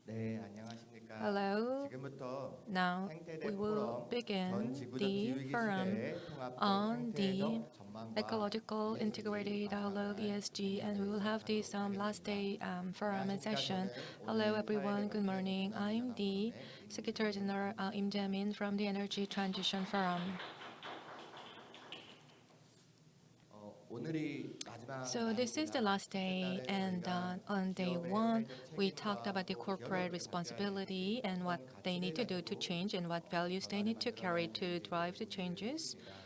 네, 안녕하십니까. Hello. 지금부터 Now we 생태대 will 포럼 전 begin 지구적 the 기후위기 forum 시대의 통합적 on the 생태해석 전망과 Ecological ESG Integrated Outlook 감상을 ESG, and we will 진행하도록 have this last 하겠습니다. day forum and 안녕하십니까. session. 저는 Hello, 오늘 everyone. Good 사회개발팀 morning. I'm 에너지전환 the 포럼의 Secretary 김민식입니다. General Im Jae-min from the Energy Transition Forum. 오늘이 마지막 So this is the 날입니다. last day, 이날은 and 저희가 on day 기업의 one, 사회적 we 책임과 talked about the 또 corporate 기업에게 맡겨야 될 responsibility 책임, and what 어떤 they need 가치를 to do to 가지고 change and what values they 변화를 need to carry 만들어가야 to 되는지에 drive 대해서 the 논의를 changes. 했습니다.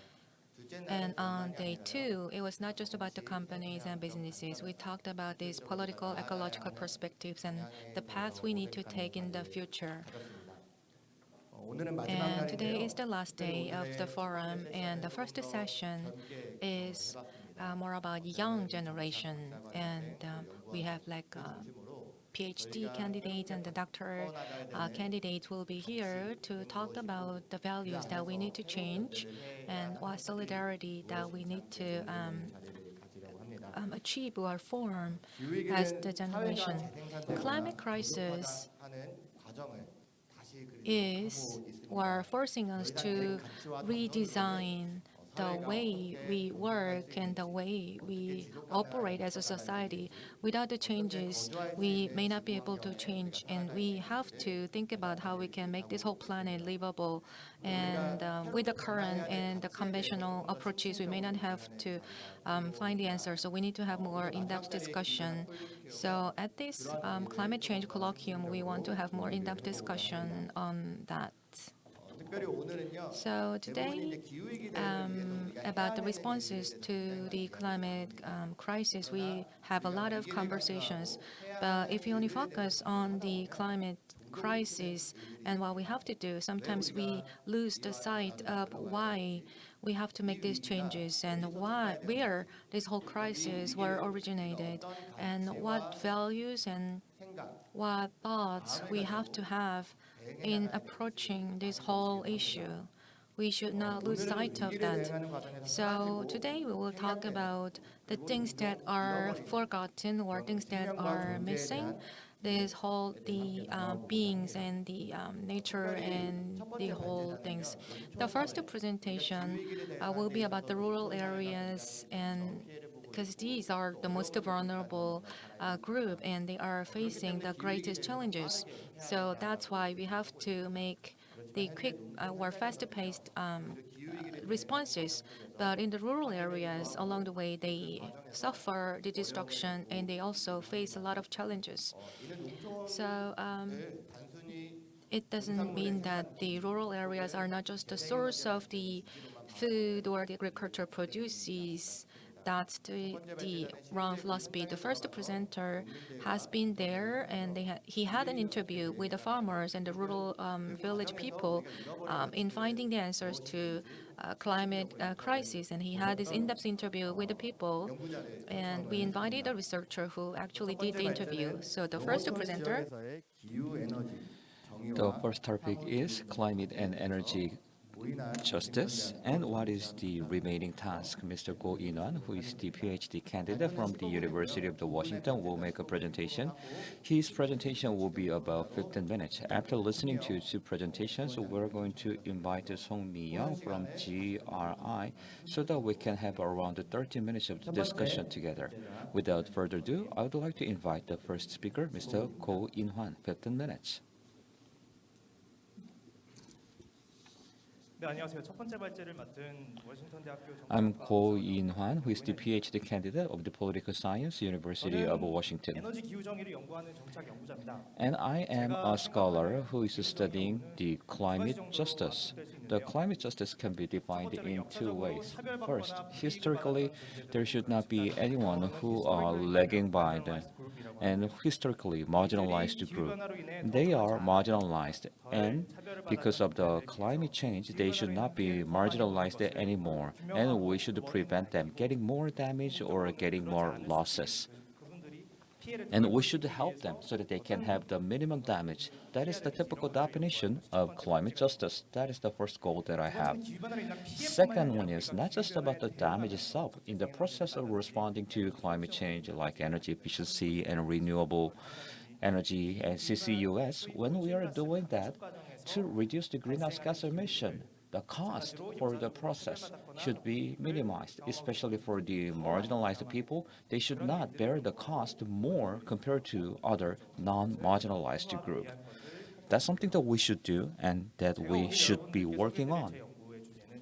둘째 And 날은 on 그것만이 day 아니라요. two, it was not just about the 정치, companies and 경제학적 businesses. We 관점에서 talked about these 실질적으로 우리가 political, 나아가야 ecological 하는 perspectives and the 방향에 paths 대해서 we need to 모색하는 take in the 자리를 future. 가졌습니다. 오늘은 마지막 And today is 날인데요. the last 특별히 day of the 오늘의 첫 번째 forum, and 세션은 the 조금 first 더 session 젊게 구성을 is 해봤습니다. more about young 저는 generation, 정치학박사과정생 and 또 we 연구원 have like 중심으로 PhD 저희가 candidates and the 새롭게 doctor 퍼나가야 되는 candidates will be here 가치 to 는 talk 무엇이고 about the 그 values that we need 안에서 to 새로운 change 연대를 해야 and 하는 what 것들이 solidarity that we 무엇인지 need 함께 to 고민해보는 자리를 가지려고 합니다. achieve or form as the 기후위기는 사회가 generation. 재생산되거나 Climate crisis 저속화하는 과정을 다시 그리고 is 하고 or 있습니다. forcing us 저희들의 to 가치와 담론으로는 redesign the 사회가 way 어떻게 we 동행할 수 work and the 있는지, way 어떻게 we 지속 가능하게 operate as a 살아갈 수 society. 있는지, Without the 어떻게 changes, 거주할 수 we 있는 may not 지구 be able to 환경에 우리가 change, and 살아갈 수 we have 있는지를 to think about how we can make this 생각하고 whole planet 있습니다. livable. And 우리가 with the 새롭게 current 정해야 될 and the 가치에 대해서 conventional 조금 더 approaches, we may 심층적으로 not have 논의하는 to 자리가 find the 필요합니다. answer. So we need to have more 오늘 마지막 in-depth 자리의 기후변화 discussion. So 콜로키움은 at this 그러한 climate 논의를 change 조금 더 colloquium, we want to 중심적으로 have more in-depth 준비를 해보고자 discussion 합니다. on that. 특별히 오늘은요. So 대부분이 today, 이제 기후위기 대응을 위해서 우리가 해야 about the 되는 일들에 responses 대해서 to 굉장히 the 많이 climate 이야기를 합니다. crisis, we 그러나 have a 우리가 lot of 위기를 conversations. 가능하고 해야 But 하는 if you only 일들에 대해서 focus 집중을 on 하다 the 보면 climate 동공이 되는 crisis 일들이 and what we 생깁니다. have to do, 왜 sometimes we 우리가 lose the 이러한 sight 변화를 of 만들어가야 why 되는지, we have to 이 make these 위기가 changes and 어디서 시작해야 where 되는지, this whole 이 crisis were 위기를 우리가 originated 어떤 and what 가치와 values and 생각, what thoughts 마음을 we have to 가지고 have 대응해 in 나가야 되는지 approaching this 많은 whole 것들이 issue. 나옵니다. We should not lose 오늘은 sight of 위기를 that. 대응하는 과정에서 So 사라지고 today we will talk 생략되는 about the 그리고 things that 종종 are 잃어버리는 forgotten or 그런 things that 생명과 are 존재에 missing. 대한 This whole 대해서 함께 the 나눠보고자 beings 합니다. and the nature 특별히 and 첫 the 번째 whole 발제자는요. things. The 농촌 first 사회, 우리가 presentation 기후위기를 대응하는 will 데 be about 있어서 the rural 농촌 사회가 areas, 굉장히 and 피해를 보고 because 있고 these are 또 the most 어려움을 vulnerable group, and they are 그렇기 facing 때문에 the 기후위기에 greatest 대해서 challenges. 빠르게 해야 So that's 된다고 why we have 하고 to 있습니다. make 그렇지만 the 현재 quick 농촌 or 현장에서는요. faster-paced 그 기후위기를 responses. But in the rural areas, along the way, they suffer the destruction and they also face a lot of challenges. 이는 농촌을 So 단순히 it doesn't mean that the rural areas are not just the source of the food or the agriculture produces. That's the wrong philosophy. The first presenter has been there, and he had an interview with the farmers and the rural village people in finding the answers to climate crisis. And he had this in-depth interview with the people, 연구자를 and we 초청을 invited a 했습니다. researcher who actually 첫 did 번째 the interview. 발제는 So the first 농어촌 presenter. 지역에서의 기후 에너지 The 정의와 first topic is climate and energy justice, and what is the remaining task? Mr. Go In-wan, who is the PhD candidate from the University of Washington, will make a presentation. His presentation will be about 15 minutes. After listening to two presentations, we're going to invite Song Mi-young from GRI so that we can have around 30 minutes of discussion together. Without further ado, I would like to invite the first speaker, Mr. Go In-wan, 15 minutes. 네, 안녕하세요. 첫 번째 발제를 맡은 워싱턴 대학교 I'm Ko In-hwan, who is the PhD candidate of the Political Science University of Washington. 에너지 기후 정의를 연구하는 정착 연구자입니다. And I am a scholar who is studying the climate justice. The climate justice can be defined in two ways. First, historically, there should not be anyone who are lagging behind, and historically marginalized group. They are marginalized, and because of the climate change, they should not be marginalized anymore, and we should prevent them getting more damage or getting more losses. And we should help them so that they can have the minimum damage. That is the typical definition of climate justice. That is the first goal that I have. Second one is not just about the damage itself. In the process of responding to climate change, like energy efficiency and renewable energy and CCUS, when we are doing that to reduce the greenhouse gas emission, the cost for the process should be minimized, especially for the marginalized people. They should not bear the cost more compared to other non-marginalized group. That's something that we should do and that we should be working on.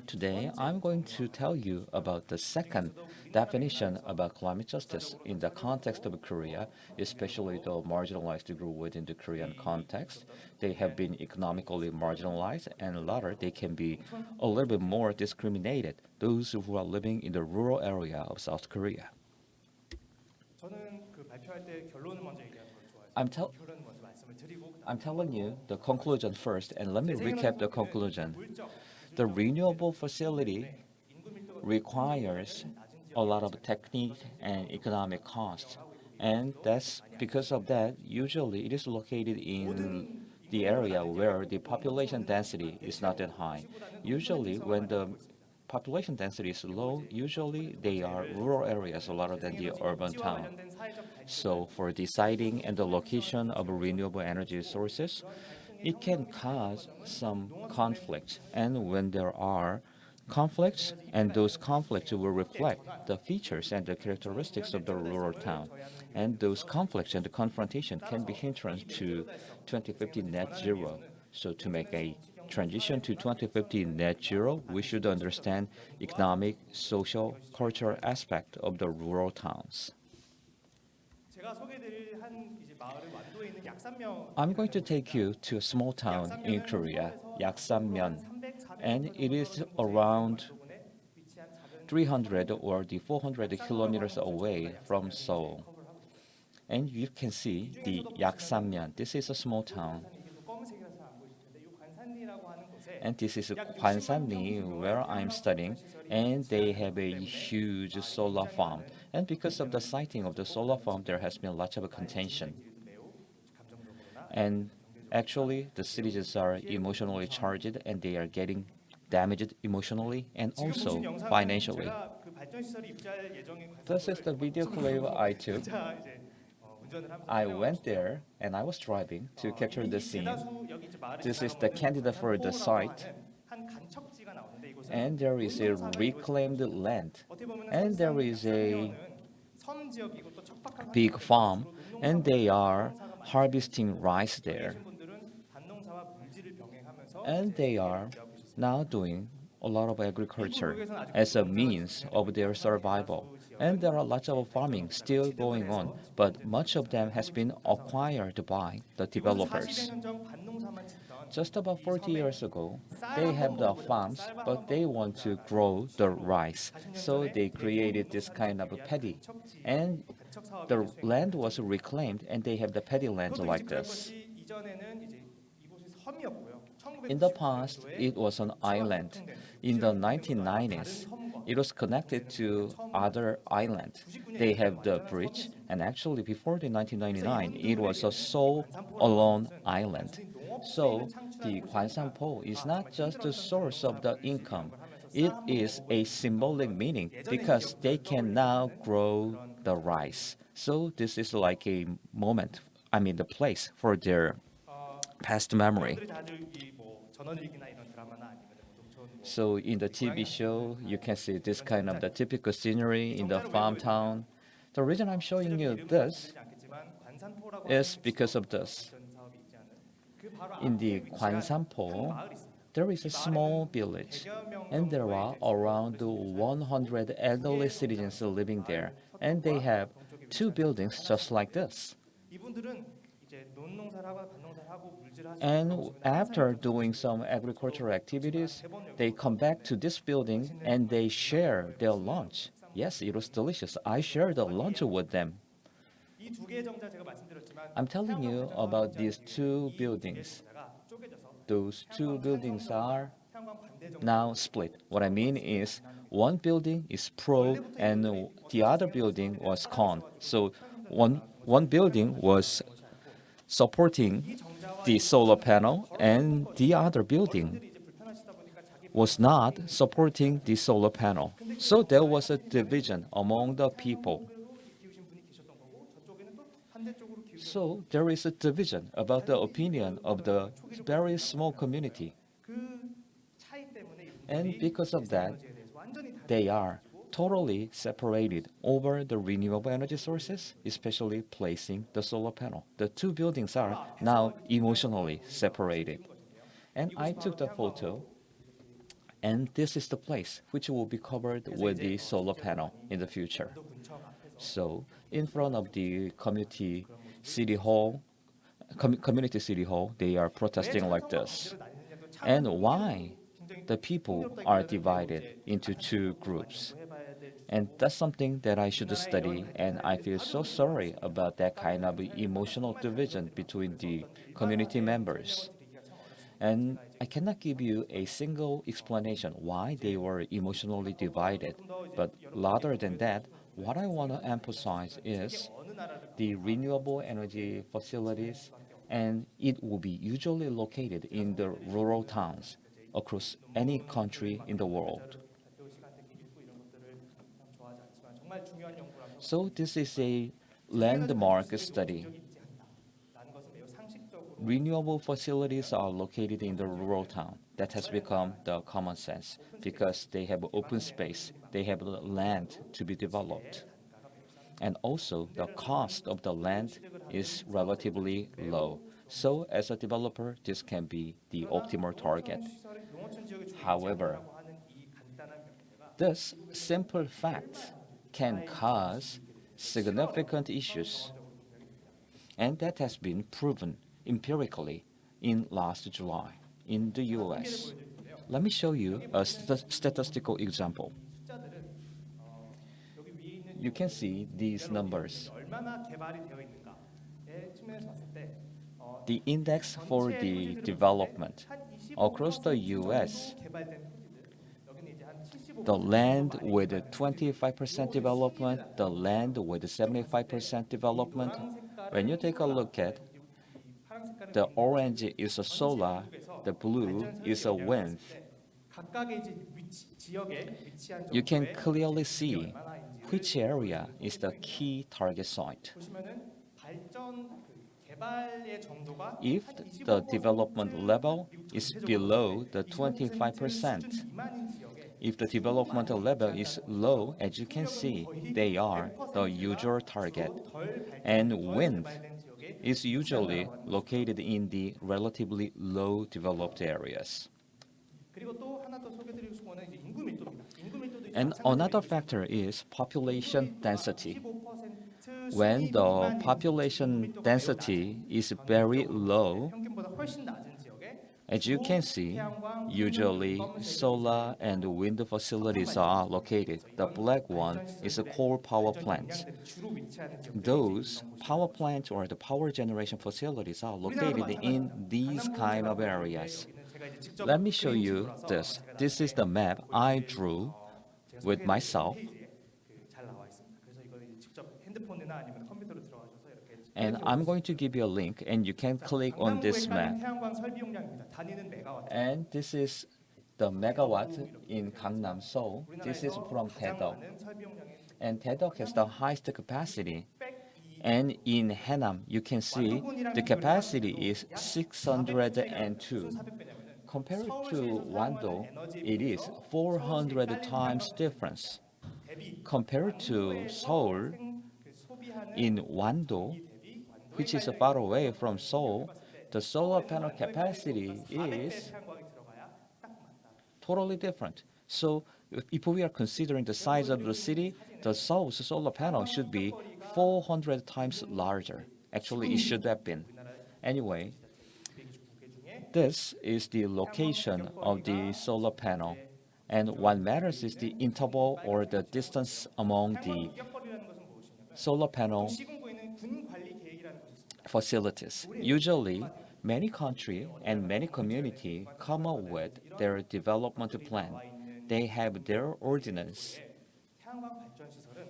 Today, I'm going to tell you about the second definition about climate justice in the context of Korea, especially the marginalized group within the Korean context. They have been economically marginalized, and later they can be a little bit more discriminated, those who are living in the rural area of South Korea. 저는 그 발표할 때 결론을 먼저 얘기하는 걸 좋아해서 I'm, tell- 결론 먼저 말씀을 드리고 I'm telling you the conclusion first, and let me recap the conclusion. 물적, The renewable facility 인구 밀도가 requires a lot of technique and economic cost. And that's because of that, usually it is located in the area where the population density is not that high. Usually when the population density is low, usually they are rural areas rather than the urban town. 관련된 사회적 발전 So for deciding and the location of renewable energy sources, it can cause some conflict. And when there are conflicts, and those conflicts will reflect the features and the characteristics of the rural town. And those conflicts and the confrontation can be hindrance to 2050 net zero. So to make a transition to 2050 net zero, we should understand economic, social, cultural aspect of the rural towns. 제가 소개드릴 한 이제 마을은 완도에 있는 약산면 I'm going to take you to a small town in Korea, Yaksamyeon, and it is around 300 or the 400 kilometers away from Seoul. And you can see the Yaksamyeon. This is a small town. 이게 또 검은색이라서 안 보이실 텐데 이 관산리라고 하는 곳에 And this is Hwansanli, where I'm studying, and they have a huge solar farm. And because of the siting of the solar farm, there has been lots of contention. 매우 감정적으로나 And actually, the citizens are emotionally charged, and they are getting damaged emotionally and 지금 also 보신 영상은 financially. 제가 그 발전 시설이 입주할 예정인 This is the video clip I took. 혼자 이제 운전을 하면서 I went there and I was driving to capture the scene. This is the candidate for the site. 한 간척지가 나오는데 이곳은 And there is a reclaimed land. And there is a 섬 지역이고 또 척박한 big farm, and they are harvesting rice there. 분들은 반농사와 물질을 병행하면서 And they are now doing a lot of agriculture as a means of their survival. And there are lots of farming still going on, but much of them has been acquired by the developers. 40년 전 반농사만 짓던 Just about 40 years ago, they have the farms, but they want to grow the rice. So they created this kind of a paddy. And 간척 사업이 the land was reclaimed, and they have the paddy land 그것도 like 이제 this. 그것이 이전에는 이제 이곳이 섬이었고요. In the past, it was an island. In the 1990s, it was connected to other island. They have the bridge, and actually before the 1999, it was a sole alone island. So the Hwansanpo is not just the source of the income. It is a symbolic meaning because they can now grow the rice. So this is like a moment, the place for their past memory. 분들이 다들 이뭐 전원일기나 이런 드라마나 아니면 농촌 뭐 So in the TV show, you can see this kind of the typical scenery in the farm town. The reason I'm showing you this 들리지 않겠지만 관산포라고 is because of this. 하는 사업이 있지 않은 그 바로 In 앞에 the 위치한 Hwansanpo, 마을이 있습니다. there is a small village, and there are around 100 elderly citizens living there, and they have two buildings just like this. 이분들은 이제 논농사를 하거나 밭농사를 하고 물질을 하시고 And after doing some agricultural activities, they come back to this building and they share their lunch. Yes, it was delicious. I shared the lunch with them. 이 두 개의 정자 제가 말씀드렸지만 I'm telling you about these two buildings. 정자가 쪼개져서 Those two buildings are 태양광 반대 정자 now split. What I mean is one building is pro and the other building was con. So one building was supporting the solar panel and the other building 이제 불편하시다 보니까 자기 was not supporting the solar panel. So there was a division among the people. 기우신 분이 계셨던 거고 저쪽에는 또 반대쪽으로 기우신 So there is a division about the opinion of the very small community. 그 차이 때문에 And 이분들이 because of that, 재생 에너지에 대해서 완전히 다르게 they are totally separated over the renewable energy sources, especially placing the solar panel. The two buildings are now emotionally separated. And I took the photo, and this is the place which will be covered with the solar panel in the future. 군청 앞에서 So, in front of the community city hall, they are protesting like this. And why the people are divided into two groups? And that's something that I should study, and I feel so sorry about that kind of emotional division between the community members. And I cannot give you a single explanation why they were emotionally divided. But rather than that, what I want to emphasize is the renewable energy facilities, and it will be usually located in the rural towns across any country in the world. 정말 중요한 연구라서 So this is a landmark study. 라는 것은 매우 상식적으로 Renewable facilities are located in the rural town. That has become the common sense because they have open space, they have land to be developed. And also, the cost of the land is relatively low. So, as a developer, this can be the optimal target. 농어촌 지역에 주로 However, 제한하고 하는 이 간단한 명제가 this simple fact can cause significant issues. And that has been proven empirically in last July in the US. Let me show you a statistical example. 숫자들은 여기 위에 있는 You can see these numbers. 얼마나 개발이 되어 있는가의 측면에서 봤을 때 The index for the development across the US, 개발된 토지들 여기는 이제 한 75% the land with 25% development, the land with 75% development. When you take a look at the orange is a solar, the blue is a wind. 각각의 이제 지역에 위치한 You can 정도의 clearly see 얼마나인지를 which area is the key target site. 보시면은 발전 개발의 정도가 If 한 the 25% development level is 전체적으로 below 봤을 the 때 25% 25%, 수준 미만인 지역에 if the developmental level is low, as you can see, they are the usual target. And wind is usually located in the relatively low developed areas. 그리고 또 하나 더 소개드리고 싶은 거는 이제 인구 밀도입니다. 인구 밀도도 And another factor is population density. 25% When the population density is very low, 평균보다 훨씬 낮은 지역에 as you can see, usually solar and wind facilities are located. The black one is a coal power plant. 주로 위치하는 지역. Those power plants or the power generation facilities are located in these kind of areas. Let me show you this. This is the map I drew with myself, 잘 나와 있습니다. 그래서 이거 이제 직접 핸드폰이나 아니면 컴퓨터로 들어가셔서 이렇게 and I'm going to give you a link, and you can click on this map. 태양광 설비 용량입니다. 단위는 메가와트. And this is the megawatt in Gangnam, Seoul. This is from Taedok. 많은 설비 용량의 And Taedok has the highest capacity. And in Hanam, you can see the capacity is 602. Compared to Wando, it is 400 times difference. Compared to Seoul, in Wando, which is far away from Seoul, the solar panel capacity is totally different. So if we are considering the size of the city, the Seoul's solar panel should be 400 times larger. Actually, it should have been. Anyway, this is the location of the solar panel. And what matters is the interval or the distance among the solar panel 시군구에는 군 관리 계획이라는 것이 있습니다. facilities. Usually, many countries and many communities come up with their development plan. They have their ordinance. 태양광 발전 시설은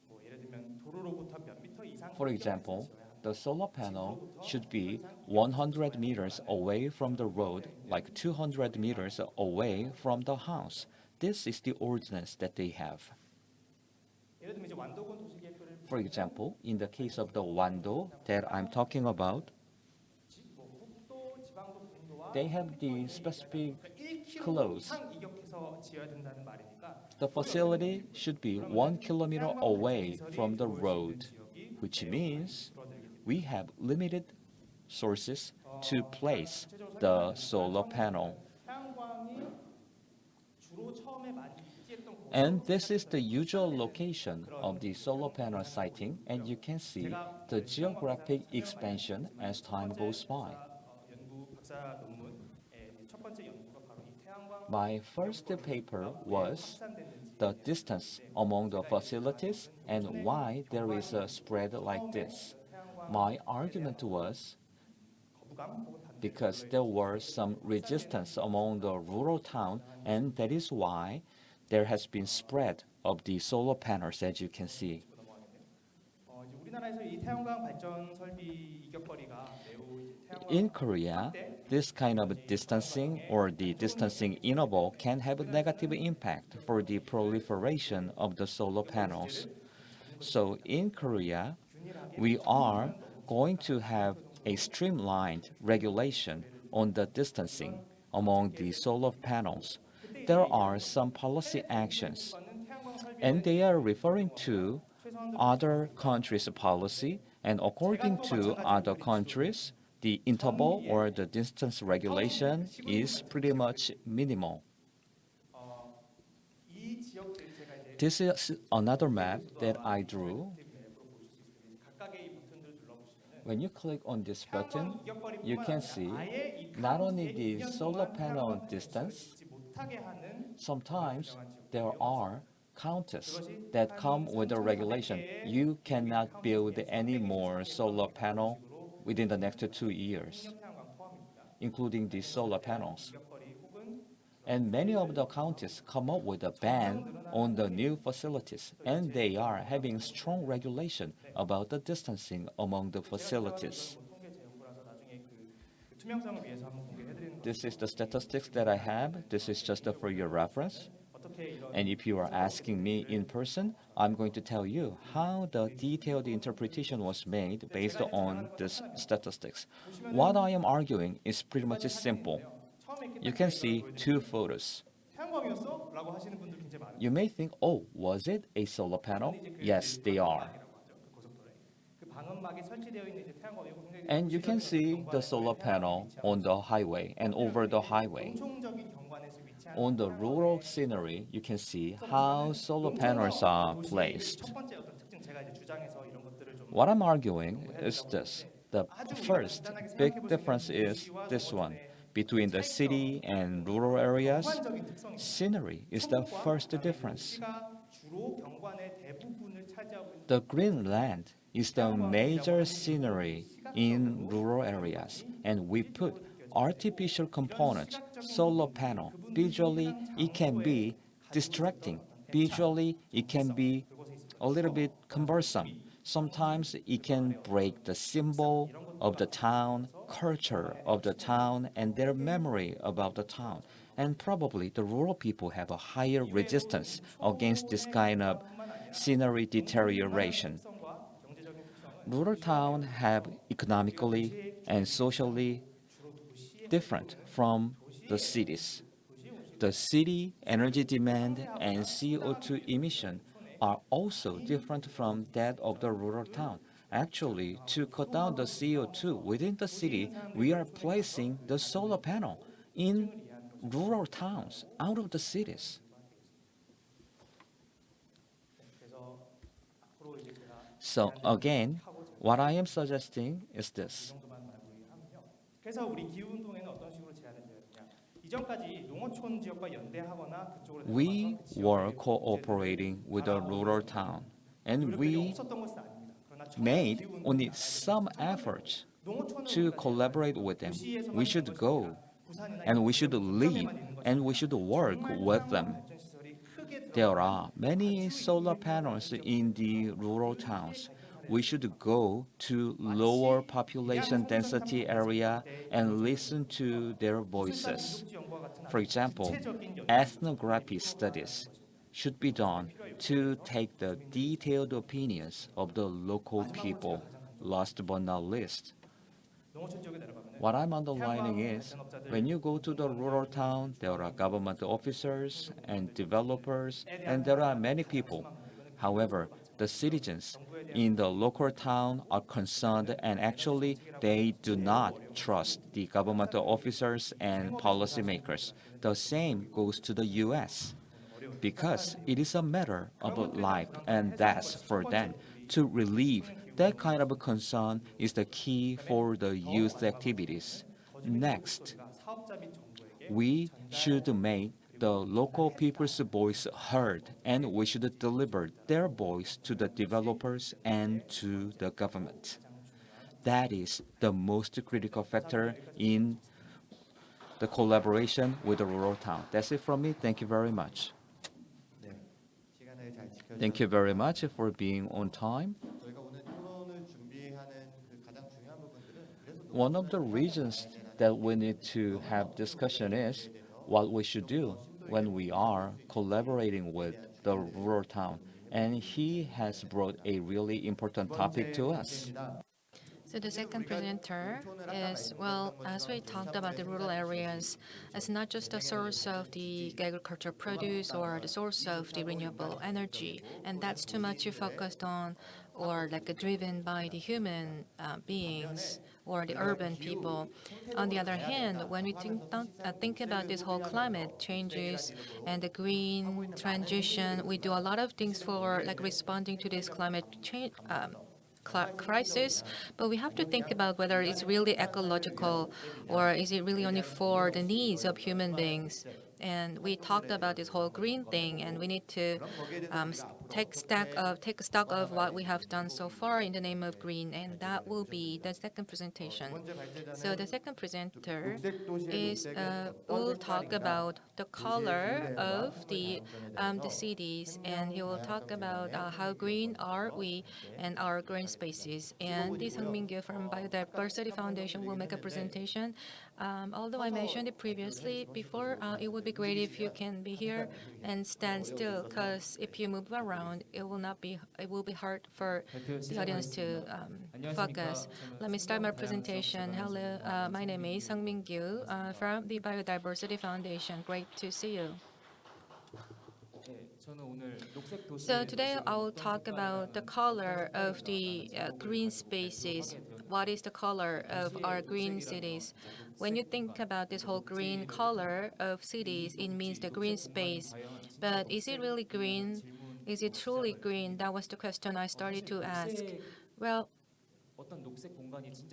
뭐 예를 들면 도로로부터 몇 미터 이상 For example, the solar panel should be 100 meters away from the road, like 200 meters away from the house. This is the ordinance that they have. 예를 들면 이제 완도군 도시계획표를 For example, in the case of the Wando that I'm talking about, 뭐 국도, 지방도 국도와 they have the specific 1km close. 이상 이격해서 지어야 된다는 말이니까 The facility should be 1 kilometer away from the road, which means we have limited sources to place the solar panel. 태양광이 주로 처음에 많이 입지했던 곳 And this is the usual location of the solar panel siting, and you can see the geographic expansion as time goes by. 연구 박사 논문의 첫 번째 연구가 바로 이 태양광 My first paper was the distance among the facilities and why there is a spread like this. My argument was 거부감 혹은 반대 because there was some resistance among the rural town, and that is why there has been spread of the solar panels, as you can see. 이제 우리나라에서 이 태양광 발전 설비 이격거리가 매우 이제 태양광 In Korea, this kind of distancing or the distancing interval can have a negative impact for the proliferation of the solar panels. So in Korea, we are going to have a streamlined regulation on the distancing among the solar panels. There are some policy actions, and they are referring to other countries' policy, and according to other countries, the interval or the distance regulation is pretty much minimal. 이 지역들이 제가 이제 This is another map that I drew. 맵으로 보실 수 있습니다. 각각의 이 버튼들 눌러보시면은 When you click on this button, 태양광 이격거리뿐만 you can 아니라 see 아예 이 not only 가운데에 the 2년 solar 동안 panel 태양광 distance, 발전을 짓지 못하게 하는 sometimes there are counters that come with a regulation. You cannot build any more solar panel within the next 2 years, 태양광 포함입니다. including the solar panels. 이격거리 혹은 And many of the counties come up with a ban on the new facilities, and they are having strong regulation about the distancing among the facilities. 뭐 통계 제 연구라서 나중에 그 투명성을 위해서 한번 공개해드리는 거. This is the statistics that I have. This is just for your reference. 어떻게 이런 And if you are asking me in person, I'm going to tell you how the detailed interpretation was made based on this statistics. What I am arguing is pretty much simple. 처음에 이렇게 You can see two photos. 태양광이었어? 라고 하시는 분들 굉장히 많아요. You may think, oh, was it a solar panel? Yes, they are. 그 고속도로에 그 방음막이 설치되어 있는 이제 태양광이고 굉장히 And you can see the solar panel on the highway and over the highway. 농촌적인 경관에서 위치한 On the rural scenery, you can see how solar panels are placed. 첫 번째 어떤 특징 제가 이제 주장해서 이런 것들을 좀 What I'm arguing is this. The first big difference is this one. Between the city and rural areas, 경관적인 특성이 scenery is the first difference. 도시가 주로 경관의 대부분을 차지하고 있는 The green land is the major scenery in rural areas, and we put artificial components, solar panel. Visually, it can be distracting. Visually, it can be a little bit cumbersome. Sometimes it can break the symbol of the town, culture of the town, and their memory about the town. And probably the rural people have a higher resistance against this kind of scenery deterioration. 특성과 경제적인 특성은 Rural towns have economically and socially different from the cities. The city energy demand and CO2 emission are also different from that of the rural town. Actually, to cut down the CO2 within the city, we are placing the solar panel in rural towns out of the cities. 그래서 앞으로 이제 제가 So again, what I am suggesting is this. 정도만 마무리하면요. 그래서 우리 기후 운동에는 어떤 식으로 제안을 드렸느냐? 이전까지 농어촌 지역과 연대하거나 그쪽으로 We 들어가서 그 were 지역의 cooperating with a rural town, and 노력들이 we 없었던 것은 아닙니다. 그러나 made 기후 운동이 only some efforts 농어촌으로 to 우리가 collaborate with them. 도시에서만 We 있는 should 것이 go 아니라 부산이나 and we should 이런 live 지역에만 있는 것이 and we should work 정말 with 태양광 them. 발전 시설이 크게 There 들어가는 are many solar panels in the rural towns. We should go to lower population density area and listen to their voices. 무속지 연구와 같은 For example, 구체적인 연구, ethnography studies should be done to take the detailed opinions of the local people. Last but not least, 농어촌 지역에 내려가면 what I'm underlining is when you go to the rural town, there are government officers and developers, and there are many people. However, the citizens in the local town are concerned, and actually they do not trust the government officers and policymakers. The same goes to the US, because it is a matter of life and death for them. To relieve that kind of a concern is the key for the youth activities. Next, 사업자 및 정부에게 we should make the local people's voice heard, and we should deliver their voice to the developers and to the government. That is the most critical factor in the collaboration with the rural town. That's it from me. Thank you very much. 네, 시간을 잘 지켜주셔서 Thank you very much for being on time. 저희가 오늘 토론을 준비하는 그 가장 중요한 부분들은 그래서 One of the reasons that we need to have discussion is what we should do when we are collaborating with the rural town. And he has brought a really important topic to us. So the second presenter is, well, as we talked about the rural areas, it's not just the source of the agricultural produce or the source of the renewable energy, and that's too much focused on or like driven by the human beings or the urban people. On the other hand, when we think about this whole climate changes and the green transition, we do a lot of things for like responding to this climate change. Crisis, but we have to think about whether it's really ecological or is it really only for the needs of human beings. And we talked about this whole green thing, and we need to take stock of what we have done so far in the name of green, and that will be the second presentation. So the second presenter is will talk about the color of the cities, and he will talk about how green are we and our green spaces. And Lee Sang-min-gyu from Biodiversity Foundation will make a presentation. Although I mentioned it previously before, it would be great if you can be here and stand still, because if you move around, it will be hard for the audience to focus. Let me start my presentation. Hello, my name is Sang-min-gyu from the Biodiversity Foundation. Great to see you. So today I will talk about the color of the green spaces. What is the color of our green cities? When you think about this whole green color of cities, it means the green space. But is it really green? Is it truly green? That was the question I started to ask. Well,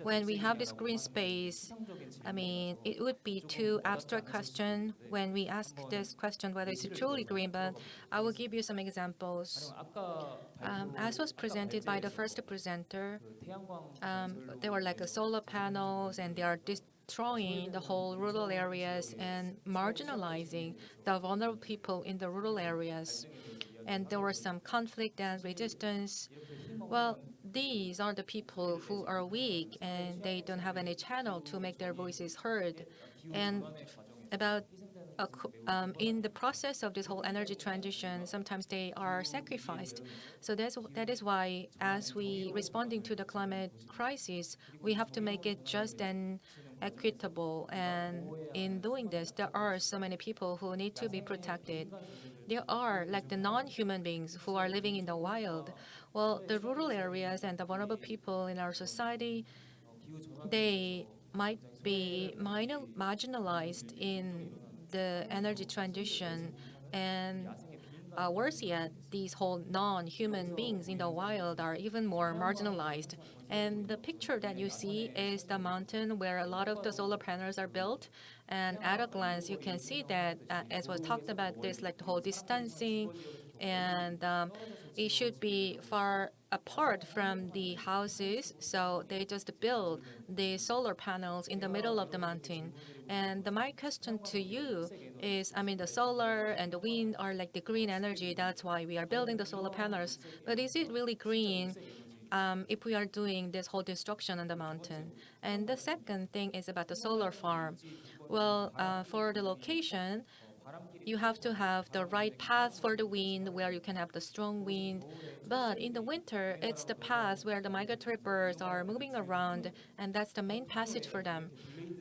when we have this green space, I mean, it would be too abstract question when we ask this question whether it's truly green, but I will give you some examples. As was presented by the first presenter, there were like solar panels, and they are destroying the whole rural areas and marginalizing the vulnerable people in the rural areas. And there was some conflict and resistance. Well, these are the people who are weak and they don't have any channel to make their voices heard. And about in the process of this whole energy transition, sometimes they are sacrificed. So that is why, as we responding to the climate crisis, we have to make it just and equitable. And in doing this, there are so many people who need to be protected. There are like the non-human beings who are living in the wild. Well, the rural areas and the vulnerable people in our society, they might be marginalized in the energy transition, and worse yet, these whole non-human beings in the wild are even more marginalized. And the picture that you see is the mountain where a lot of the solar panels are built. And at a glance, you can see that, as was talked about, this like the whole distancing, and it should be far apart from the houses. So they just build the solar panels in the middle of the mountain. And my question to you is, I mean, the solar and the wind are like the green energy. That's why we are building the solar panels. But is it really green if we are doing this whole destruction on the mountain? And the second thing is about the solar farm. Well, for the location, you have to have the right path for the wind, where you can have the strong wind. But in the winter, it's the path where the migratory birds are moving around, and that's the main passage for them.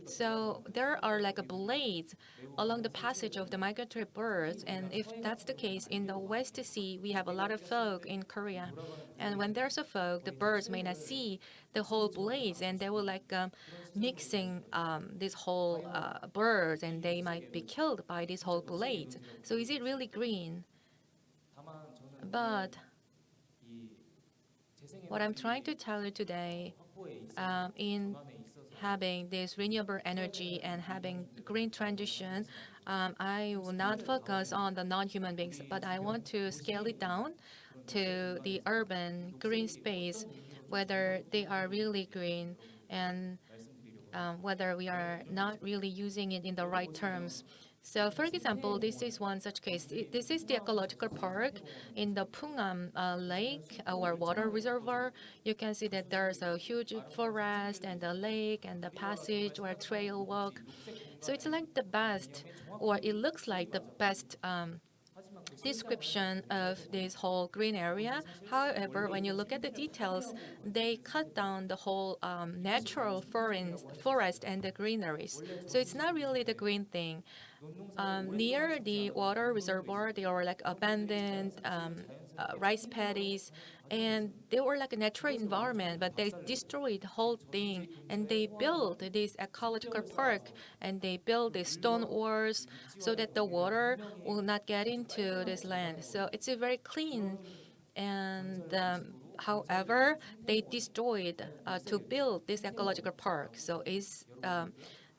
So there are like a blades along the passage of the migratory birds, and if that's the case, in the West Sea, we have a lot of fog in Korea. And when there's a fog, the birds may not see the whole blades, and they will like mixing these whole birds, and they might be killed by these whole blades. So is it really green? But what I'm trying to tell you today, in having this renewable energy and having green transition, I will not focus on the non-human beings, but I want to scale it down to the urban green space, whether they are really green and whether we are not really using it in the right terms. So, for example, this is one such case. This is the ecological park in the Pungam Lake, our water reservoir. You can see that there's a huge forest and a lake and the passage or trail walk. So it's like the best, or it looks like the best description of this whole green area. However, when you look at the details, they cut down the whole natural forest and the greeneries. So it's not really the green thing. Near the water reservoir, there are like abandoned rice paddies, and they were like a natural environment, but they destroyed the whole thing, and they built this ecological park, and they built these stone walls so that the water will not get into this land. So it's a very clean, and however, they destroyed to build this ecological park. So is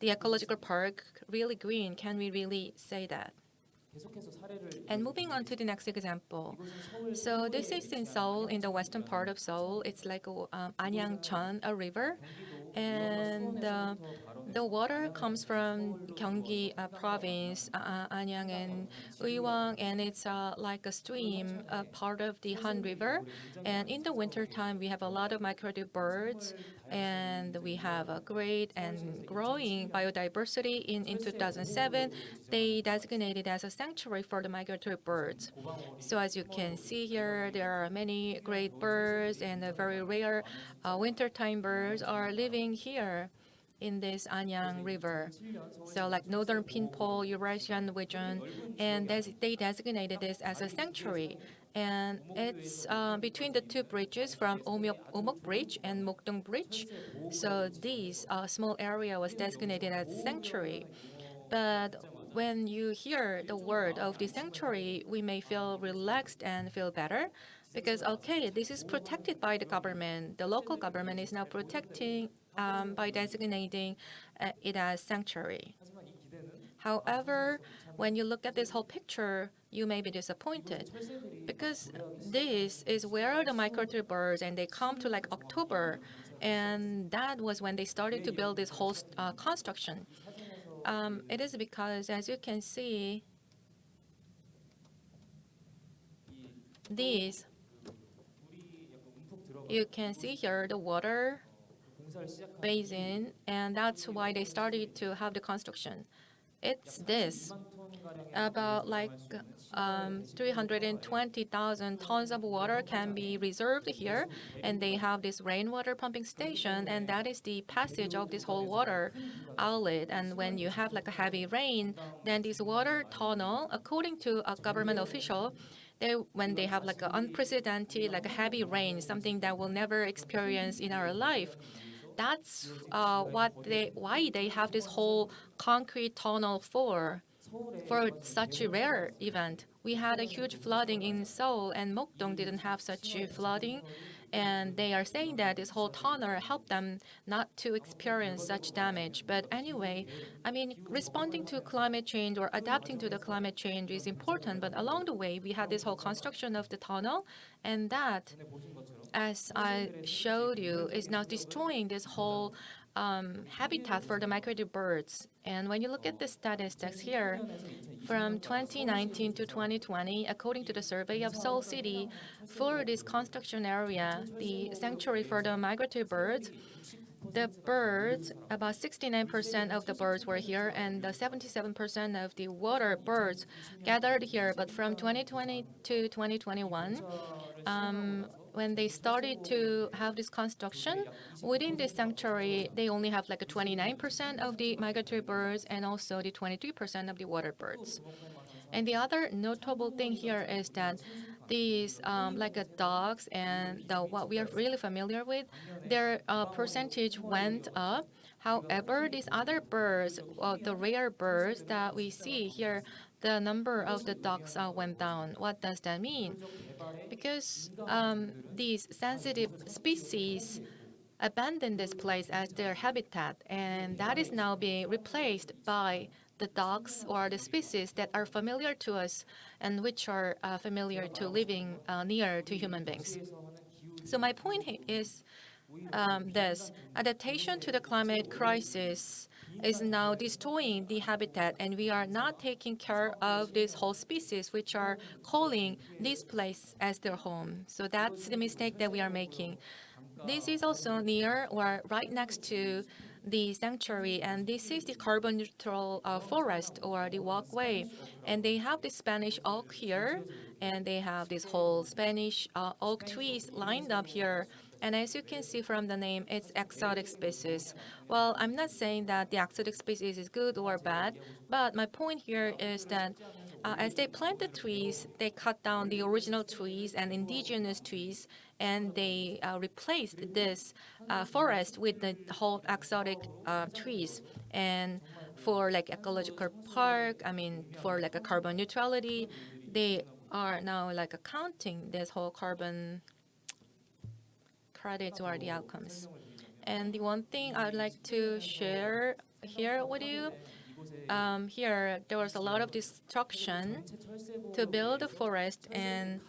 the ecological park really green? Can we really say that? And moving on to the next example. So this is in Seoul, in the western part of Seoul. It's like Anyang River. And the water comes from Gyeonggi province, Anyang and Uiwang, and it's like a stream, a part of the Han River. And in the winter time, we have a lot of migratory birds, and we have a great and growing biodiversity. In 2007, they designated as a sanctuary for the migratory birds. So as you can see here, there are many great birds, and the very rare wintertime birds are living here in this Anyang River. So like northern Pinpo, Eurasian region, and they designated this as a sanctuary. And it's between the two bridges from Omok Bridge and Mokdong Bridge. So this small area was designated as sanctuary. But when you hear the word of the sanctuary, we may feel relaxed and feel better because, okay, this is protected by the government. The local government is now protecting by designating it as sanctuary. However, when you look at this whole picture, you may be disappointed because this is where the migratory birds, and they come to like October, and that was when they started to build this whole construction. It is because, as you can see, these, you can see here the water basin, and that's why they started to have the construction. It's this, about like 320,000 tons of water can be reserved here, and they have this rainwater pumping station, and that is the passage of this whole water outlet. And when you have like a heavy rain, then this water tunnel, according to a government official, when they have like an unprecedented, like a heavy rain, something that we'll never experience in our life, that's why they have this whole concrete tunnel for such a rare event. We had a huge flooding in Seoul, and Mokdong didn't have such a flooding. And they are saying that this whole tunnel helped them not to experience such damage. But anyway, I mean, responding to climate change or adapting to the climate change is important. But along the way, we had this whole construction of the tunnel, and that, as I showed you, is now destroying this whole habitat for the migratory birds. And when you look at the statistics here, from 2019 to 2020, according to the survey of Seoul City, for this construction area, the sanctuary for the migratory birds, the birds, about 69% of the birds were here, and the 77% of the water birds gathered here. But from 2020 to 2021, when they started to have this construction, within this sanctuary, they only have like a 29% of the migratory birds and also the 23% of the water birds. And the other notable thing here is that these dogs and what we are really familiar with, their percentage went up. However, these other birds, the rare birds that we see here, the number of the dogs went down. What does that mean? Because these sensitive species abandoned this place as their habitat, and that is now being replaced by the dogs or the species that are familiar to us and which are familiar to living near to human beings. So my point is this: adaptation to the climate crisis is now destroying the habitat, and we are not taking care of these whole species which are calling this place as their home. So that's the mistake that we are making. This is also near or right next to the sanctuary, and this is the carbon neutral forest or the walkway. And they have the Spanish oak here, and they have this whole Spanish oak trees lined up here. And as you can see from the name, it's exotic species. Well, I'm not saying that the exotic species is good or bad, but my point here is that as they plant the trees, they cut down the original trees and indigenous trees, and they replaced this forest with the whole exotic trees. And for like ecological park, I mean, for like a carbon neutrality, they are now like accounting this whole carbon credits or the outcomes. And the one thing I'd like to share here with you, here there was a lot of destruction to build a forest, and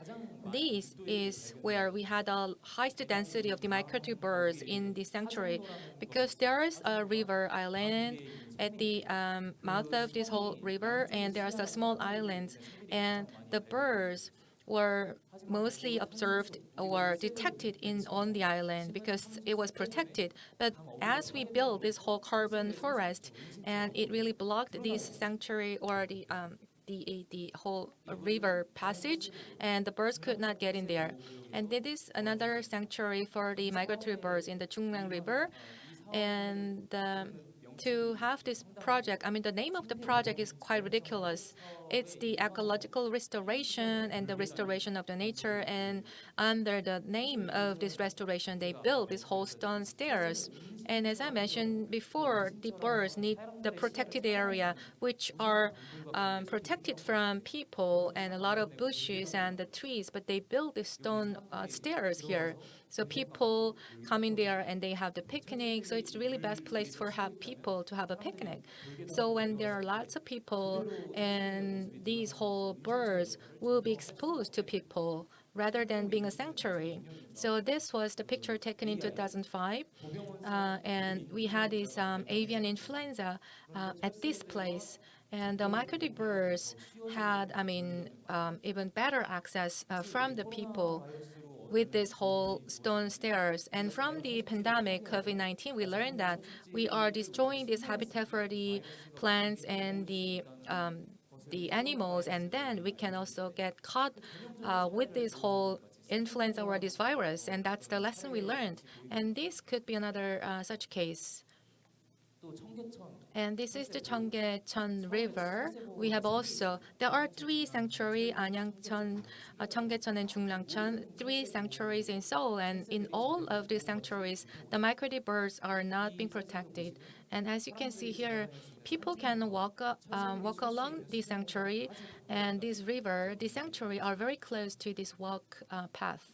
this is where we had the highest density of the migratory birds in the sanctuary, because there is a river island at the mouth of this whole river, and there's a small island, and the birds were mostly observed or detected on the island because it was protected. But as we built this whole carbon forest, and it really blocked this sanctuary or the whole river passage, and the birds could not get in there. And this is another sanctuary for the migratory birds in the Anyang River. And to have this project, I mean, the name of the project is quite ridiculous. It's the ecological restoration and the restoration of the nature. And under the name of this restoration, they built this whole stone stairs. And as I mentioned before, the birds need the protected area, which are protected from people and a lot of bushes and the trees. But they built these stone stairs here. So people come in there and they have the picnic. So it's really best place for people to have a picnic. So when there are lots of people, and these whole birds will be exposed to people rather than being a sanctuary. So this was the picture taken in 2005, and we had this avian influenza at this place. And the migratory birds had, even better access from the people with this whole stone stairs. And from the pandemic COVID-19, we learned that we are destroying this habitat for the plants and the animals, and then we can also get caught with this whole influenza or this virus, and that's the lesson we learned. And this could be another such case. And this is the Cheonggyecheon River. We have also, there are three sanctuaries, Anyangcheon, Cheonggyecheon, and Junglangcheon, three sanctuaries in Seoul. And in all of these sanctuaries, the migratory birds are not being protected. And as you can see here, people can walk along the sanctuary and this river. The sanctuary are very close to this walk path.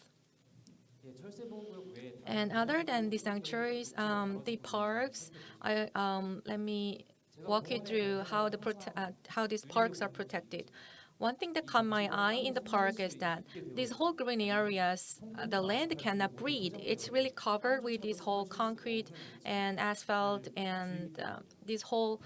And other than the sanctuaries, the parks, let me walk you through how these parks are protected. One thing that caught my eye in the park is that these whole green areas, the land cannot breathe. It's really covered with this whole concrete and asphalt, and this whole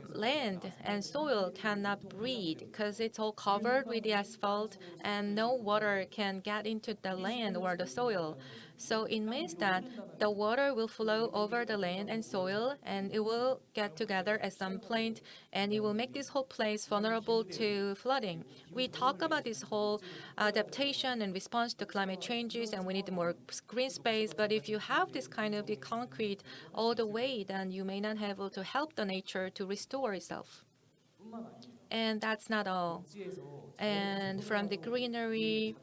land and soil cannot breathe because it's all covered with the asphalt, and no water can get into the land or the soil. So it means that the water will flow over the land and soil, and it will get together at some point, and it will make this whole place vulnerable to flooding. We talk about this whole adaptation and response to climate changes, and we need more green space. But if you have this kind of the concrete all the way, then you may not be able to help the nature to restore itself. And that's not all. And from the greenery,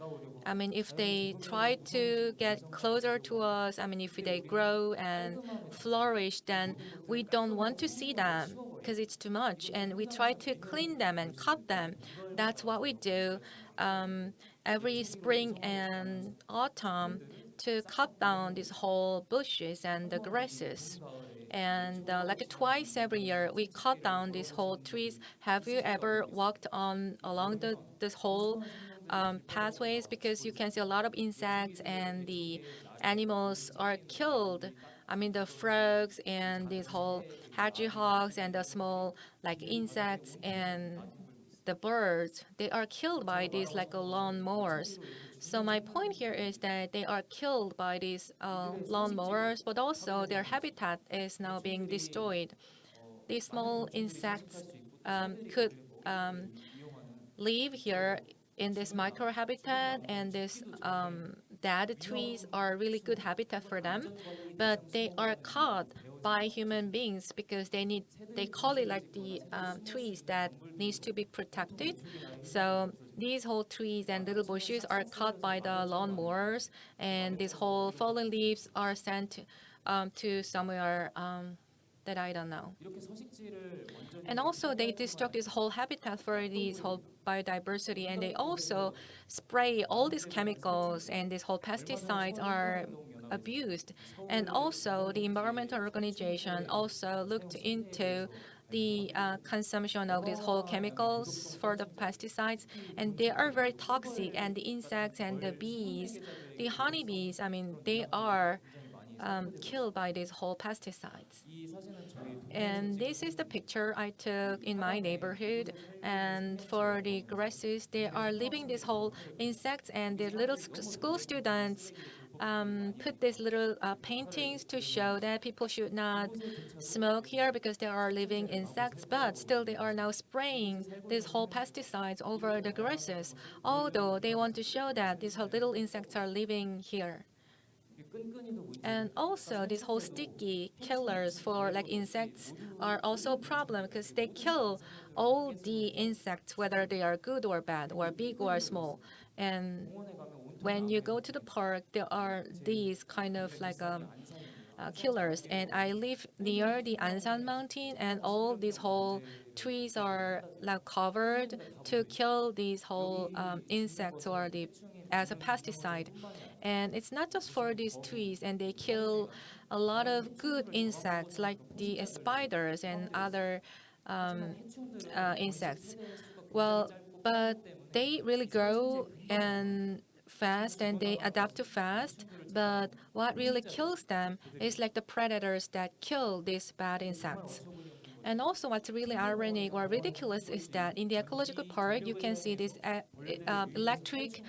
I mean, if they try to get closer to us, I mean, if they grow and flourish, then we don't want to see them because it's too much. And we try to clean them and cut them. That's what we do every spring and autumn to cut down these whole bushes and the grasses. And like twice every year, we cut down these whole trees. Have you ever walked on along this whole pathways? Because you can see a lot of insects and the animals are killed. I mean, the frogs and these whole hedgehogs and the small like insects and the birds, they are killed by these like lawnmowers. So my point here is that they are killed by these lawnmowers, but also their habitat is now being destroyed. These small insects could live here in this microhabitat, and this dead trees are really good habitat for them, but they are caught by human beings because they call it like the trees that needs to be protected. So these whole trees and little bushes are cut by the lawnmowers, and these whole fallen leaves are sent to somewhere that I don't know. And also they destruct this whole habitat for these whole biodiversity, and they also spray all these chemicals, and these whole pesticides are abused. And also the environmental organization also looked into the consumption of these whole chemicals for the pesticides, and they are very toxic. And the insects and the bees, the honeybees, I mean, they are killed by these whole pesticides. And this is the picture I took in my neighborhood. And for the grasses, they are leaving these whole insects, and the little school students put these little paintings to show that people should not smoke here because there are living insects, but still they are now spraying these whole pesticides over the grasses, although they want to show that these whole little insects are living here. And also, these whole sticky killers for like insects are also a problem because they kill all the insects, whether they are good or bad, or big or small. And when you go to the park, there are these kind of like killers. And I live near the Ansan mountain, and all these whole trees are like covered to kill these whole insects or the as a pesticide. And it's not just for these trees, and they kill a lot of good insects like the spiders and other insects. Well, but they really grow and fast, and they adapt to fast. But what really kills them is like the predators that kill these bad insects. And also, what's really ironic or ridiculous is that in the ecological park, you can see these electric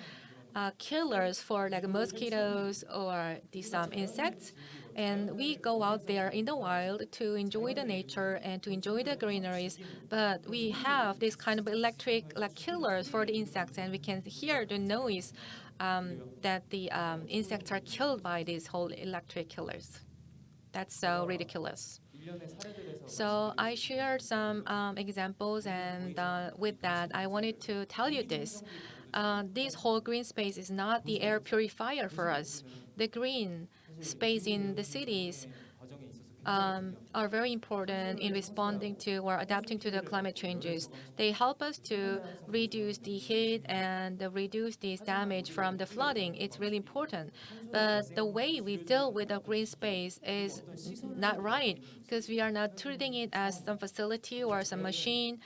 killers for like mosquitoes or these insects. And we go out there in the wild to enjoy the nature and to enjoy the greeneries. But we have this kind of electric like killers for the insects, and we can hear the noise that the insects are killed by these whole electric killers. That's so ridiculous. So I shared some examples, and with that, I wanted to tell you this. This whole green space is not the air purifier for us. The green space in the cities are very important in responding to or adapting to the climate changes. They help us to reduce the heat and reduce this damage from the flooding. It's really important. But the way we deal with the green space is not right because we are not treating it as some facility or some machine.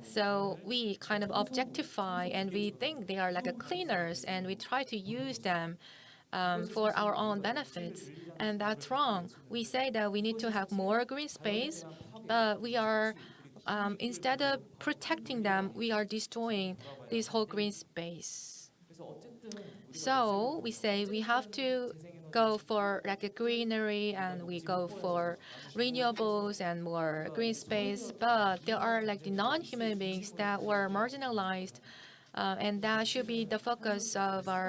So we kind of objectify, and we think they are like a cleaners, and we try to use them for our own benefits. And that's wrong. We say that we need to have more green space, but we are, instead of protecting them, we are destroying this whole green space. So we say we have to go for like a greenery and we go for renewables and more green space, but there are like the non-human beings that were marginalized, and that should be the focus of our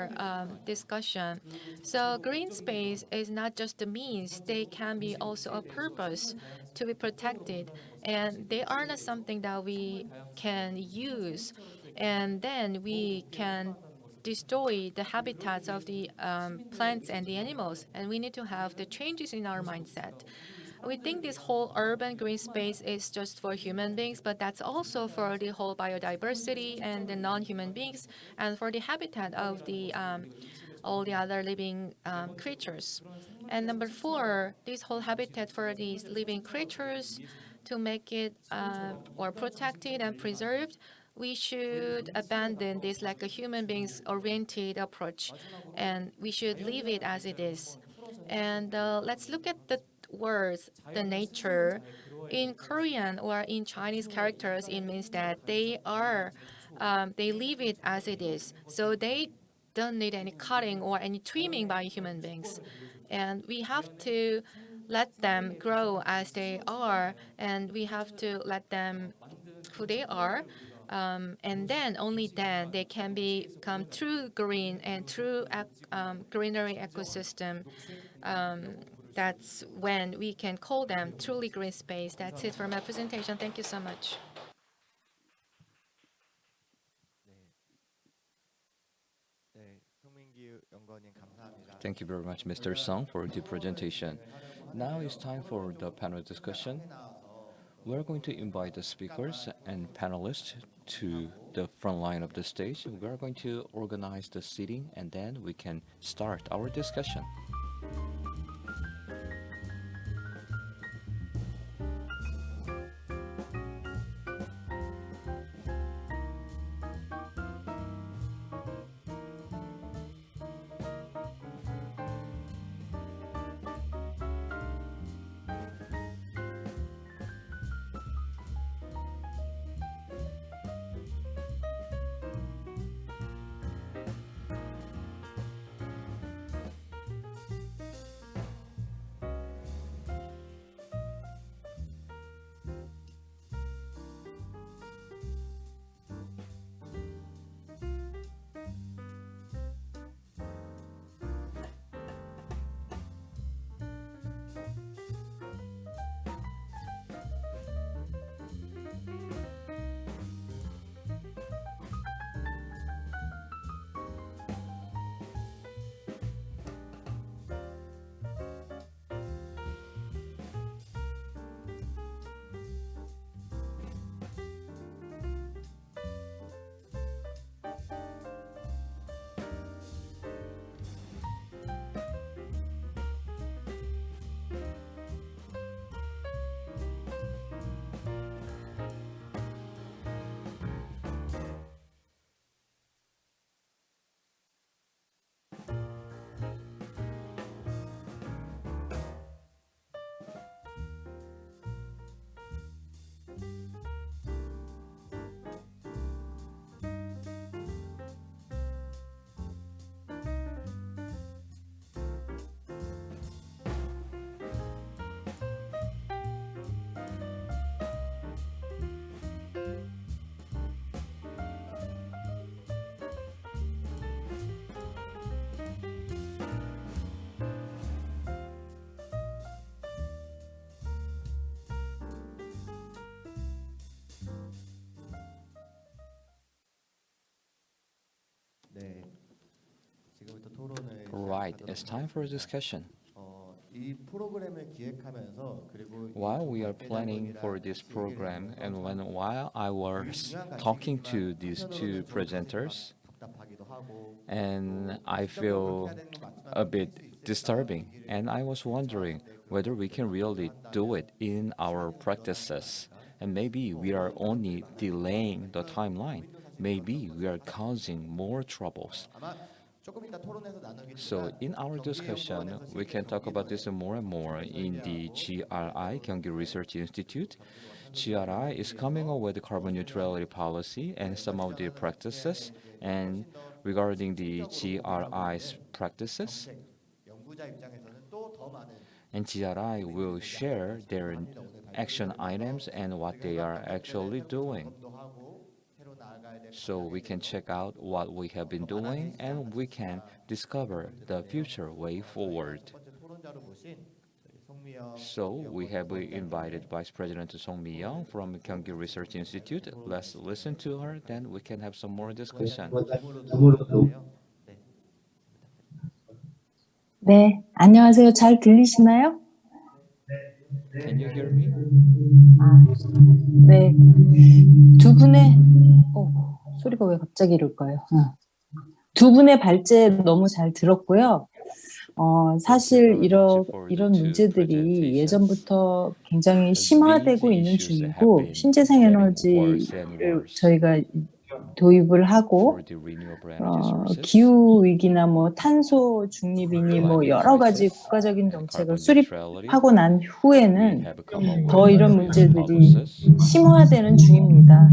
discussion. So green space is not just a means, they can be also a purpose to be protected, and they are not something that we can use, and then we can destroy the habitats of the plants and the animals, and we need to have the changes in our mindset. We think this whole urban green space is just for human beings, but that's also for the whole biodiversity and the non-human beings, and for the habitat of the all the other living creatures. And number four, this whole habitat for these living creatures, to make it or protected and preserved, we should abandon this like a human beings oriented approach, and we should leave it as it is. And let's look at the words, the nature. In Korean or in Chinese characters, it means that they leave it as it is. So they don't need any cutting or any trimming by human beings. And we have to let them grow as they are, and we have to let them who they are. And then only then they can become true green and true greenery ecosystem. That's when we can call them truly green space. That's it for my presentation. Thank you so much. Thank you very much, Mr. Song, for the presentation. Now it's time for the panel discussion. We're going to invite the speakers and panelists to the front line of the stage. We're going to organize the seating, and then we can start our discussion. Right, it's time for a discussion. While we are planning for this program, and while I was talking to these two presenters, and I feel a bit disturbing, and I was wondering whether we can really do it in our practices, and maybe we are only delaying the timeline. Maybe we are causing more troubles. So in our discussion, we can talk about this more and more in the GRI, Gyeonggi Research Institute. GRI is coming up with carbon neutrality policy and some of the practices. And regarding the GRI's practices, 정부자 입장에서는 또 더 많은 And GRI will share their action items and what they are actually doing. 점검도 하고 새로 나아가야 될 So we can check out what we have been doing and we can discover the future way forward. 첫 번째 토론자로 모신 저희 송미영 So we have invited Vice President Song Mi-young from Gyeonggi Research Institute. Let's listen to her, then we can have some more discussion. 네. 네, 안녕하세요. 잘 들리시나요? Can you hear me? 네. 두 분의, 소리가 왜 갑자기 이럴까요? 두 분의 발제 너무 잘 들었고요. 사실 이런 문제들이 예전부터 굉장히 심화되고 있는 중이고, 신재생 에너지를 저희가 도입을 하고, For the renewable energy sources. 기후 위기나 뭐 탄소 중립이니 뭐 여러 가지 국가적인 정책을 수립하고 난 후에는 더 이런 문제들이 심화되는 중입니다.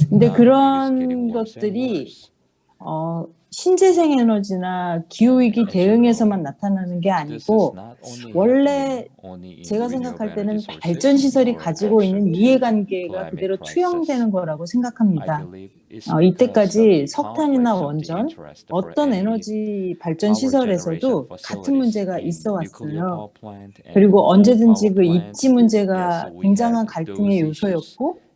근데 그런 것들이 신재생 에너지나 기후 위기 대응에서만 나타나는 게 아니고 원래 제가 생각할 때는 발전 시설이 가지고 있는 이해관계가 그대로 투영되는 거라고 생각합니다. 이때까지 석탄이나 원전, 어떤 에너지 발전 시설에서도 같은 문제가 있어 왔어요. 그리고 언제든지 그 입지 문제가 굉장한 갈등의 요소였고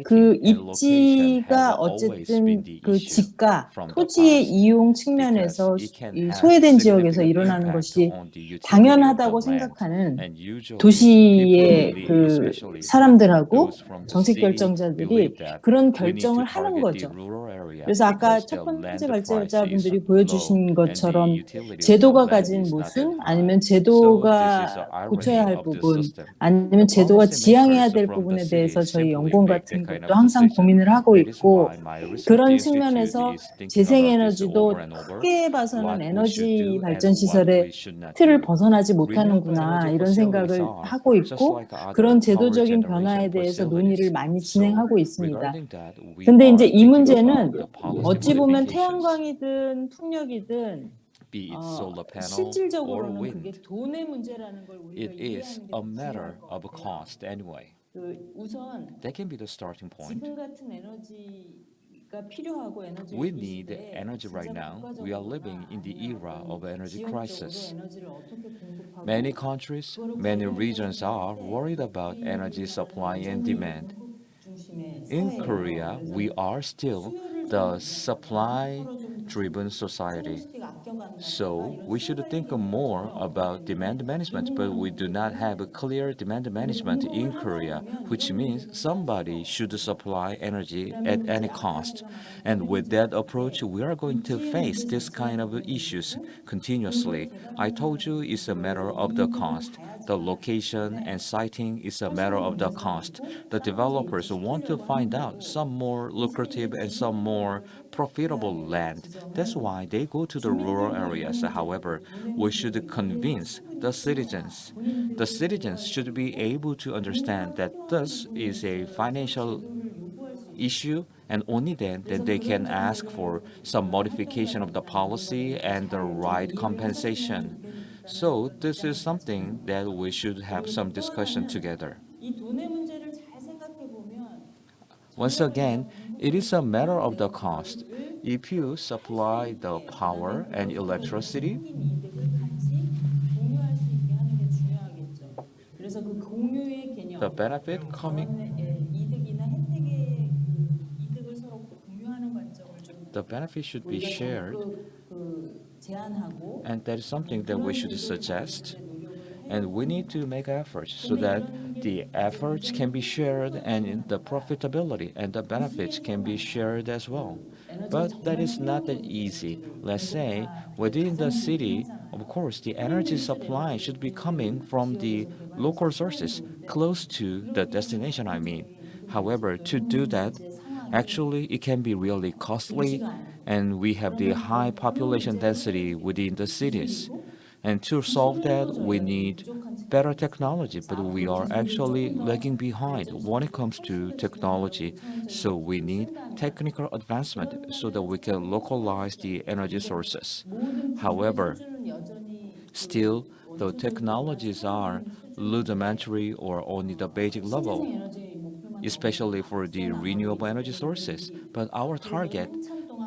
그 입지가 어쨌든 그 지가, 토지의 이용 측면에서 이 소외된 지역에서 일어나는 것이 당연하다고 생각하는 도시의 그 사람들하고 정책 결정자들이 그런 결정을 하는 거죠. 그래서 아까 첫 번째 발제자분들이 보여주신 것처럼 제도가 가진 모순, 아니면 제도가 고쳐야 할 부분, 아니면 제도가 지향해야 될 부분에 대해서 저희 연구원 같은 것도 항상 고민을 하고 있고 그런 측면에서 재생에너지도 크게 봐서는 에너지 발전 시설의 틀을 벗어나지 못하는구나 이런 생각을 하고 있고 그런 제도적인 변화에 대해서 논의를 많이 진행하고 있습니다. 근데 이제 이 문제는 어찌 보면 태양광이든 풍력이든 실질적으로는 그게 돈의 문제라는 걸 우리가 It is a 이해하는 게 matter 중요한 것 of 같아요. cost anyway. 우선 That can be the starting point. 지금 같은 에너지가 필요하고 에너지 We need energy right now. We are living in the era of energy crisis. Many countries, many regions are worried about energy supply and demand. In Korea, we are still the supply-driven society. So we should think more about demand management, but we do not have a clear demand management in Korea, which means somebody should supply energy at any cost. And with that approach, we are going to face this kind of issues continuously. I told you it's a matter of the cost. The location and siting is a matter of the cost. The developers want to find out some more lucrative and some more profitable land. That's why they go to the rural areas. However, we should convince the citizens. The citizens should be able to understand that this is a financial issue, and only then they can ask for some modification of the policy and the right compensation. So this is something that we should have some discussion together. Once again, it is a matter of the cost. If you supply the power and electricity, the benefit coming, the benefit should be shared, and that is something that we should suggest. And we need to make efforts so that the efforts can be shared and the profitability and the benefits can be shared as well. But that is not that easy. Let's say within the city, of course, the energy supply should be coming from the local sources close to the destination, I mean. However, to do that, actually, it can be really costly, and we have the high population density within the cities. And to solve that, we need better technology, but we are actually lagging behind when it comes to technology. So we need technical advancement so that we can localize the energy sources. However, Still, the technologies are rudimentary or only the basic level, especially for the renewable energy sources. But our target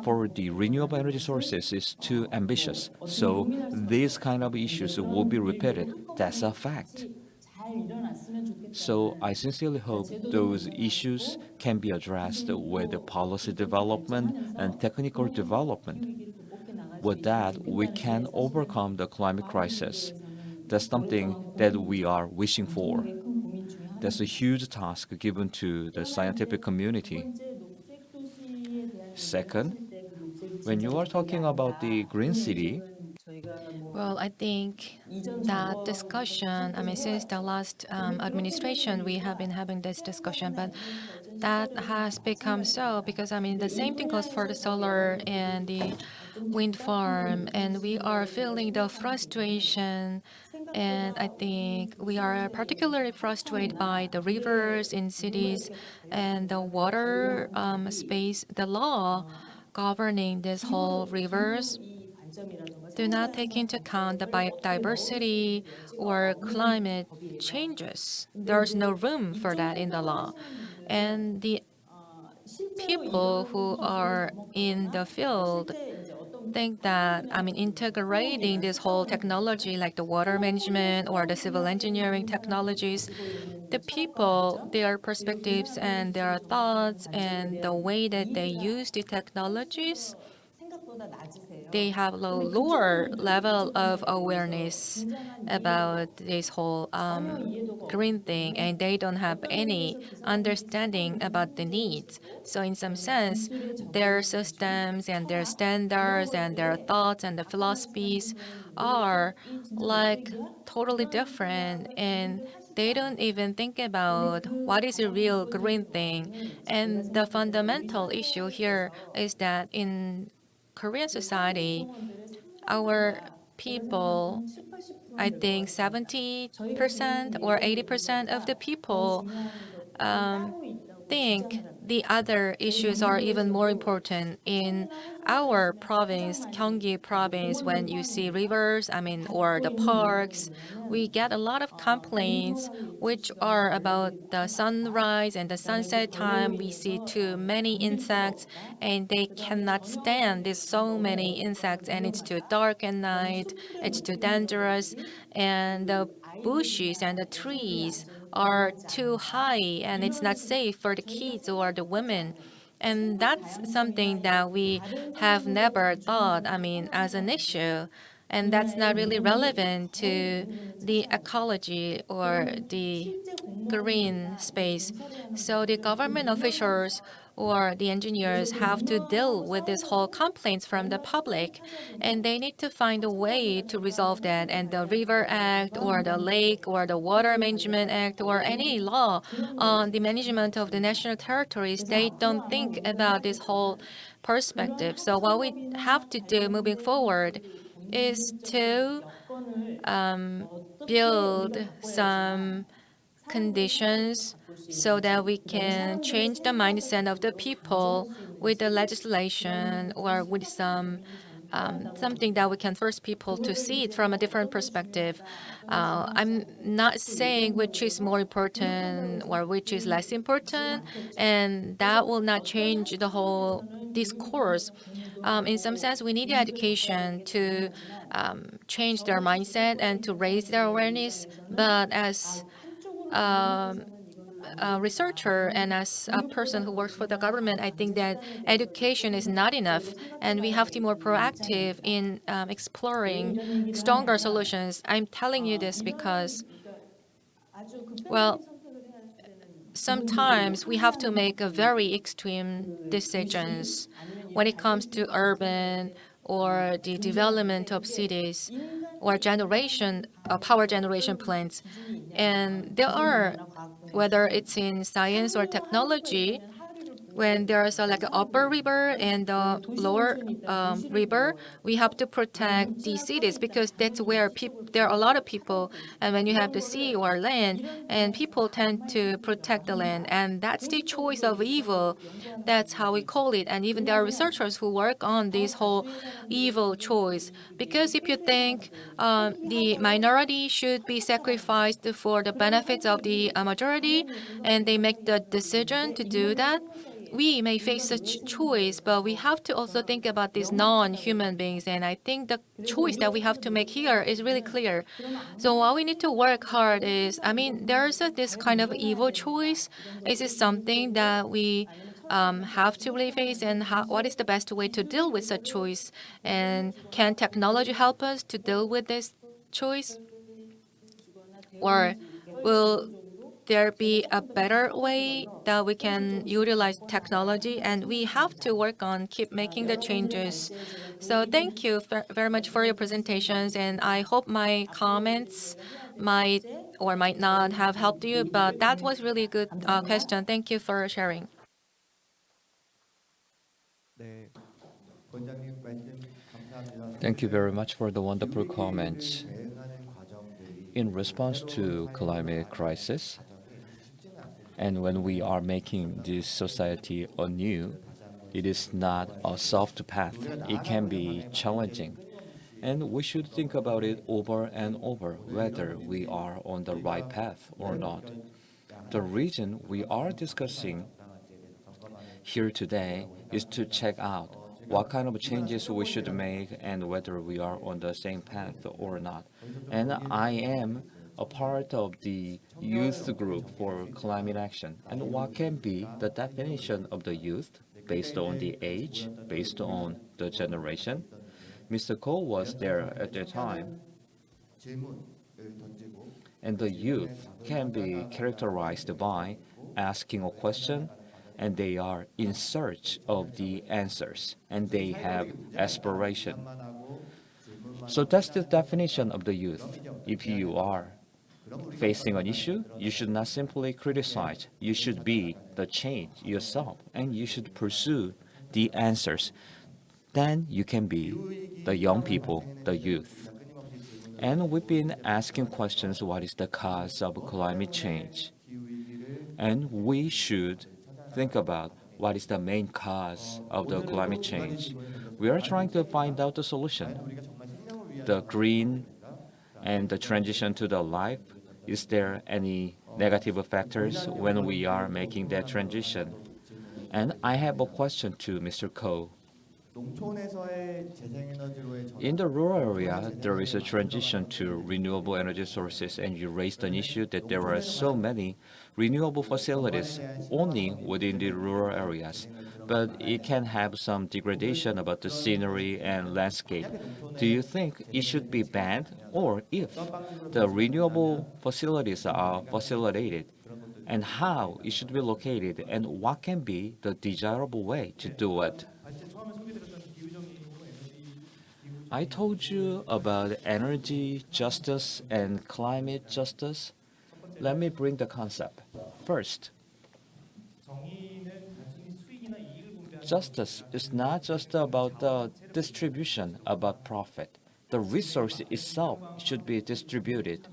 for the renewable energy sources is too ambitious. So these kind of issues will be repeated. That's a fact. So I sincerely hope those issues can be addressed with the policy development and technical development. With that, we can overcome the climate crisis. That's something that we are wishing for. That's a huge task given to the scientific community. Second, when you are talking about the green city, Well, I think that discussion, since the last administration, we have been having this discussion, but that has become so because, the same thing goes for the solar and the wind farm, and we are feeling the frustration. And I think we are particularly frustrated by the rivers in cities and the water space, the law governing this whole rivers do not take into account the biodiversity or climate changes. There's no room for that in the law. And the people who are in the field think that, integrating this whole technology like the water management or the civil engineering technologies, the people, their perspectives and their thoughts and the way that they use the technologies, they have a lower level of awareness about this whole green thing, and they don't have any understanding about the needs. So in some sense, their systems and their standards and their thoughts and the philosophies are like totally different, and they don't even think about what is a real green thing. And the fundamental issue here is that in Korean society, our people, I think 70% or 80% of the people think the other issues are even more important. In our province, Gyeonggi province, when you see rivers, or the parks, we get a lot of complaints which are about the sunrise and the sunset time. We see too many insects and they cannot stand this so many insects, and it's too dark at night, it's too dangerous, and the bushes and the trees are too high and it's not safe for the kids or the women. And that's something that we have never thought, as an issue. And that's not really relevant to the ecology or the green space. So the government officials or the engineers have to deal with this whole complaints from the public, and they need to find a way to resolve that. And the River Act or the Lake or the Water Management Act or any law on the management of the national territories, they don't think about this whole perspective. So what we have to do moving forward is to build some conditions so that we can change the mindset of the people with the legislation or with something that we can force people to see it from a different perspective. I'm not saying which is more important or which is less important, and that will not change the whole discourse. In some sense, we need the education to change their mindset and to raise their awareness. But as a researcher and as a person who works for the government, I think that education is not enough, and we have to be more proactive in exploring stronger solutions. I'm telling you this because, well, sometimes we have to make a very extreme decisions when it comes to urban or the development of cities or generation power generation plants. And there are, whether it's in science or technology, when there's like an upper river and the lower river, we have to protect the cities because that's where there are a lot of people. And when you have the sea or land, and people tend to protect the land, and that's the choice of evil. That's how we call it. And even there are researchers who work on this whole evil choice. Because if you think the minority should be sacrificed for the benefits of the majority, and they make the decision to do that, we may face such choice, but we have to also think about these non-human beings. And I think the choice that we have to make here is really clear. So what we need to work hard is, I mean, there's this kind of evil choice. Is it something that we have to really face, and what is the best way to deal with such choice? And can technology help us to deal with this choice? Or will there be a better way that we can utilize technology? And we have to work on keep making the changes. So thank you very much for your presentations, and I hope my comments might or might not have helped you, but that was really a good question. Thank you for sharing. 네, 원장님 말씀 감사합니다. Thank you very much for the wonderful 기후위기를 comments. 대응하는 과정들이 In response to climate crisis, and when we are making this society anew, it is not a soft path. It can be challenging. And we should think about it over and over, whether we are on the right path or not. The reason we are discussing here today is to check out what kind of changes we should make and whether we are on the same path or not. And I am a part of the youth group for climate action. And what can be the definition of the youth based on the age, based on the generation? Mr. Cole was there at the time, 질문을 던지고 and the youth can be characterized by asking a question, and they are in search of the answers, and they have aspiration. So that's the definition of the youth. If you are facing an issue, you should not simply criticize. You should be the change yourself, and you should pursue the answers. Then you can be the young people, the youth. And we've been asking questions, what is the cause of climate change? And we should think about what is the main cause of the climate change. We are trying to find out the solution. The green and the transition to the life, is there any negative factors when we are making that transition? And I have a question to Mr. Ko. 농촌에서의 재생에너지로의 전환, In the rural area, there is a transition to renewable energy sources, and you raised an issue that there are so many renewable facilities only within the rural areas, but it can have some degradation about the scenery and landscape. Do you think it should be banned, or if the renewable facilities are facilitated, and how it should be located, and what can be the desirable way to do it? I told you about energy justice and climate justice. Let me bring the concept. First, justice is not just about the distribution, about profit. The resource itself should be distributed.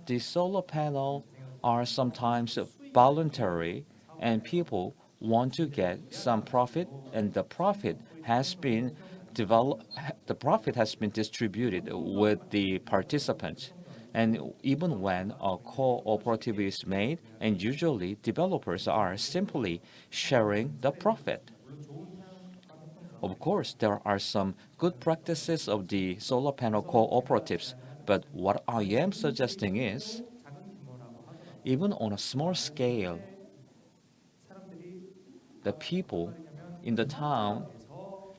The solar panel are sometimes voluntary, and people want to get some profit, and the profit has been distributed with the participants. And even when a cooperative is made, and usually developers are simply sharing the profit. Of course, there are some good practices of the solar panel cooperatives, but what I am suggesting is, even on a small scale, the people in the town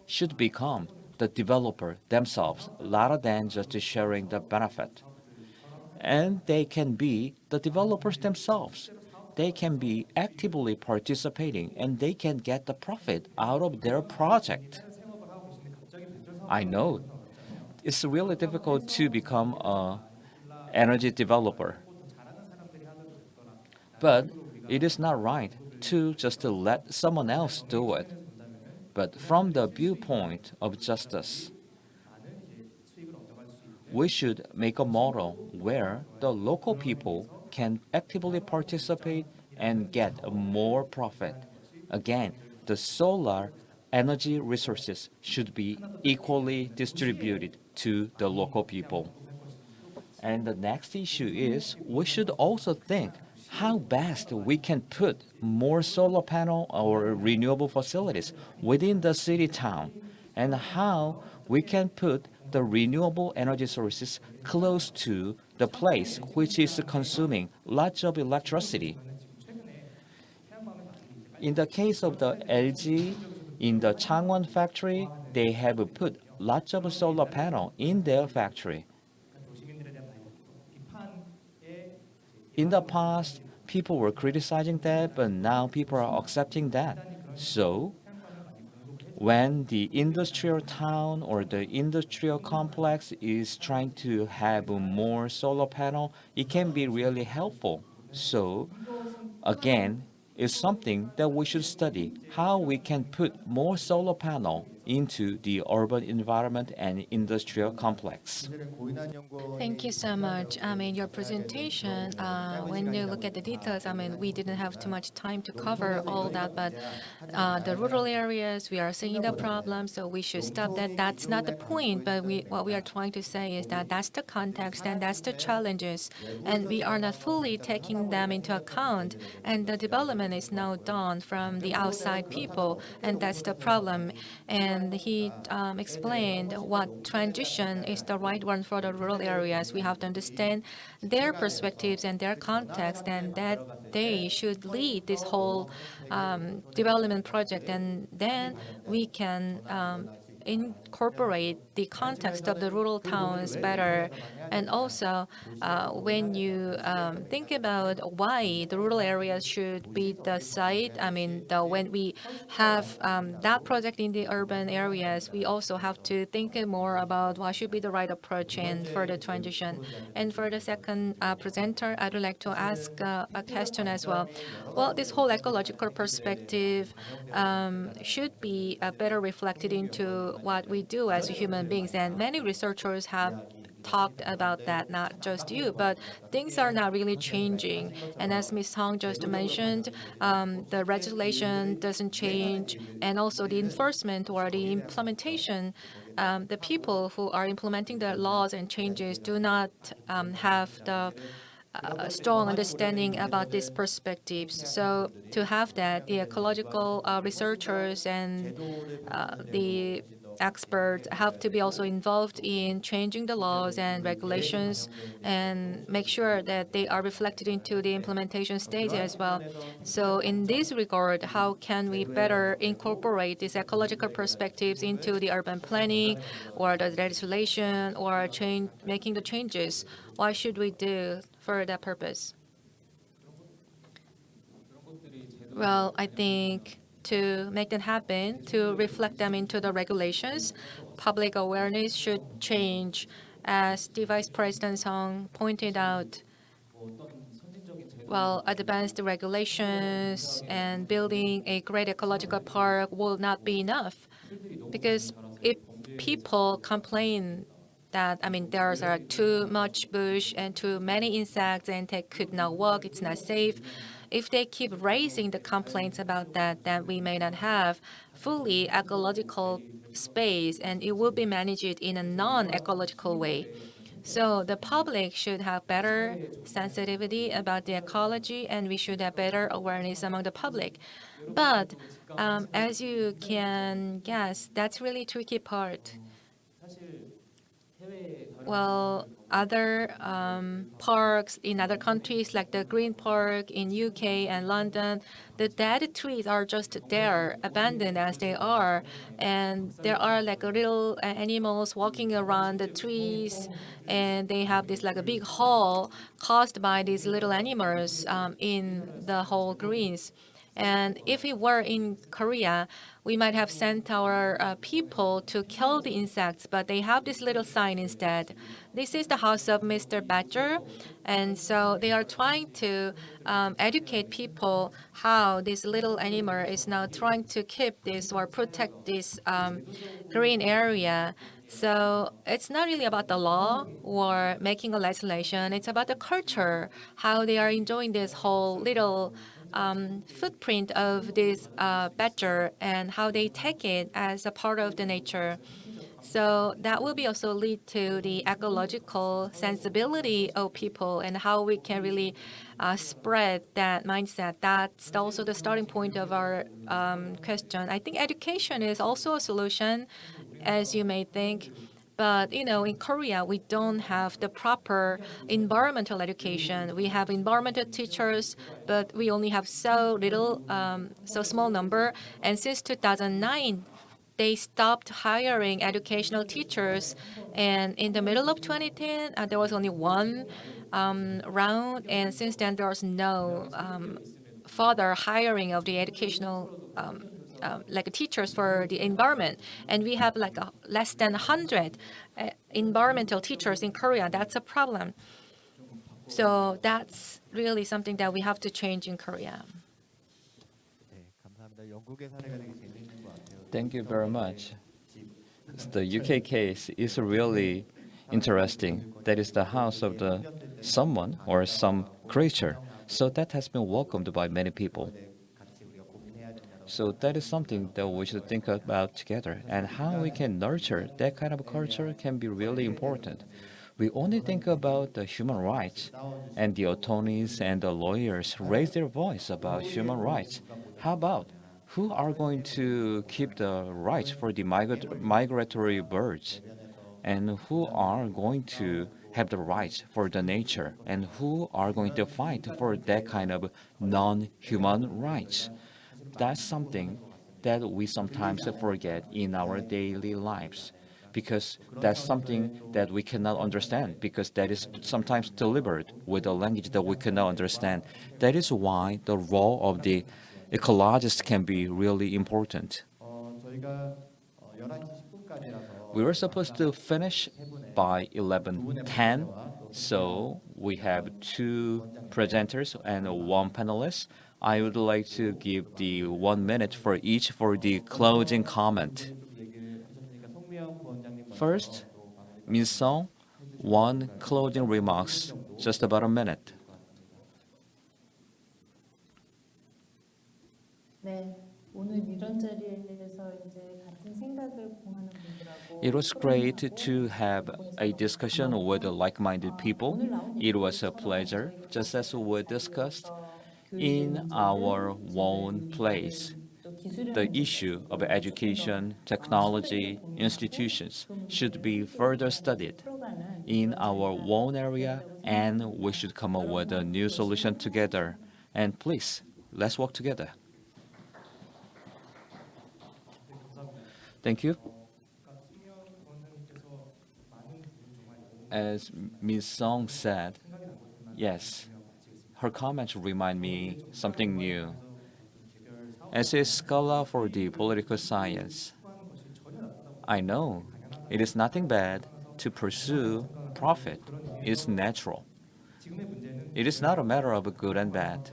should become the developer themselves rather than just sharing the benefit. And they can be the developers themselves. They can be actively participating, and they can get the profit out of their project. I know it's really difficult to become an energy developer, but it is not right to just to let someone else do it. But from the viewpoint of justice, we should make a model where the local people can actively participate and get more profit. Again, the solar energy resources should be equally distributed to the local people. And the next issue is we should also think how best we can put more solar panel or renewable facilities within the city town and how we can put the renewable energy sources close to the place which is consuming lots of electricity. In the case of the LG, in the Changwon factory, they have put lots of solar panel in their factory. In the past, people were criticizing that, but now people are accepting that. So, when the industrial town or the industrial complex is trying to have more solar panel, it can be really helpful. So, again, it's something that we should study, how we can put more solar panel into the urban environment and industrial complex. Thank you so much. Your presentation, when you look at the details, we didn't have too much time to cover all that, but the rural areas, we are seeing the problem, so we should stop that. That's not the point, but what we are trying to say is that that's the context and that's the challenges, and we are not fully taking them into account, and the development is now done from the outside people, and that's the problem. And he explained what transition is the right one for the rural areas. We have to understand their perspectives and their context, and that they should lead this whole development project, and then we can incorporate the context of the rural towns better. And also, when you think about why the rural areas should be the site, when we have that project in the urban areas, we also have to think more about what should be the right approach and for the transition. And for the second presenter, I would like to ask a question as well. Well, this whole ecological perspective should be better reflected into what we do as human beings. And many researchers have talked about that, not just you, but things are not really changing. And as Ms. Hong just mentioned, the regulation doesn't change, and also the enforcement or the implementation, the people who are implementing the laws and changes do not have the strong understanding about these perspectives. So to have that, the ecological researchers and the experts have to be also involved in changing the laws and regulations and make sure that they are reflected into the implementation stage as well. So in this regard, how can we better incorporate these ecological perspectives into the urban planning or the legislation or making the changes? What should we do for that purpose? Well, I think to make that happen, to reflect them into the regulations, public awareness should change. As the Vice President Song pointed out, well, advanced regulations and building a great ecological park will not be enough, because if people complain that there's too much bush and too many insects and they could not walk, it's not safe. If they keep raising the complaints about that, then we may not have fully ecological space, and it will be managed in a non-ecological way. So the public should have better sensitivity about the ecology, and we should have better awareness among the public. But as you can guess, that's really tricky part. Well, other parks in other countries, like the Green Park in UK and London, the dead trees are just there, abandoned as they are, and there are like little animals walking around the trees, and they have this like a big hole caused by these little animals in the whole greens. And if we were in Korea, we might have sent our people to kill the insects, but they have this little sign instead. This is the house of Mr. Badger, and so they are trying to educate people how this little animal is now trying to keep this or protect this green area. So it's not really about the law or making a legislation. It's about the culture, how they are enjoying this whole little footprint of this badger and how they take it as a part of the nature. So that will be also lead to the ecological sensibility of people and how we can really spread that mindset. That's also the starting point of our question. I think education is also a solution, as you may think. But in Korea, we don't have the proper environmental education. We have environmental teachers, but we only have so small number. And since 2009, they stopped hiring educational teachers. And in the middle of 2010, there was only one round. And since then, there was no further hiring of the educational like teachers for the environment. And we have like less than 100 environmental teachers in Korea. That's a problem. So that's really something that we have to change in Korea. 네, 감사합니다. 영국의 사례가 되게 재미있는 것 같아요. Thank you very much. The UK case is really interesting. That is the house of the someone or some creature. So that has been welcomed by many people. 같이 우리가 고민해야 된다고. So that is something that we should think about together. And how we can nurture that kind of culture can be really important. We only think about the human rights, and the attorneys and the lawyers raise their voice about human rights. How about who are going to keep the rights for the migratory birds? And who are going to have the rights for the nature? And who are going to fight for that kind of non-human rights? That's something that we sometimes forget in our daily lives, because that's something that we cannot understand, because that is sometimes delivered with a language that we cannot understand. That is why the role of the ecologist can be really important. 저희가 11시 10분까지라서 We were supposed to finish by 11:10, so we have two presenters and one panelist. I would like to give the 1 minute for each for the closing comment. 얘기하셨으니까 송미영 부원장님 First, Ms. Song, one closing remarks, just about a minute. 네, 오늘 이런 자리에서 이제 같은 생각을 공유하는 분들하고 It was great to have a discussion with like-minded people. It was a pleasure, just as we discussed in our own place. The issue of education, technology, institutions should be further studied in our own area, and we should come up with a new solution together. And please, let's work together. Thank you. As Ms. Song said, yes, her comments remind me something new. As a scholar for the political science, I know it is nothing bad to pursue profit. It's natural. It is not a matter of good and bad.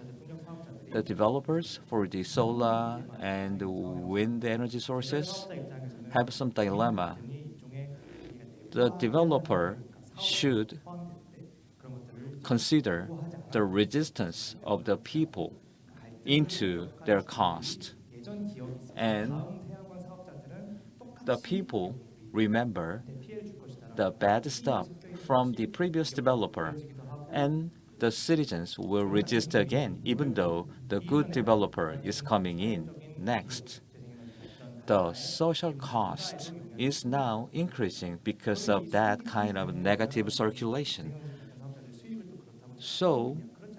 The developers for the solar and wind energy sources have some dilemma. The developer should consider the resistance of the people into their cost. And the people remember the bad stuff from the previous developer, and the citizens will resist again, even though the good developer is coming in next. The social cost is now increasing because of that kind of negative circulation. So,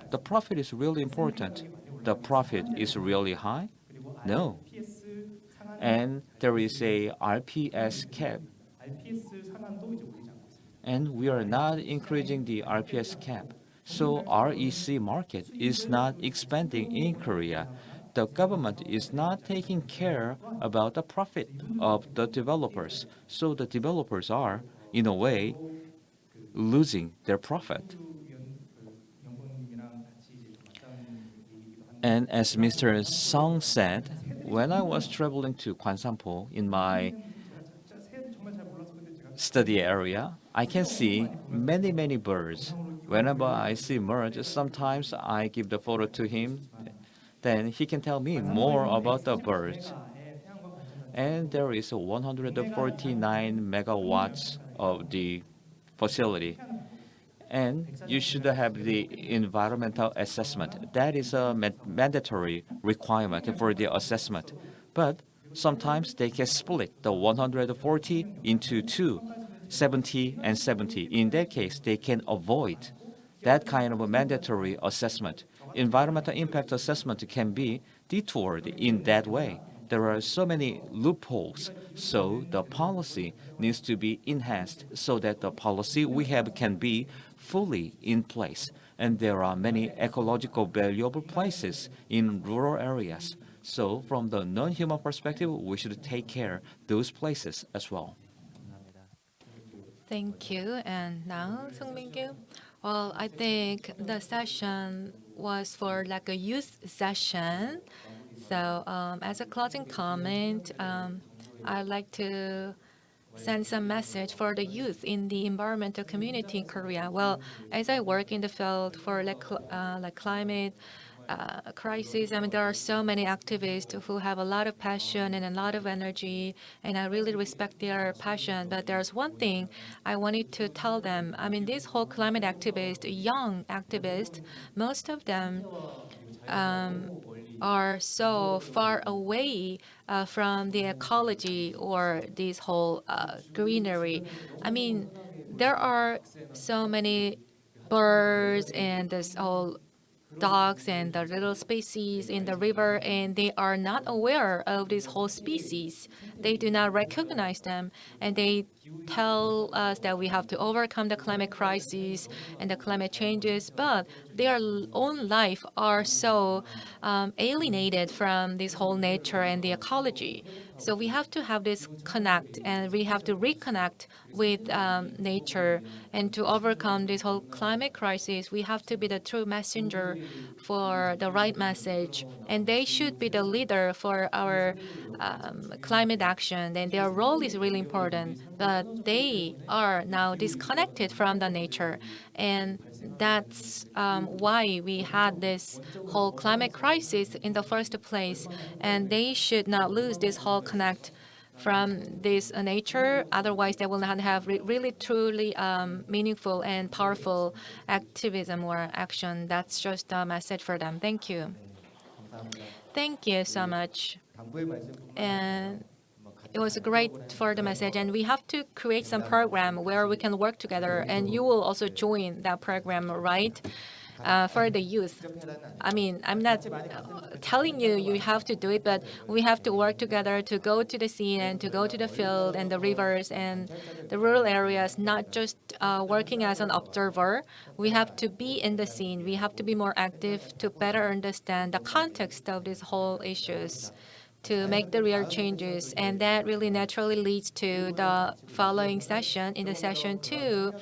the profit is really important. The profit is really high? No. And there is a RPS cap. And we are not increasing the RPS cap. So REC market is not expanding in Korea. the government is not taking care about the profit of the developers. So the developers are, in a way, losing their profit. And as Mr. Song said, when I was traveling to Gwansampo in my study area, I can see many, many birds. Whenever I see birds, sometimes I give the photo to him, then he can tell me more about the birds. And there is 149 megawatts of the facility. And you should have the environmental assessment. That is a mandatory requirement for the assessment. But sometimes they can split the 140 into two, 70 and 70. In that case, they can avoid that kind of a mandatory assessment. Environmental impact assessment can be detoured in that way. There are so many loopholes, so the policy needs to be enhanced so that the policy we have can be fully in place. And there are many ecological valuable places in rural areas. So from the non-human perspective, we should take care those places as well. Thank you. And now, Sung-Min-Kyu. Well, I think the session was for like a youth session. So as a closing comment, I'd like to send some message for the youth in the environmental community in Korea. Well, as I work in the field for like climate crisis, I mean, there are so many activists who have a lot of passion and a lot of energy, and I really respect their passion. But there's one thing I wanted to tell them. I mean, these whole climate activists, young activists, most of them are so far away from the ecology or this whole greenery. I mean, there are so many birds and this whole dogs and the little species in the river, and they are not aware of this whole species. They do not recognize them, and they tell us that we have to overcome the climate crisis and the climate changes, but their own life are so alienated from this whole nature and the ecology. So we have to have this connect, and we have to reconnect with nature. And to overcome this whole climate crisis, we have to be the true messenger for the right message. And they should be the leader for our climate action. And their role is really important. But they are now disconnected from the nature. And that's why we had this whole climate crisis in the first place. And they should not lose this whole connect from this nature. Otherwise, they will not have really truly meaningful and powerful activism or action. That's just a message for them. Thank you. Thank you so much. And it was great for the message, and we have to create some program where we can work together, and you will also join that program, right? For the youth. I mean, I'm not telling you you have to do it, but we have to work together to go to the scene and to go to the field and the rivers and the rural areas, not just working as an observer. We have to be in the scene. We have to be more active to better understand the context of these whole issues, to make the real changes. And that really naturally leads to the following session. In the session 2,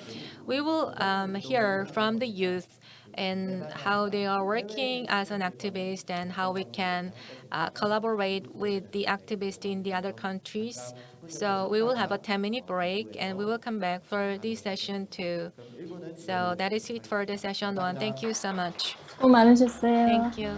we will hear from the youth and how they are working as an activist and how we can collaborate with the activists in the other countries. So we will have a 10-minute break and we will come back for this session 2. So that is it for the session 1. Thank you so much. 수고 많으셨어요. Thank you.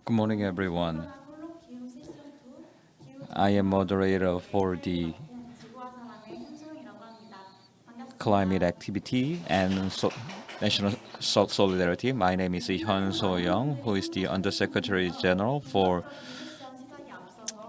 Good morning, everyone. I am moderator for the climate activity and national solidarity. My name is Hyun So-young, who is the Undersecretary General for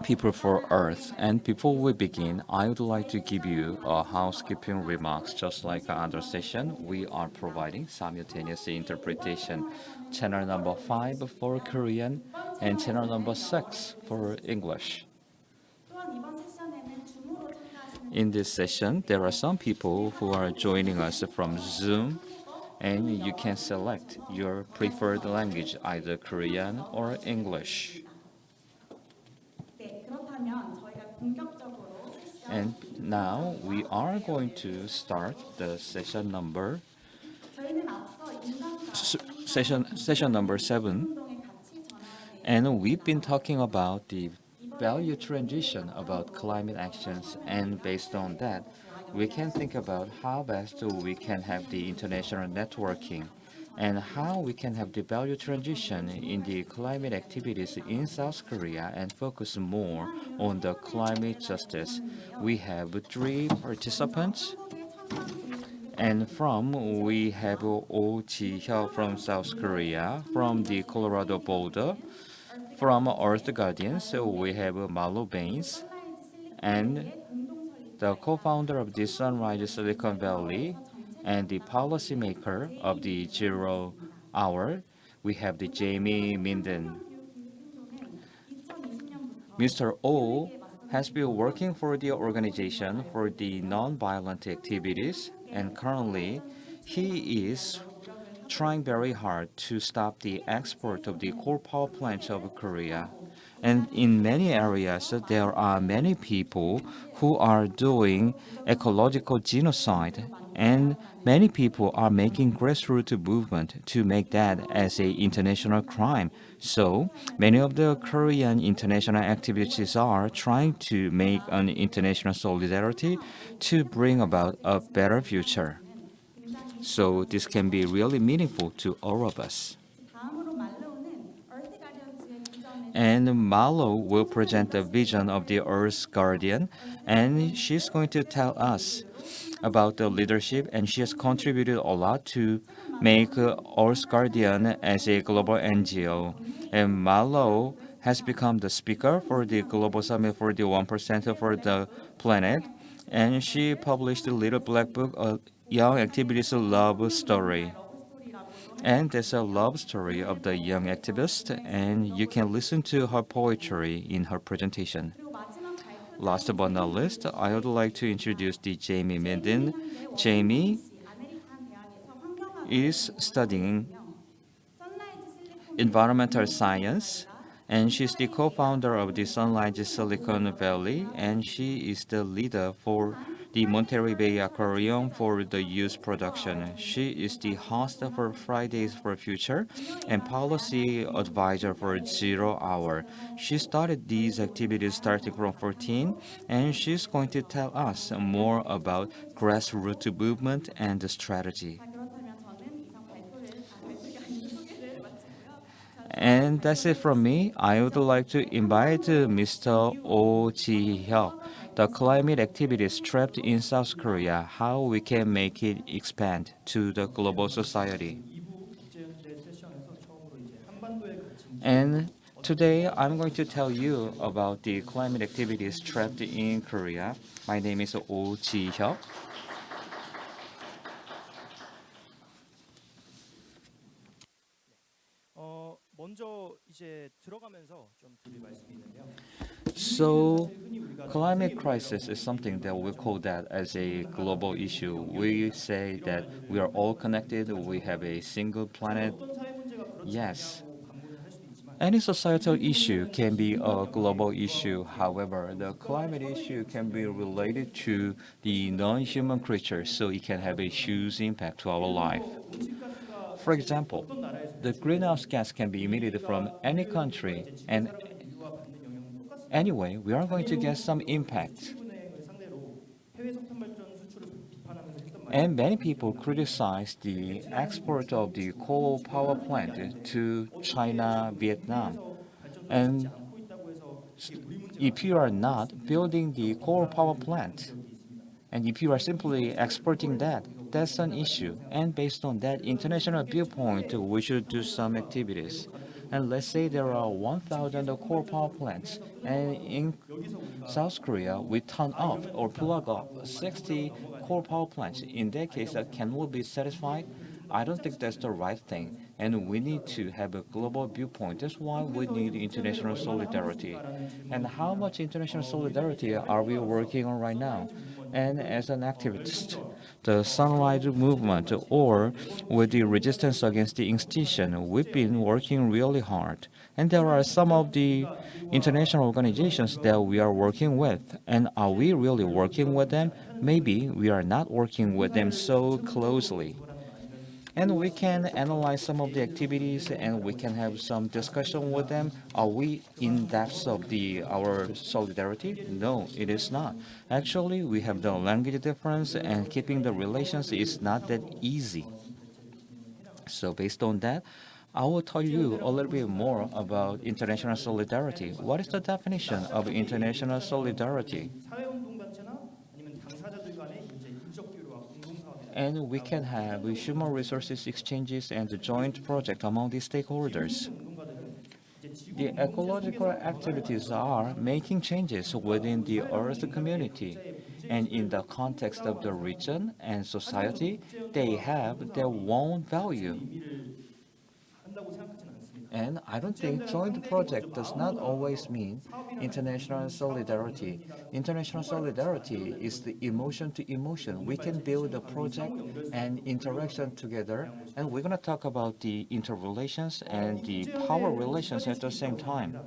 People for Earth. And before we begin, I would like to give you a housekeeping remarks. Just like our other session, we are providing simultaneous interpretation. Channel number 5 for Korean and channel number 6 for English. In this session, there are some people who are joining us from Zoom, and you can select your preferred language, either Korean or English. And now we are going to start the session number session number 7, and we've been talking about the value transition about climate actions, and based on that, we can think about how best we can have the international networking and how we can have the value transition in the climate activities in South Korea and focus more on the climate justice. We have 3 participants, and we have Oh Ji-hyuk from South Korea, from the Colorado border. From Earth Guardians, we have Malo Baines, and the co-founder of the Sunrise Silicon Valley and the policymaker of the Zero Hour, we have the Jamie Minden. Mr. O has been working for the organization for the non-violent activities, and currently he is trying very hard to stop the export of the coal power plants of Korea. And in many areas, there are many people who are doing ecological genocide, and many people are making grassroots movement to make that as an international crime. So many of the Korean international activities are trying to make an international solidarity to bring about a better future. So this can be really meaningful to all of us. And Malo will present the vision of the Earth's Guardian, and she's going to tell us about the leadership, and she has contributed a lot to make Earth's Guardian as a global NGO. And Malo has become the speaker for the Global Summit for the 1% for the planet, and she published the Little Black Book, a young activist love story. And there's a love story of the young activist, and you can listen to her poetry in her presentation. Last but not least, I would like to introduce the Jamie Minden. Jamie is studying environmental science, and she's the co-founder of the Sunrise Silicon Valley, and she is the leader for the Monterey Bay Aquarium for the youth production. She is the host for Fridays for Future and policy advisor for Zero Hour. She started these activities starting from 14, and she's going to tell us more about grassroots movement and the strategy. And that's it from me. I would like to invite Mr. Oh Ji-hyuk, the climate activist trapped in South Korea, how we can make it expand to the global society. And today I'm going to tell you about the climate activities trapped in Korea. My name is Oh Ji-hyuk. 먼저 이제 들어가면서 좀 드릴 말씀이 있는데요. So, climate crisis is something that we call that as a global issue. We say that we are all connected, we have a single planet. 어떤 사회 문제가 그렇지 Yes, 않냐고 반문을 할 수도 있지만 any societal issue can be a global issue. However, the climate issue can be related to the non-human creatures, so it can have a huge impact to our life. 온실가스가 For example, 어떤 나라에서 the greenhouse gas can be emitted from any country, and 인류가 받는 영향은 똑같습니다. anyway, we are going to get some impact. 일본을 상대로 해외 석탄 발전 수출을 비판하면서 했던 말. And many people criticize the export of the coal power plant to China, Vietnam. And if you are not building the coal power plant, and if you are simply exporting that, that's an issue. And based on that international viewpoint, we should do some activities. And let's say there are 1,000 coal power plants, and in South Korea, we turn off or plug off 60 coal power plants. In that case, can we be satisfied? I don't think that's the right thing. And we need to have a global viewpoint. That's why we need international solidarity. And how much international solidarity are we working on right now? And as an activist, the Sunrise Movement or with the resistance against the extinction, we've been working really hard. And there are some of the international organizations that we are working with. And are we really working with them? Maybe we are not working with them so closely. And we can analyze some of the activities and we can have some discussion with them. Are we in depth of our solidarity? No, it is not. Actually, we have the language difference and keeping the relations is not that easy. So based on that, I will tell you a little bit more about international solidarity. What is the definition of international solidarity? And we can have human resources exchanges and joint project among the stakeholders. The ecological activities are making changes within the Earth community. And in the context of the region and society, they have their own value. And I don't think joint project does not always mean international solidarity. International solidarity is the emotion to emotion. We can build a project and interaction together, and we're going to talk about the interrelations and the power relations at the same time.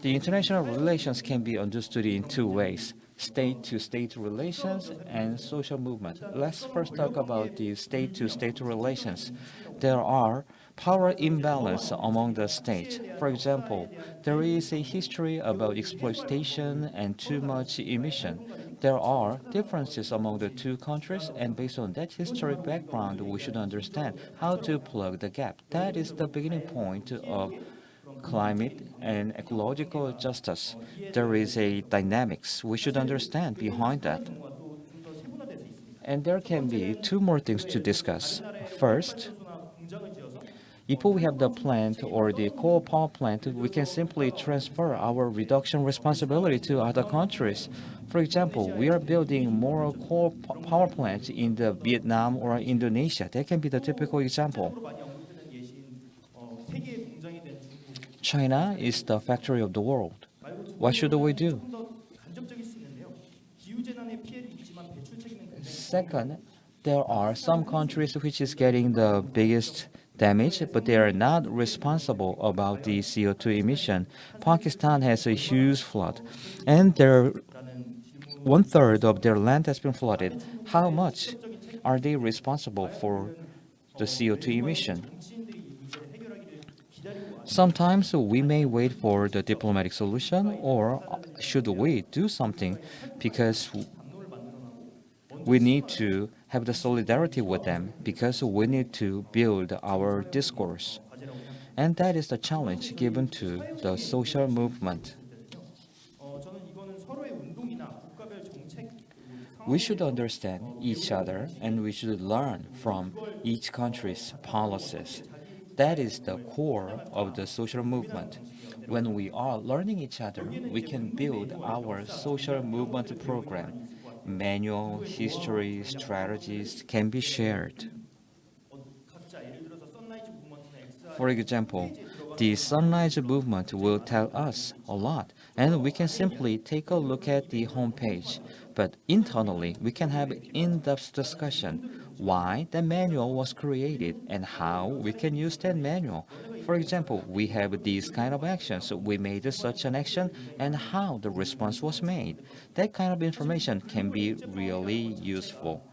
The international relations can be understood in two ways: state-to-state relations and social movement. Let's first talk about the state-to-state relations. There are power imbalance among the states. For example, there is a history about exploitation and too much emission. There are differences among the two countries, and based on that historic background, we should understand how to plug the gap. That is the beginning point of climate and ecological justice. There is a dynamics we should understand behind that. And there can be two more things to discuss. First, if we have the plant or the coal power plant, we can simply transfer our reduction responsibility to other countries. For example, we are building more coal power plants in the Vietnam or Indonesia. That can be the typical example. China is the factory of the world. What should we do? Second, there are some countries which is getting the biggest damage, but they are not responsible about the CO2 emission. Pakistan has a huge flood, and one-third of their land has been flooded. How much are they responsible for the CO2 emission? Sometimes we may wait for the diplomatic solution, or should we do something because we need to have the solidarity with them, because we need to build our discourse. And that is the challenge given to the social movement. We should understand each other and we should learn from each country's policies. That is the core of the social movement. When we are learning each other, we can build our social movement program. Manual, history, strategies can be shared. For example, the Sunrise Movement will tell us a lot, and we can simply take a look at the homepage. But internally, we can have in-depth discussion why the manual was created and how we can use that manual. For example, we have these kind of actions. We made such an action and how the response was made. That kind of information can be really useful.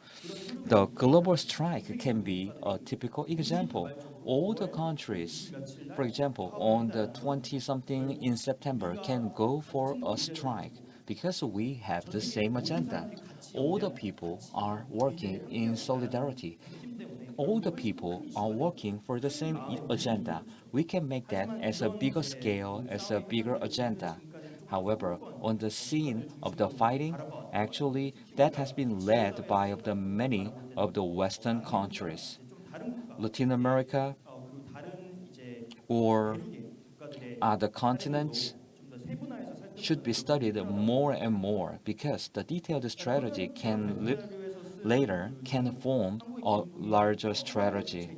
The global strike can be a typical example. All the countries, for example, on the 20-something in September, can go for a strike because we have the same agenda. All the people are working in solidarity. all the people are working for the same agenda, we can make that as a bigger scale, as a bigger agenda. However, on the scene of the fighting, actually, that has been led by of the many of the Western countries. Latin America 그리고 다른 이제 or 대륙의 국가들의 other 사례들도 continents 좀 더 세분화해서 should be 살펴보면 studied more and more because the detailed strategy can later can form a larger strategy.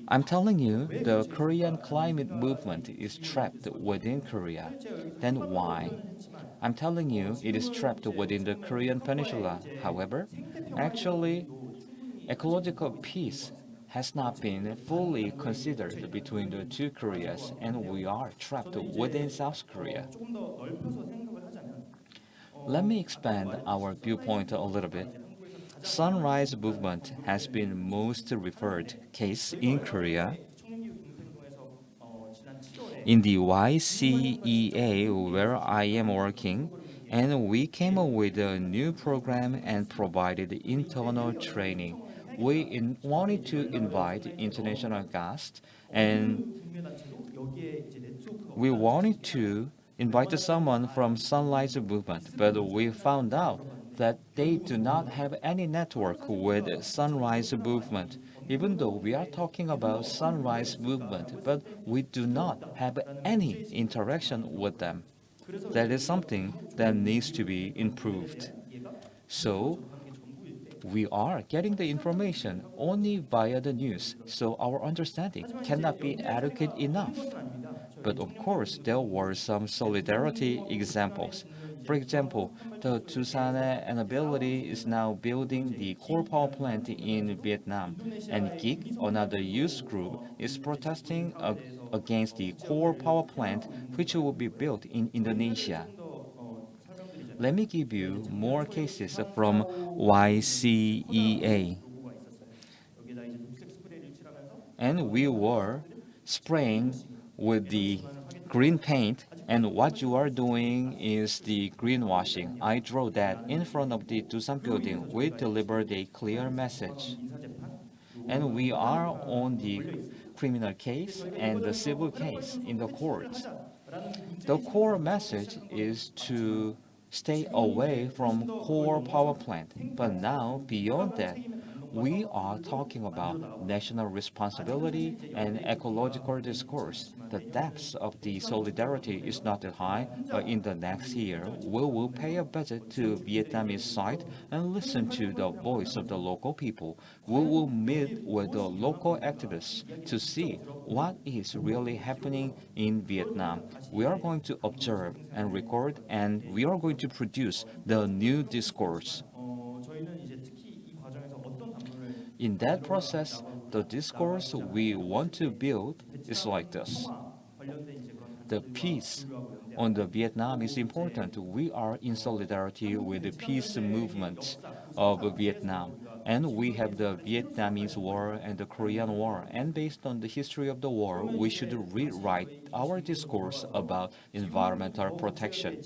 I'm telling you, the Korean climate movement is trapped within Korea. Then why? I'm telling you, it is trapped within the Korean peninsula. However, actually, ecological peace has not been fully considered between the two Koreas, and we are trapped within South Korea. 조금 더 넓혀서 생각을 하자면 Let me expand our viewpoint a little bit. Sunrise movement has been most referred case in Korea. 청년기후 공동행동에서 지난 7월에 In the YCEA, where I am working, and we came up with a new program and provided internal training. We wanted to invite international guests, and 국내단체도 여기에 이제 네트워크가 we wanted to invite someone from Sunrise Movement, but we found out that they do not have any network with Sunrise Movement. Even though we are talking about Sunrise Movement, but we do not have any interaction with them. That is something that needs to be improved. So, we are getting the information only via the news, so our understanding cannot be adequate enough. But of course, there were some solidarity examples. For example, the Tusan Ability is now building the coal power plant in Vietnam, and GIG, another youth group, is protesting against the coal power plant which will be built in Indonesia. Let me give you more cases from YCEA. And we were spraying with the green paint, and what you are doing is the greenwashing. I draw that in front of the Dusan building. We delivered a clear message. And we are on the criminal case and the civil case in the court. The core message is to stay away from coal power plant. But now, beyond that, we are talking about national responsibility and ecological discourse. The depth of the solidarity is not that high, but in the next year, we will pay a visit to Vietnamese site and listen to the voice of the local people. We will meet with the local activists to see what is really happening in Vietnam. We are going to observe and record, and we are going to produce the new discourse. In that process, the discourse we want to build is like this. The peace on the Vietnam is important. We are in solidarity with the peace movement of Vietnam. And we have the Vietnamese War and the Korean War. And based on the history of the war, we should rewrite our discourse about environmental protection.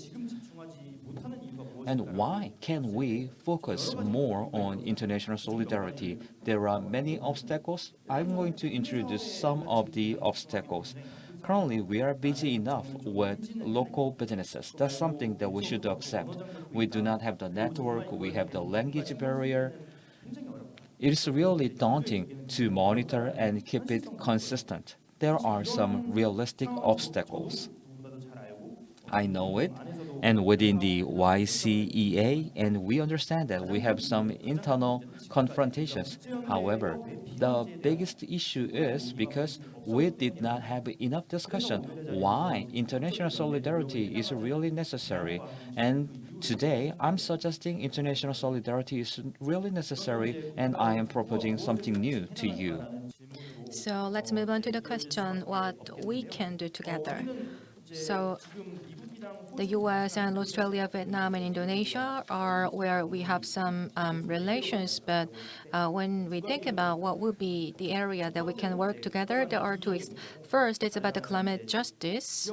And why can we focus more on international solidarity? There are many obstacles. I'm going to introduce some of the obstacles. Currently, we are busy enough with local businesses. That's something that we should accept. We do not have the network, we have the language barrier. It is really daunting to monitor and keep it consistent. There are some realistic obstacles. I know it, and within the YCEA, and we understand that we have some internal confrontations. However, the biggest issue is because we did not have enough discussion why international solidarity is really necessary. And today, I'm suggesting international solidarity is really necessary, and I am proposing something new to you. So let's move on to the question what we can do together. So the US and Australia, Vietnam, and Indonesia are where we have some relations. But when we think about what would be the area that we can work together, there are two. First, it's about the climate justice,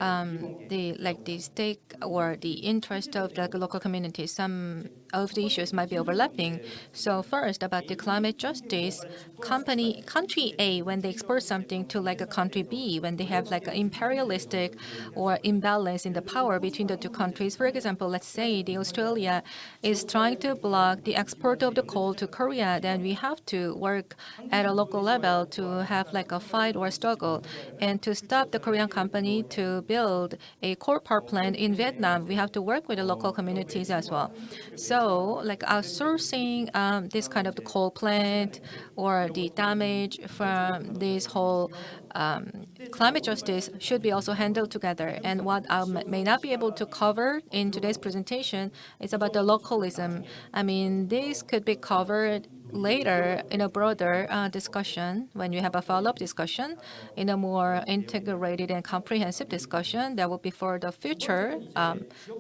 the stake or the interest of the local communities. Some of the issues might be overlapping. So first, about the climate justice, country A, when they export something to like a country B, when they have like an imperialistic or imbalance in the power between the two countries. For example, let's say the Australia is trying to block the export of the coal to Korea, then we have to work at a local level to have like a fight or struggle. And to stop the Korean company to build a coal power plant in Vietnam, we have to work with the local communities as well. So like outsourcing this kind of the coal plant or the damage from this whole climate justice should be also handled together. And what I may not be able to cover in today's presentation is about the localism. I mean, this could be covered later in a broader discussion when you have a follow-up discussion in a more integrated and comprehensive discussion that will be for the future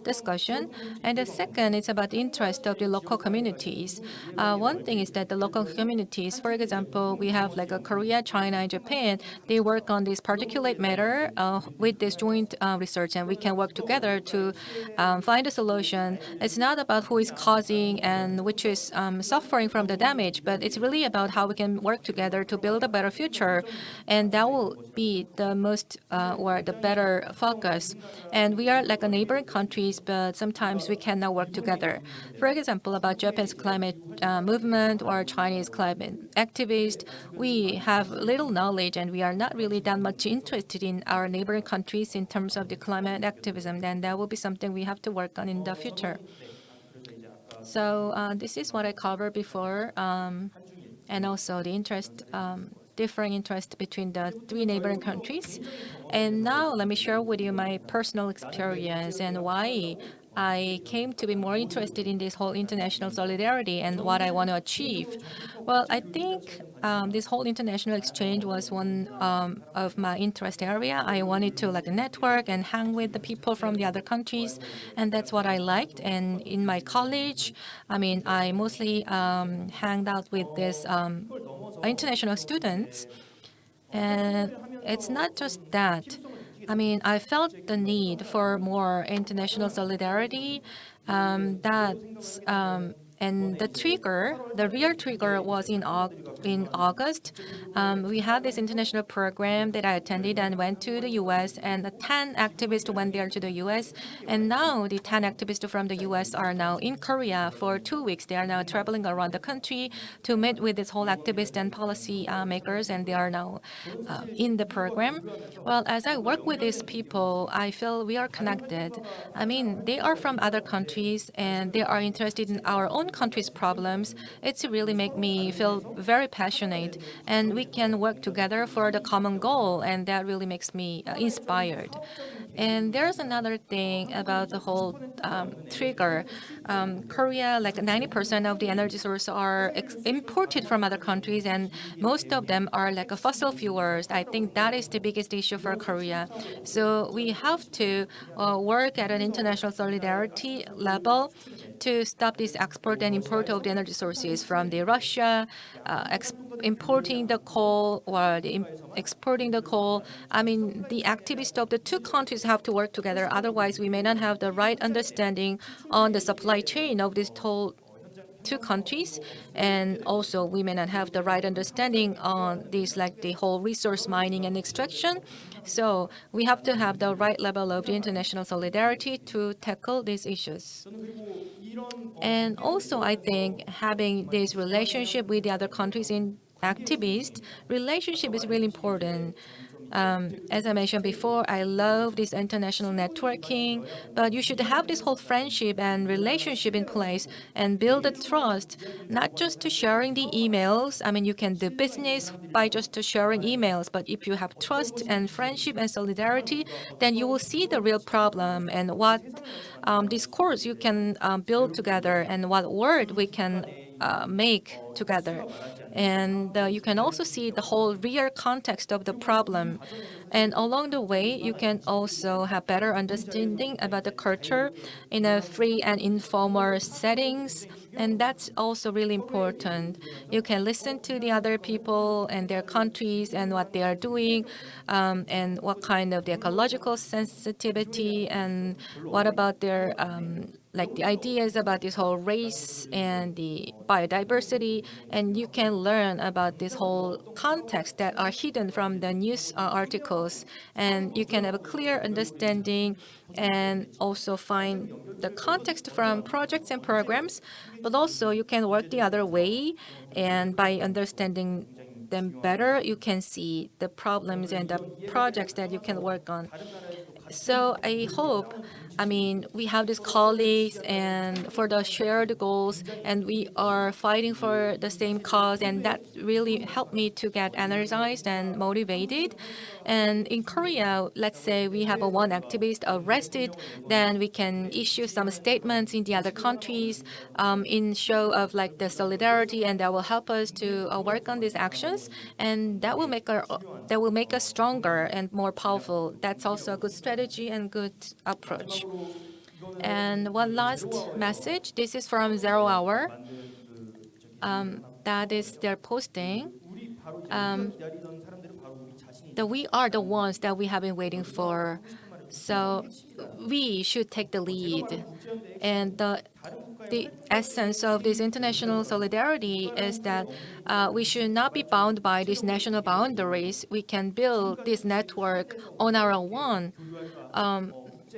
discussion. And the second is about the interest of the local communities. One thing is that the local communities, for example, we have like a Korea, China, and Japan. They work on this particulate matter with this joint research, and we can work together to find a solution. It's not about who is causing and which is suffering from the damage, but it's really about how we can work together to build a better future, and that will be the most or the better focus. And we are like a neighboring countries, but sometimes we cannot work together. For example, about Japan's climate movement or Chinese climate activists, we have little knowledge, and we are not really that much interested in our neighboring countries in terms of the climate activism. Then that will be something we have to work on in the future. So this is what I covered before, and also the differing interest between the three neighboring countries. And now let me share with you my personal experience and why I came to be more interested in this whole international solidarity and what I want to achieve. Well, I think this whole international exchange was one of my interest area. I wanted to like network and hang with the people from the other countries, and that's what I liked. And in my college, I mean, I mostly hanged out with this international students. And it's not just that. I mean, I felt the need for more international solidarity. That's and the real trigger was in August. We had this international program that I attended and went to the U.S. and the 10 activists went there to the U.S. And now the 10 activists from the U.S. are now in Korea for 2 weeks. They are now traveling around the country to meet with this whole activist and policy makers, and they are now in the program. Well, as I work with these people, I feel we are connected. I mean, they are from other countries and they are interested in our own country's problems. It's really make me feel very passionate, and we can work together for the common goal, and that really makes me inspired. And there's another thing about the whole trigger. Korea, like 90% of the energy sources are imported from other countries, and most of them are like a fossil fuels. I think that is the biggest issue for Korea. So we have to work at an international solidarity level to stop this export and import of the energy sources from the Russia, importing the coal or exporting the coal. I mean, the activists of the two countries have to work together. Otherwise, we may not have the right understanding on the supply chain of these two countries, and also we may not have the right understanding on this, like the whole resource mining and extraction. So we have to have the right level of the international solidarity to tackle these issues. And also, I think having this relationship with the other countries in activist relationship is really important. As I mentioned before, I love this international networking, but you should have this whole friendship and relationship in place and build a trust, not just to sharing the emails. I mean, you can do business by just sharing emails, but if you have trust and friendship and solidarity, then you will see the real problem and what discourse you can build together and what word we can make together. And you can also see the whole real context of the problem. And along the way, you can also have better understanding about the culture in a free and informal settings. And that's also really important. You can listen to the other people and their countries and what they are doing, and what kind of the ecological sensitivity, and what about their like the ideas about this whole race and the biodiversity, and you can learn about this whole context that are hidden from the news articles, and you can have a clear understanding and also find the context from projects and programs, but also you can work the other way, and by understanding them better, you can see the problems and the projects that you can work on. So I hope, we have these colleagues and for the shared goals, and we are fighting for the same cause, and that really helped me to get energized and motivated. And in Korea, let's say we have a one activist arrested, then we can issue some statements in the other countries in show of like the solidarity, and that will help us to work on these actions, and that will make us stronger and more powerful. That's also a good strategy and good approach. And one last message. This is from Zero Hour. That is their posting. That we are the ones that we have been waiting for. So we should take the lead. And the essence of this international solidarity is that we should not be bound by these national boundaries. We can build this network on our own.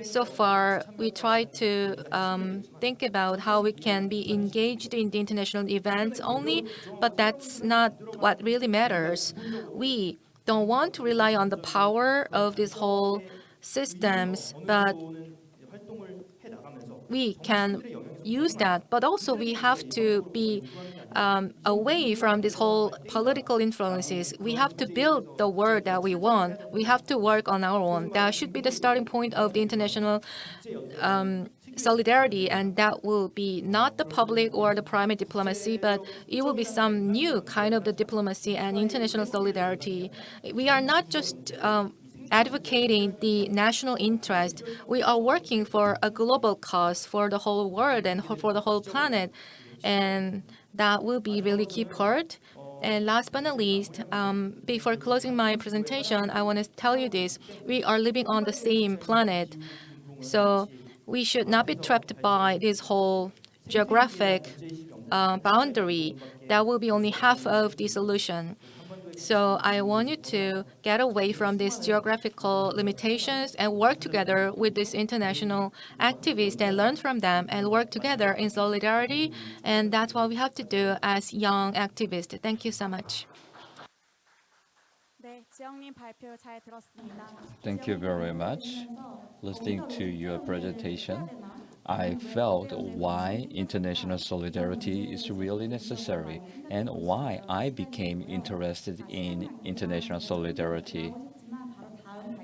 So far, we try to think about how we can be engaged in the international events only, but that's not what really matters. We don't want to rely on the power of these whole systems, but we can use that. But also, we have to be away from this whole political influences. We have to build the world that we want. We have to work on our own. That should be the starting point of the international solidarity, and that will be not the public or the private diplomacy, but it will be some new kind of the diplomacy and international solidarity. We are not just advocating the national interest. We are working for a global cause for the whole world and for the whole planet, and that will be really key part. And last but not least, before closing my presentation, I want to tell you this: we are living on the same planet, so we should not be trapped by this whole geographic boundary. That will be only half of the solution. So I want you to get away from these geographical limitations and work together with these international activists and learn from them and work together in solidarity. And that's what we have to do as young activists. Thank you so much. Thank you very much. Listening to your presentation, I felt why international solidarity is really necessary and why I became interested in international solidarity.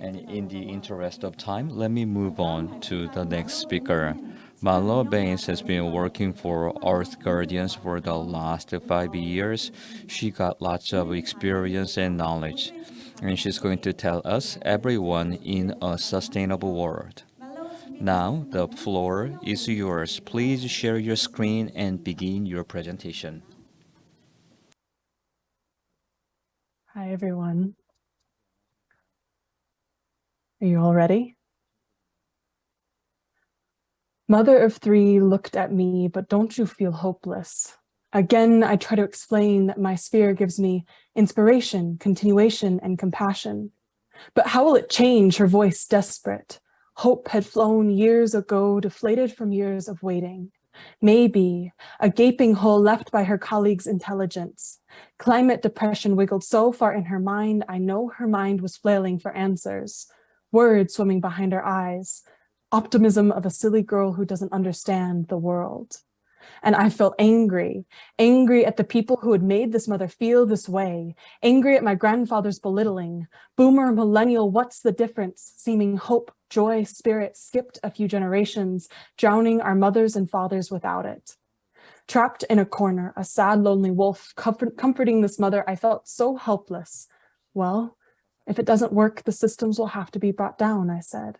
And in the interest of time, let me move on to the next speaker. Malo Baines has been working for Earth Guardians for the last 5 years. She got lots of experience and knowledge, and she's going to tell us everyone in a sustainable world. Now, the floor is yours. Please share your screen and begin your presentation. Hi, everyone. Are you all ready? Mother of three looked at me, but don't you feel hopeless? Again, I try to explain that my sphere gives me inspiration, continuation, and compassion. But how will it change? Her voice desperate. Hope had flown years ago, deflated from years of waiting. Maybe a gaping hole left by her colleagues' intelligence. Climate depression wiggled so far in her mind, I know her mind was flailing for answers. Words swimming behind her eyes. Optimism of a silly girl who doesn't understand the world. And I felt angry at the people who had made this mother feel this way, angry at my grandfather's belittling. Boomer, millennial, what's the difference? Seeming hope, joy, spirit skipped a few generations, drowning our mothers and fathers without it. Trapped in a corner, a sad, lonely wolf, comforting this mother, I felt so helpless. Well, if it doesn't work, the systems will have to be brought down, I said.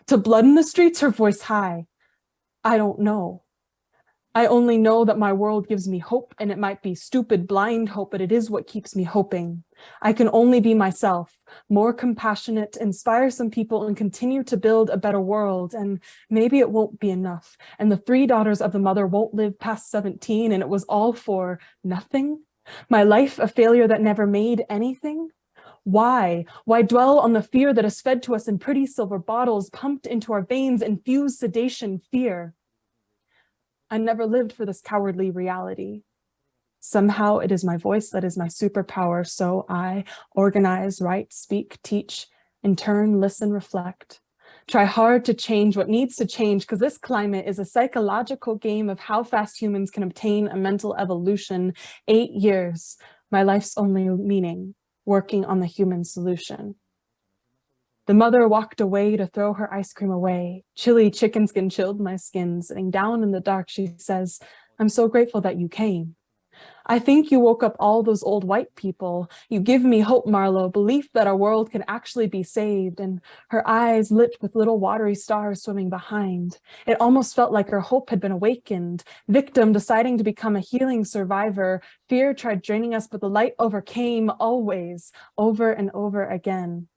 To blood in the streets, her voice high. I don't know. I only know that my world gives me hope, and it might be stupid, blind hope, but it is what keeps me hoping. I can only be myself, more compassionate, inspire some people, and continue to build a better world. And maybe it won't be enough. And the 3 daughters of the mother won't live past 17, and it was all for nothing? My life a failure that never made anything? Why? Why dwell on the fear that is fed to us in pretty silver bottles, pumped into our veins, infused sedation, fear? I never lived for this cowardly reality. Somehow it is my voice that is my superpower, so I organize, write, speak, teach, in turn, listen, reflect. Try hard to change what needs to change, because this climate is a psychological game of how fast humans can obtain a mental evolution. 8 years, my life's only meaning, working on the human solution. The mother walked away to throw her ice cream away. Chilly chicken skin chilled my skin. Sitting down in the dark, she says, I'm so grateful that you came. I think you woke up all those old white people. You give me hope, Marlo, belief that our world can actually be saved. And her eyes lit with little watery stars swimming behind. It almost felt like her hope had been awakened. Victim deciding to become a healing survivor. Fear tried draining us, but the light overcame always, over and over again.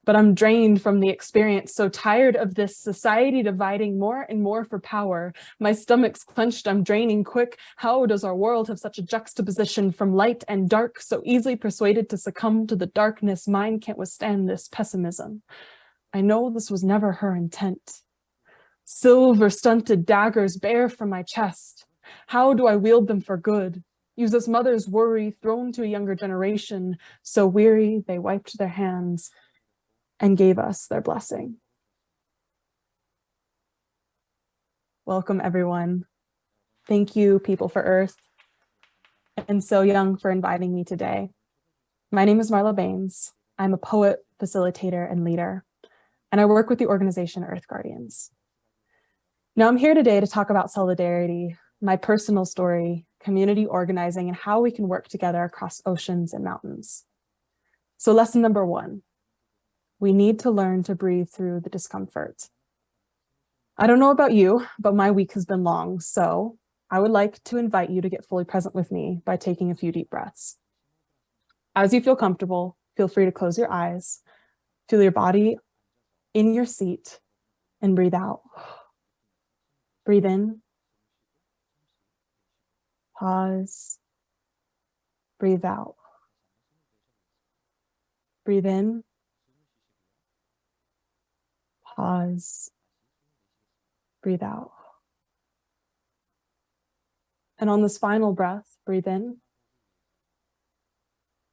But I'm drained from the experience, so tired of this society dividing more and more for power. My stomach's clenched, I'm draining quick. How does our world have such a juxtaposition from light and dark, so easily persuaded to succumb to the darkness? Mine can't withstand this pessimism. I know this was never her intent. Silver stunted daggers bare from my chest. How do I wield them for good? Use this mother's worry thrown to a younger generation, so weary they wiped their hands and gave us their blessing. Welcome, everyone. Thank you, People for Earth, and So Young for inviting me today. My name is Marla Baines. I'm a poet, facilitator, and leader, and I work with the organization Earth Guardians. Now I'm here today to talk about solidarity, my personal story, community organizing, and how we can work together across oceans and mountains. So lesson number 1. We need to learn to breathe through the discomfort. I don't know about you, but my week has been long, so I would like to invite you to get fully present with me by taking a few deep breaths. As you feel comfortable, feel free to close your eyes, feel your body in your seat, and breathe out. Breathe in, pause, breathe out. Breathe in, pause, breathe out. And on this final breath, breathe in.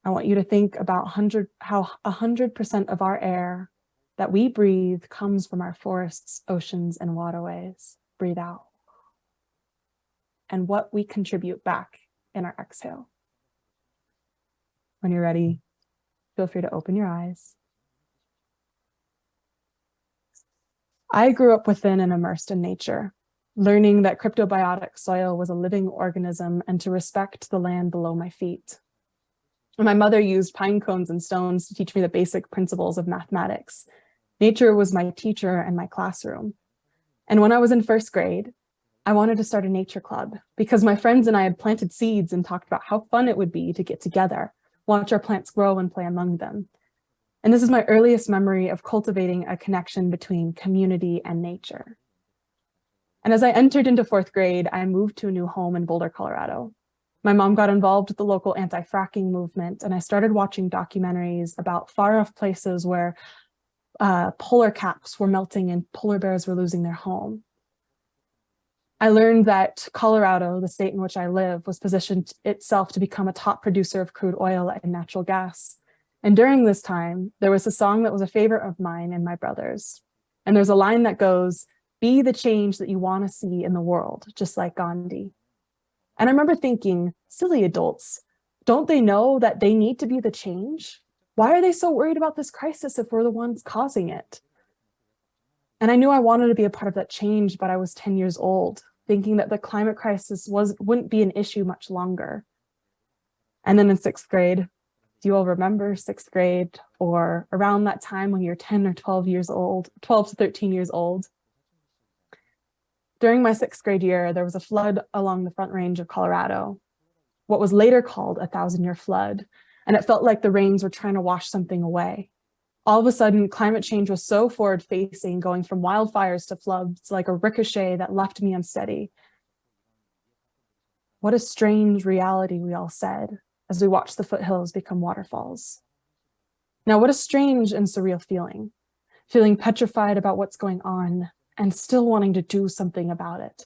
I want you to think about how 100% of our air that we breathe comes from our forests, oceans, and waterways. Breathe out. And what we contribute back in our exhale. When you're ready, feel free to open your eyes. I grew up within and immersed in nature, learning that cryptobiotic soil was a living organism and to respect the land below my feet. My mother used pine cones and stones to teach me the basic principles of mathematics. Nature was my teacher and my classroom. And when I was in first grade, I wanted to start a nature club because my friends and I had planted seeds and talked about how fun it would be to get together, watch our plants grow and play among them. And this is my earliest memory of cultivating a connection between community and nature. And as I entered into fourth grade, I moved to a new home in Boulder, Colorado. My mom got involved with the local anti-fracking movement, and I started watching documentaries about far-off places where polar caps were melting and polar bears were losing their home. I learned that Colorado, the state in which I live, was positioned itself to become a top producer of crude oil and natural gas. And during this time, there was a song that was a favorite of mine and my brother's. And there's a line that goes, "Be the change that you want to see in the world," just like Gandhi. And I remember thinking, silly adults, don't they know that they need to be the change? Why are they so worried about this crisis if we're the ones causing it? And I knew I wanted to be a part of that change, but I was 10 years old. thinking that the climate crisis wouldn't be an issue much longer. And then in 6th grade, do you all remember 6th grade or around that time when you're 10 or 12 years old, 12 to 13 years old? During my 6th grade year, there was a flood along the Front Range of Colorado, what was later called a 1,000-year flood, and it felt like the rains were trying to wash something away. All of a sudden, climate change was so forward-facing, going from wildfires to floods like a ricochet that left me unsteady. What a strange reality, we all said, as we watched the foothills become waterfalls. Now, what a strange and surreal feeling, feeling petrified about what's going on and still wanting to do something about it.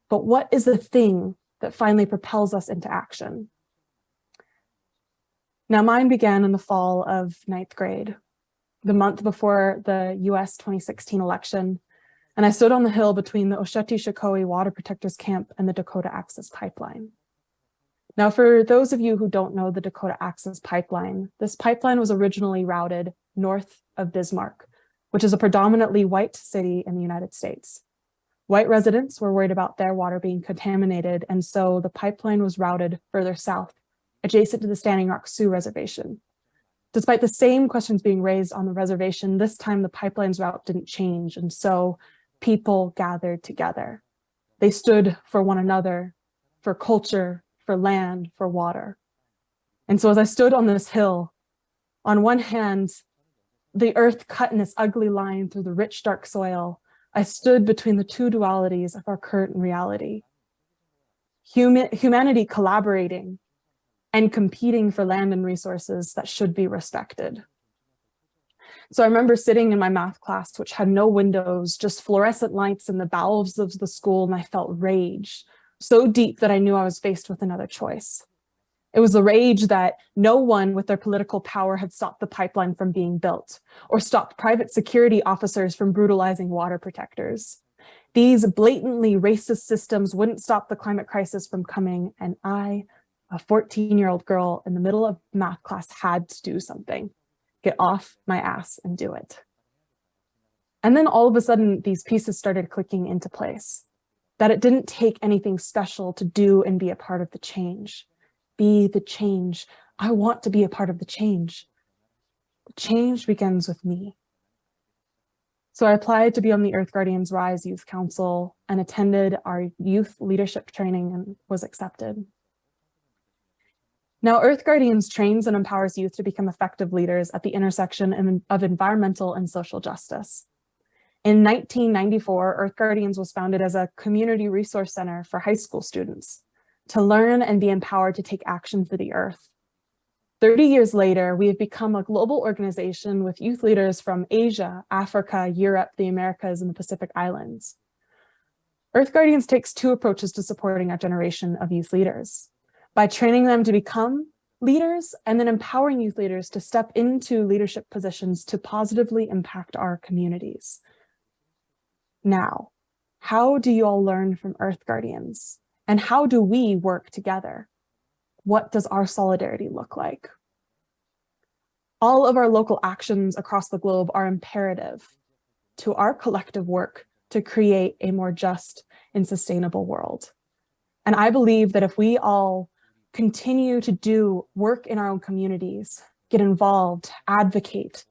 But what is the thing that finally propels us into action? Now, mine began in the fall of 9th grade, the month before the US 2016 election, and I stood on the hill between the Osheti-Shikoe Water Protectors Camp and the Dakota Access Pipeline. Now, for those of you who don't know the Dakota Access Pipeline, this pipeline was originally routed north of Bismarck, which is a predominantly white city in the United States. White residents were worried about their water being contaminated, and so the pipeline was routed further south, adjacent to the Standing Rock Sioux Reservation. Despite the same questions being raised on the reservation, this time the pipeline's route didn't change, and so people gathered together. They stood for one another, for culture, for land, for water. And so as I stood on this hill, on one hand, the earth cut in this ugly line through the rich, dark soil, I stood between the two dualities of our current reality. Humanity collaborating and competing for land and resources that should be respected. So I remember sitting in my math class, which had no windows, just fluorescent lights in the bowels of the school, and I felt rage so deep that I knew I was faced with another choice. It was the rage that no one with their political power had stopped the pipeline from being built or stopped private security officers from brutalizing water protectors. These blatantly racist systems wouldn't stop the climate crisis from coming, and I, a 14-year-old girl in the middle of math class, had to do something, get off my ass and do it. And then all of a sudden, these pieces started clicking into place, that it didn't take anything special to do and be a part of the change. Be the change. I want to be a part of the change. The change begins with me. So I applied to be on the Earth Guardians Rise Youth Council and attended our youth leadership training and was accepted. Now, Earth Guardians trains and empowers youth to become effective leaders at the intersection of environmental and social justice. In 1994, Earth Guardians was founded as a community resource center for high school students to learn and be empowered to take action for the earth. 30 years later, we have become a global organization with youth leaders from Asia, Africa, Europe, the Americas, and the Pacific Islands. Earth Guardians takes two approaches to supporting our generation of youth leaders: by training them to become leaders and then empowering youth leaders to step into leadership positions to positively impact our communities. Now, how do you all learn from Earth Guardians? And how do we work together? What does our solidarity look like? All of our local actions across the globe are imperative to our collective work to create a more just and sustainable world. And I believe that if we all continue to do work in our own communities, get involved, advocate,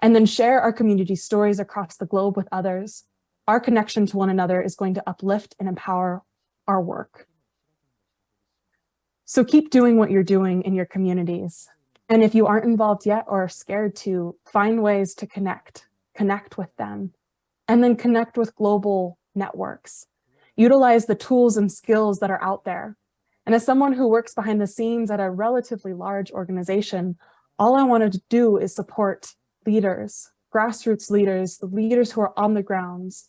and then share our community stories across the globe with others, our connection to one another is going to uplift and empower our work. So keep doing what you're doing in your communities. And if you aren't involved yet or are scared to, find ways to connect with them, and then connect with global networks. Utilize the tools and skills that are out there. And as someone who works behind the scenes at a relatively large organization, all I wanted to do is support leaders, grassroots leaders, the leaders who are on the grounds.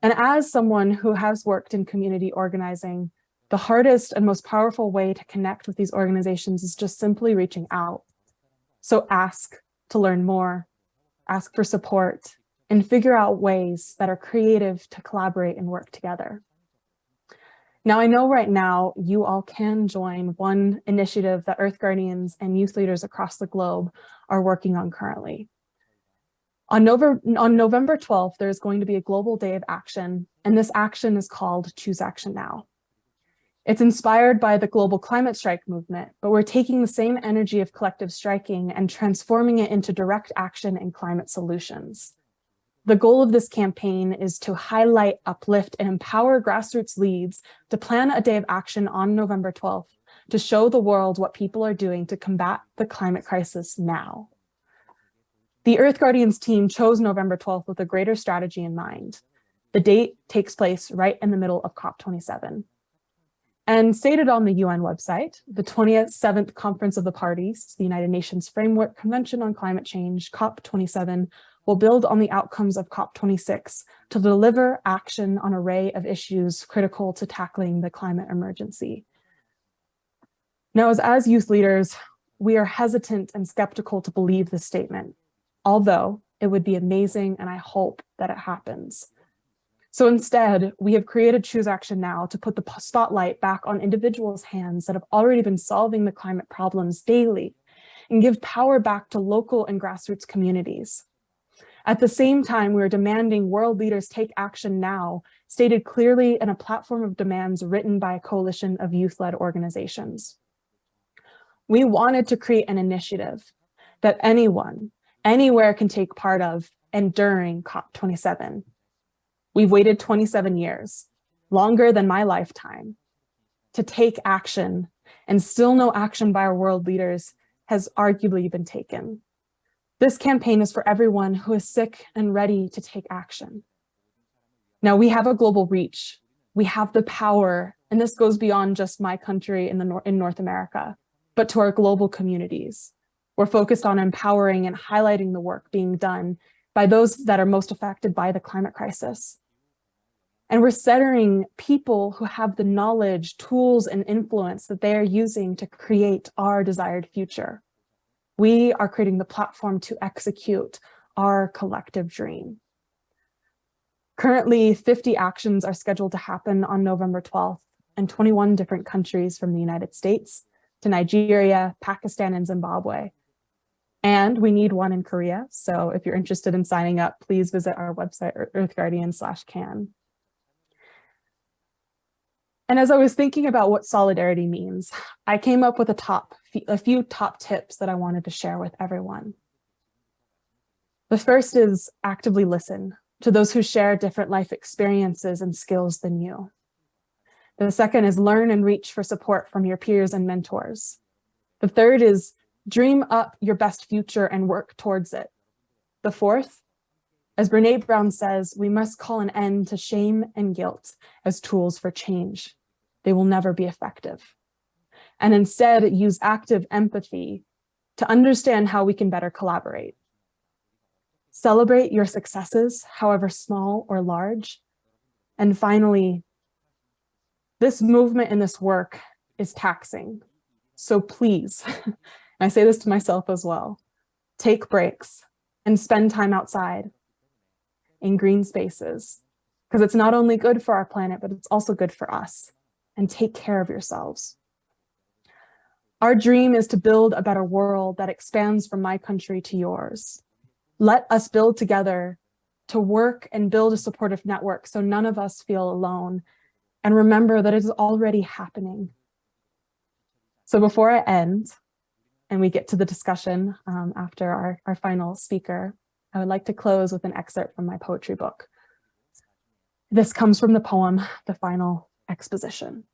And as someone who has worked in community organizing, the hardest and most powerful way to connect with these organizations is just simply reaching out. So ask to learn more, ask for support, and figure out ways that are creative to collaborate and work together. Now, I know right now you all can join one initiative that Earth Guardians and youth leaders across the globe are working on currently. On November 12th, there's going to be a global day of action, and this action is called Choose Action Now. It's inspired by the global climate strike movement, but we're taking the same energy of collective striking and transforming it into direct action and climate solutions. The goal of this campaign is to highlight, uplift, and empower grassroots leads to plan a day of action on November 12th to show the world what people are doing to combat the climate crisis now. The Earth Guardians team chose November 12th with a greater strategy in mind. The date takes place right in the middle of COP27. And stated on the UN website, the 27th Conference of the Parties, the United Nations Framework Convention on Climate Change, COP27, will build on the outcomes of COP26 to deliver action on an array of issues critical to tackling the climate emergency. Now, as youth leaders, we are hesitant and skeptical to believe this statement, although it would be amazing and I hope that it happens. So instead, we have created Choose Action Now to put the spotlight back on individuals' hands that have already been solving the climate problems daily and give power back to local and grassroots communities. At the same time, we are demanding world leaders take action now, stated clearly in a platform of demands written by a coalition of youth-led organizations. We wanted to create an initiative that anyone, anywhere can take part of and during COP27. We've waited 27 years, longer than my lifetime, to take action, and still no action by our world leaders has arguably been taken. This campaign is for everyone who is sick and ready to take action. Now, we have a global reach. We have the power, and this goes beyond just my country in North America, but to our global communities. We're focused on empowering and highlighting the work being done by those that are most affected by the climate crisis. And we're centering people who have the knowledge, tools, and influence that they are using to create our desired future. We are creating the platform to execute our collective dream. Currently, 50 actions are scheduled to happen on November 12th in 21 different countries from the United States to Nigeria, Pakistan, and Zimbabwe. And we need one in Korea. So if you're interested in signing up, please visit our website, earthguardian.can. And as I was thinking about what solidarity means, I came up with a few top tips that I wanted to share with everyone. The first is actively listen to those who share different life experiences and skills than you. The second is learn and reach for support from your peers and mentors. The third is dream up your best future and work towards it. The fourth, as Brene Brown says, we must call an end to shame and guilt as tools for change. They will never be effective. And instead use active empathy to understand how we can better collaborate. Celebrate your successes, however small or large. And finally, this movement and this work is taxing. So please, and I say this to myself as well, take breaks and spend time outside in green spaces, because it's not only good for our planet, but it's also good for us. And take care of yourselves. Our dream is to build a better world that expands from my country to yours. Let us build together to work and build a supportive network so none of us feel alone. And remember that it is already happening. So before I end and we get to the discussion after our final speaker, I would like to close with an excerpt from my poetry book. This comes from the poem, The Final Exposition.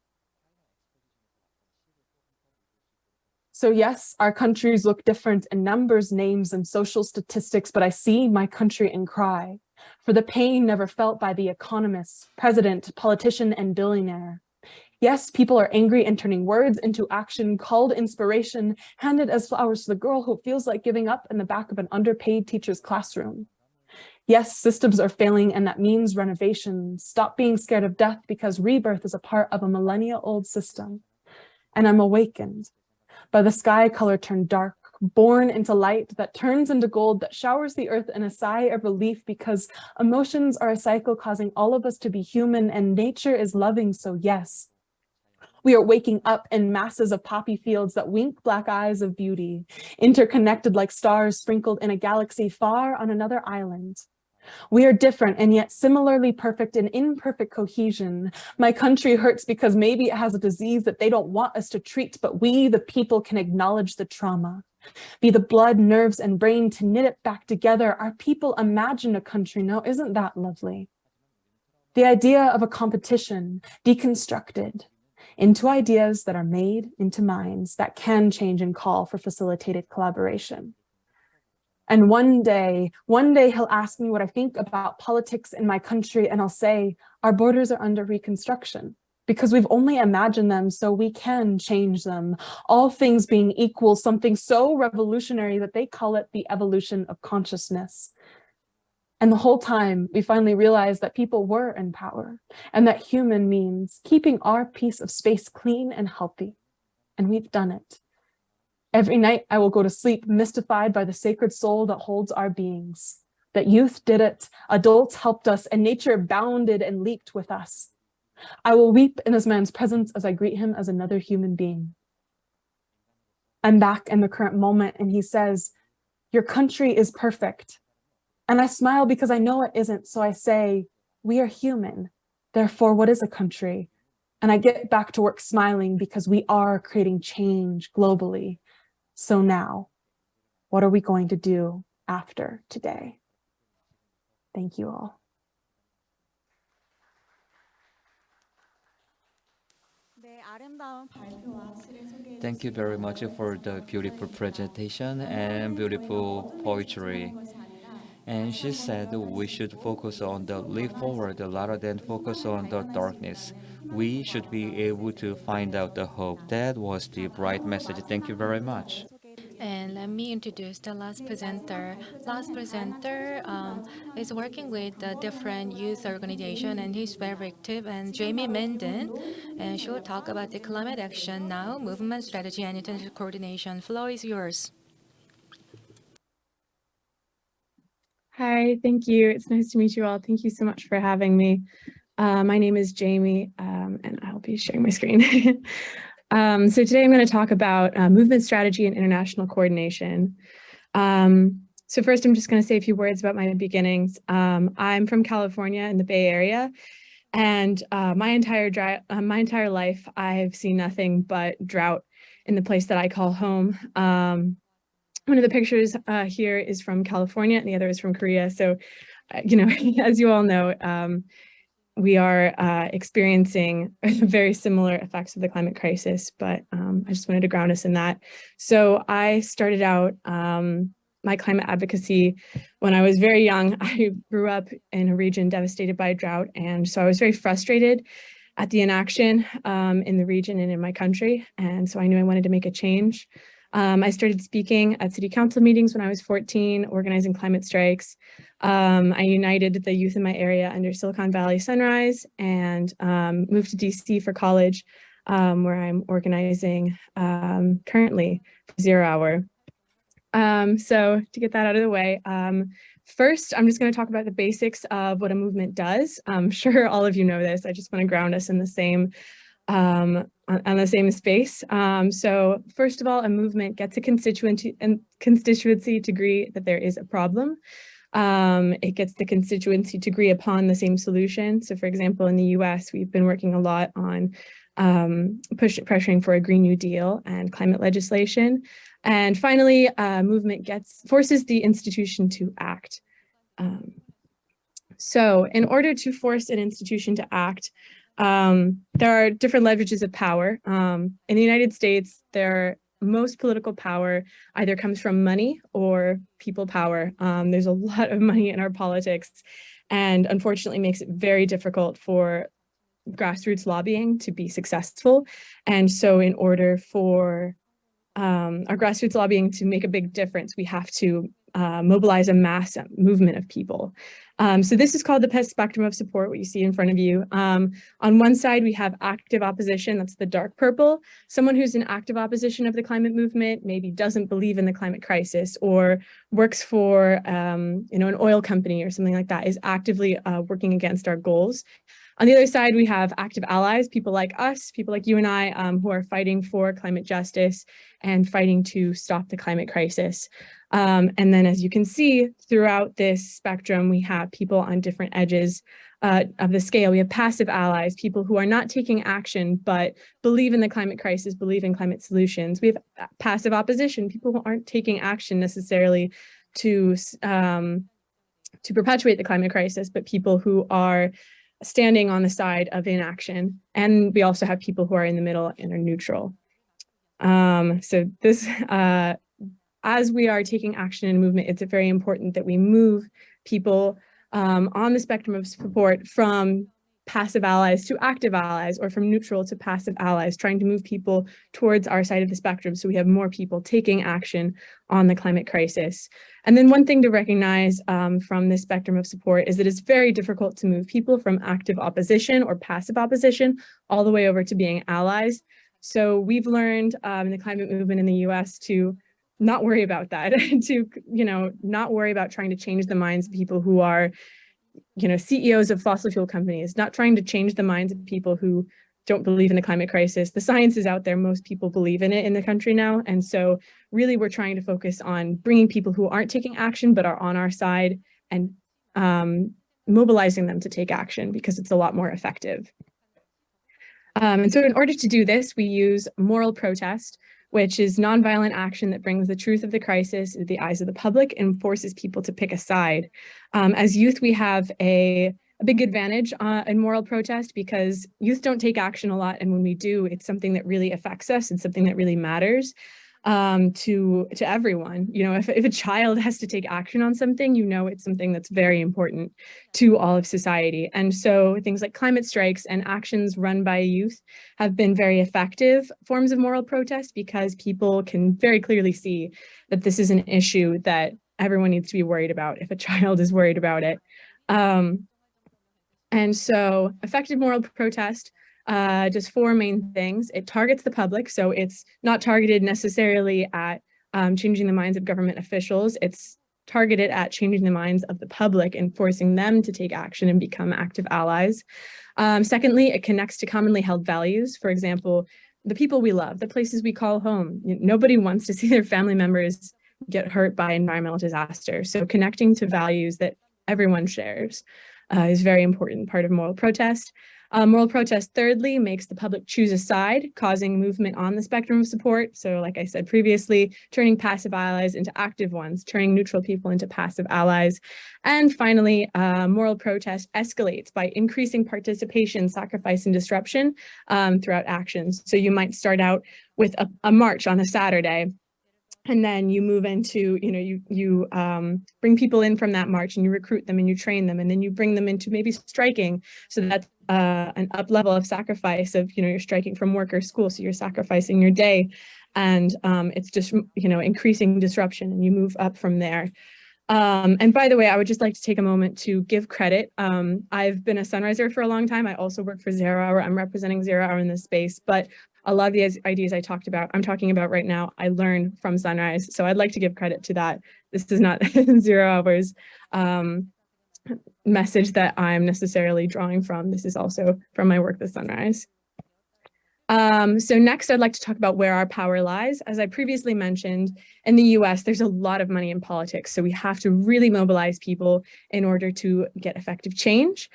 So yes, our countries look different in numbers, names, and social statistics, but I see my country and cry for the pain never felt by the economist, president, politician, and billionaire. Yes, people are angry and turning words into action, called inspiration, handed as flowers to the girl who feels like giving up in the back of an underpaid teacher's classroom. Yes, systems are failing, and that means renovation. Stop being scared of death, because rebirth is a part of a millennia-old system. And I'm awakened by the sky color turned dark, born into light that turns into gold, that showers the earth in a sigh of relief, because emotions are a cycle causing all of us to be human, and nature is loving. So yes, We are waking up in masses of poppy fields that wink black eyes of beauty, interconnected like stars sprinkled in a galaxy far on another island. We are different and yet similarly perfect in imperfect cohesion. My country hurts because maybe it has a disease that they don't want us to treat, but we, the people, can acknowledge the trauma. Be the blood, nerves, and brain to knit it back together. Our people imagine a country now. Isn't that lovely? The idea of a competition deconstructed into ideas that are made into minds that can change and call for facilitated collaboration. And one day he'll ask me what I think about politics in my country, and I'll say, our borders are under reconstruction because we've only imagined them so we can change them. All things being equal, something so revolutionary that they call it the evolution of consciousness. And the whole time we finally realized that people were in power and that human means keeping our piece of space clean and healthy. And we've done it. Every night I will go to sleep mystified by the sacred soul that holds our beings. That youth did it, adults helped us, and nature bounded and leaped with us. I will weep in this man's presence as I greet him as another human being. I'm back in the current moment, and he says, your country is perfect. And I smile because I know it isn't, so I say, we are human. Therefore, what is a country? And I get back to work smiling because we are creating change globally. So now, what are we going to do after today? Thank you all. Thank you very much for the beautiful presentation and beautiful poetry. And she said we should focus on the leap forward rather than focus on the darkness. We should be able to find out the hope. That was the bright message. Thank you very much. And let me introduce the last presenter. Last presenter is working with a different youth organization, and he's very active. And Jamie Menden, and she will talk about the climate action now, movement strategy, and international coordination. Floor is yours. Hi, thank you. It's nice to meet you all. Thank you so much for having me. My name is Jamie, and I'll be sharing my screen. So today I'm going to talk about movement strategy and international coordination. So first, I'm just going to say a few words about my beginnings. I'm from California in the Bay Area, and my entire life, I've seen nothing but drought in the place that I call home. One of the pictures here is from California, and the other is from Korea. So, as you all know, we are experiencing very similar effects of the climate crisis, but I just wanted to ground us in that. So I started out my climate advocacy when I was very young. I grew up in a region devastated by drought, and so I was very frustrated at the inaction in the region and in my country, and so I knew I wanted to make a change. I started speaking at city council meetings when I was 14, organizing climate strikes. I united the youth in my area under Silicon Valley Sunrise and moved to DC for college, where I'm organizing currently for 0 Hour. So to get that out of the way, first, I'm just going to talk about the basics of what a movement does. I'm sure all of you know this. I just want to ground us in the same on the same space. So first of all, a movement gets a constituency to agree that there is a problem. It gets the constituency to agree upon the same solution. So for example, in the US, we've been working a lot on pressuring for a Green New Deal and climate legislation. And finally, a movement forces the institution to act. So in order to force an institution to act, there are different leverages of power. In the United States, most political power either comes from money or people power. There's a lot of money in our politics, and unfortunately makes it very difficult for grassroots lobbying to be successful. And so in order for our grassroots lobbying to make a big difference, we have to mobilize a mass movement of people. So this is called the PEST spectrum of support, what you see in front of you. On one side, we have active opposition, that's the dark purple. Someone who's in active opposition of the climate movement, maybe doesn't believe in the climate crisis or works for an oil company or something like that, is actively working against our goals. On the other side, we have active allies, people like us, people like you and I, who are fighting for climate justice and fighting to stop the climate crisis. And then, as you can see, throughout this spectrum, we have people on different edges of the scale. We have passive allies, people who are not taking action, but believe in the climate crisis, believe in climate solutions. We have passive opposition, people who aren't taking action necessarily to perpetuate the climate crisis, but people who are standing on the side of inaction. And we also have people who are in the middle and are neutral. So this, as we are taking action in a movement, it's very important that we move people on the spectrum of support from passive allies to active allies, or from neutral to passive allies, trying to move people towards our side of the spectrum so we have more people taking action on the climate crisis. And then one thing to recognize from this spectrum of support is that it's very difficult to move people from active opposition or passive opposition all the way over to being allies. So we've learned in the climate movement in the US to not worry about that, to not worry about trying to change the minds of people who are CEOs of fossil fuel companies, not trying to change the minds of people who don't believe in the climate crisis. The science is out there. Most people believe in it in the country now. And so really we're trying to focus on bringing people who aren't taking action but are on our side and mobilizing them to take action, because it's a lot more effective. And so in order to do this, we use moral protest, which is nonviolent action that brings the truth of the crisis into the eyes of the public and forces people to pick a side. As youth, we have a big advantage in moral protest because youth don't take action a lot, and when we do, it's something that really affects us and something that really matters to everyone. If a child has to take action on something, it's something that's very important to all of society. And so things like climate strikes and actions run by youth have been very effective forms of moral protest, because people can very clearly see that this is an issue that everyone needs to be worried about if a child is worried about it. And so effective moral protest does four main things. It targets the public, so it's not targeted necessarily at changing the minds of government officials. It's targeted at changing the minds of the public and forcing them to take action and become active allies. Secondly, it connects to commonly held values. For example, the people we love, the places we call home. Nobody wants to see their family members get hurt by environmental disaster. So connecting to values that everyone shares is a very important part of moral protest. Moral protest, thirdly, makes the public choose a side, causing movement on the spectrum of support. So like I said previously, turning passive allies into active ones, turning neutral people into passive allies. And finally, moral protest escalates by increasing participation, sacrifice, and disruption throughout actions. So you might start out with a march on a Saturday, and then you move into, you bring people in from that march and you recruit them and you train them, and then you bring them into maybe striking. So that's an up level of sacrifice of, you're striking from work or school. So you're sacrificing your day, and it's just, increasing disruption, and you move up from there. And by the way, I would just like to take a moment to give credit. I've been a Sunriser for a long time. I also work for 0 Hour. I'm representing 0 Hour in this space, but a lot of the ideas I'm talking about right now, I learned from Sunrise. So I'd like to give credit to that. This is not 0 Hour's message that I'm necessarily drawing from. This is also from my work with Sunrise. So next, I'd like to talk about where our power lies. As I previously mentioned, in the US, there's a lot of money in politics. So we have to really mobilize people in order to get effective change.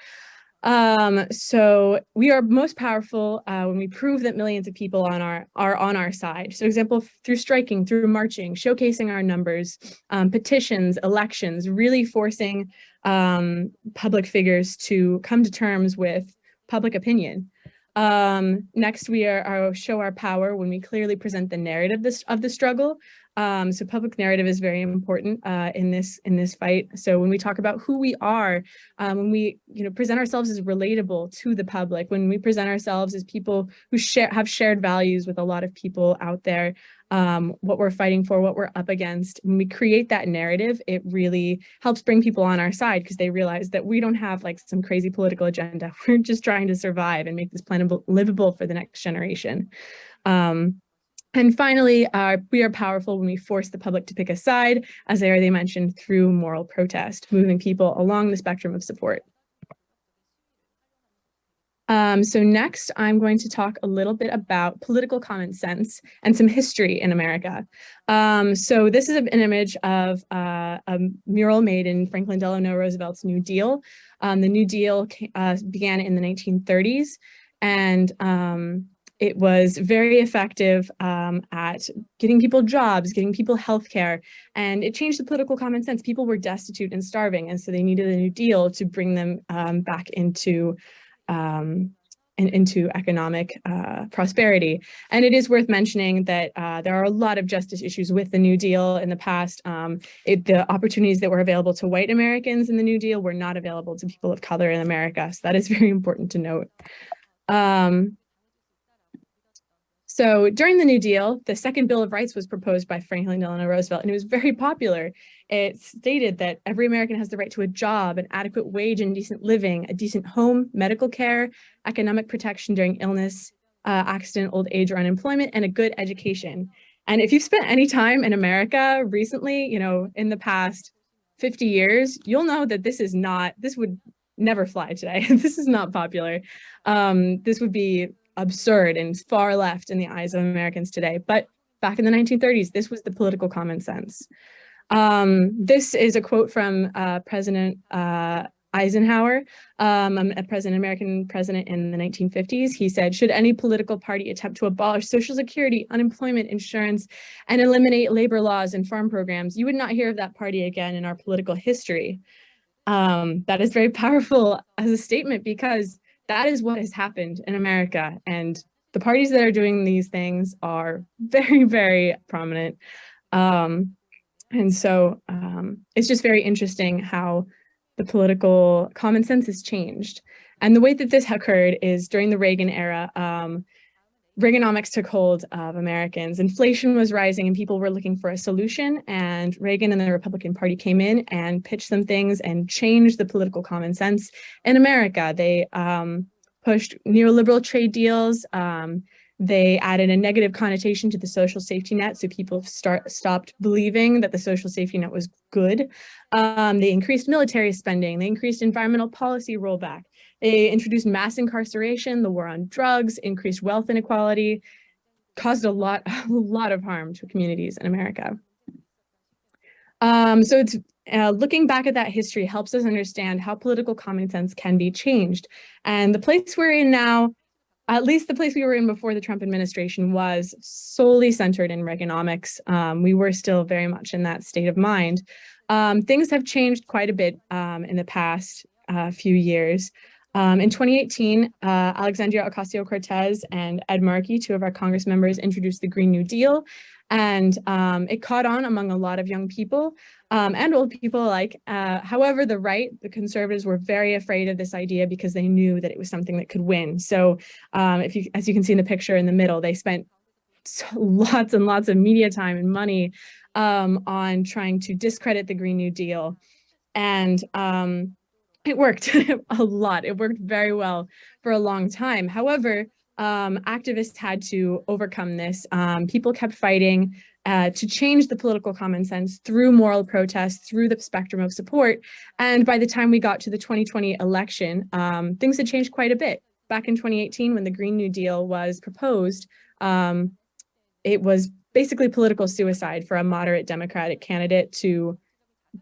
So we are most powerful when we prove that millions of people are on our side. So example, through striking, through marching, showcasing our numbers, petitions, elections, really forcing public figures to come to terms with public opinion. Next, we show our power when we clearly present the narrative of the struggle. So public narrative is very important in this fight. So when we talk about who we are, when we present ourselves as relatable to the public, when we present ourselves as people who have shared values with a lot of people out there, what we're fighting for, what we're up against. When we create that narrative, it really helps bring people on our side because they realize that we don't have like some crazy political agenda. We're just trying to survive and make this planet livable for the next generation. And finally, we are powerful when we force the public to pick a side, as they already mentioned, through moral protest, moving people along the spectrum of support. So next, I'm going to talk a little bit about political common sense and some history in America. So this is an image of a mural made in Franklin Delano Roosevelt's New Deal. The New Deal began in the 1930s, and it was very effective at getting people jobs, getting people healthcare, and it changed the political common sense. People were destitute and starving, and so they needed a New Deal to bring them back into economic prosperity. And it is worth mentioning that there are a lot of justice issues with the New Deal in the past. The opportunities that were available to white Americans in the New Deal were not available to people of color in America. So that is very important to note. So during the New Deal, the second Bill of Rights was proposed by Franklin Delano Roosevelt, and it was very popular. It stated that every American has the right to a job, an adequate wage and decent living, a decent home, medical care, economic protection during illness, accident, old age, or unemployment, and a good education. And if you've spent any time in America recently, you know, in the past 50 years, you'll know that this would never fly today. This is not popular. This would be absurd and far left in the eyes of Americans today. But back in the 1930s, this was the political common sense. This is a quote from President Eisenhower, American president in the 1950s. He said, "Should any political party attempt to abolish Social Security, unemployment insurance, and eliminate labor laws and farm programs, you would not hear of that party again in our political history." That is very powerful as a statement because that is what has happened in America. And the parties that are doing these things are very, very prominent. And so it's just very interesting how the political common sense has changed. And the way that this occurred is during the Reagan era, Reaganomics took hold of Americans. Inflation was rising and people were looking for a solution, and Reagan and the Republican Party came in and pitched some things and changed the political common sense in America. They pushed neoliberal trade deals. They added a negative connotation to the social safety net, so people stopped believing that the social safety net was good. They increased military spending. They increased environmental policy rollback. They introduced mass incarceration, the war on drugs, increased wealth inequality, caused a lot of harm to communities in America. So it's looking back at that history helps us understand how political common sense can be changed. And the place we're in now, at least the place we were in before the Trump administration, was solely centered in Reaganomics. We were still very much in that state of mind. Things have changed quite a bit in the past few years. In 2018, Alexandria Ocasio-Cortez and Ed Markey, two of our Congress members, introduced the Green New Deal, and it caught on among a lot of young people and old people alike. However, the right, the conservatives, were very afraid of this idea because they knew that it was something that could win. So as you can see in the picture in the middle, they spent lots and lots of media time and money on trying to discredit the Green New Deal. And it worked a lot. It worked very well for a long time. However, activists had to overcome this. People kept fighting to change the political common sense through moral protest, through the spectrum of support. And by the time we got to the 2020 election, things had changed quite a bit. Back in 2018, when the Green New Deal was proposed, it was basically political suicide for a moderate Democratic candidate to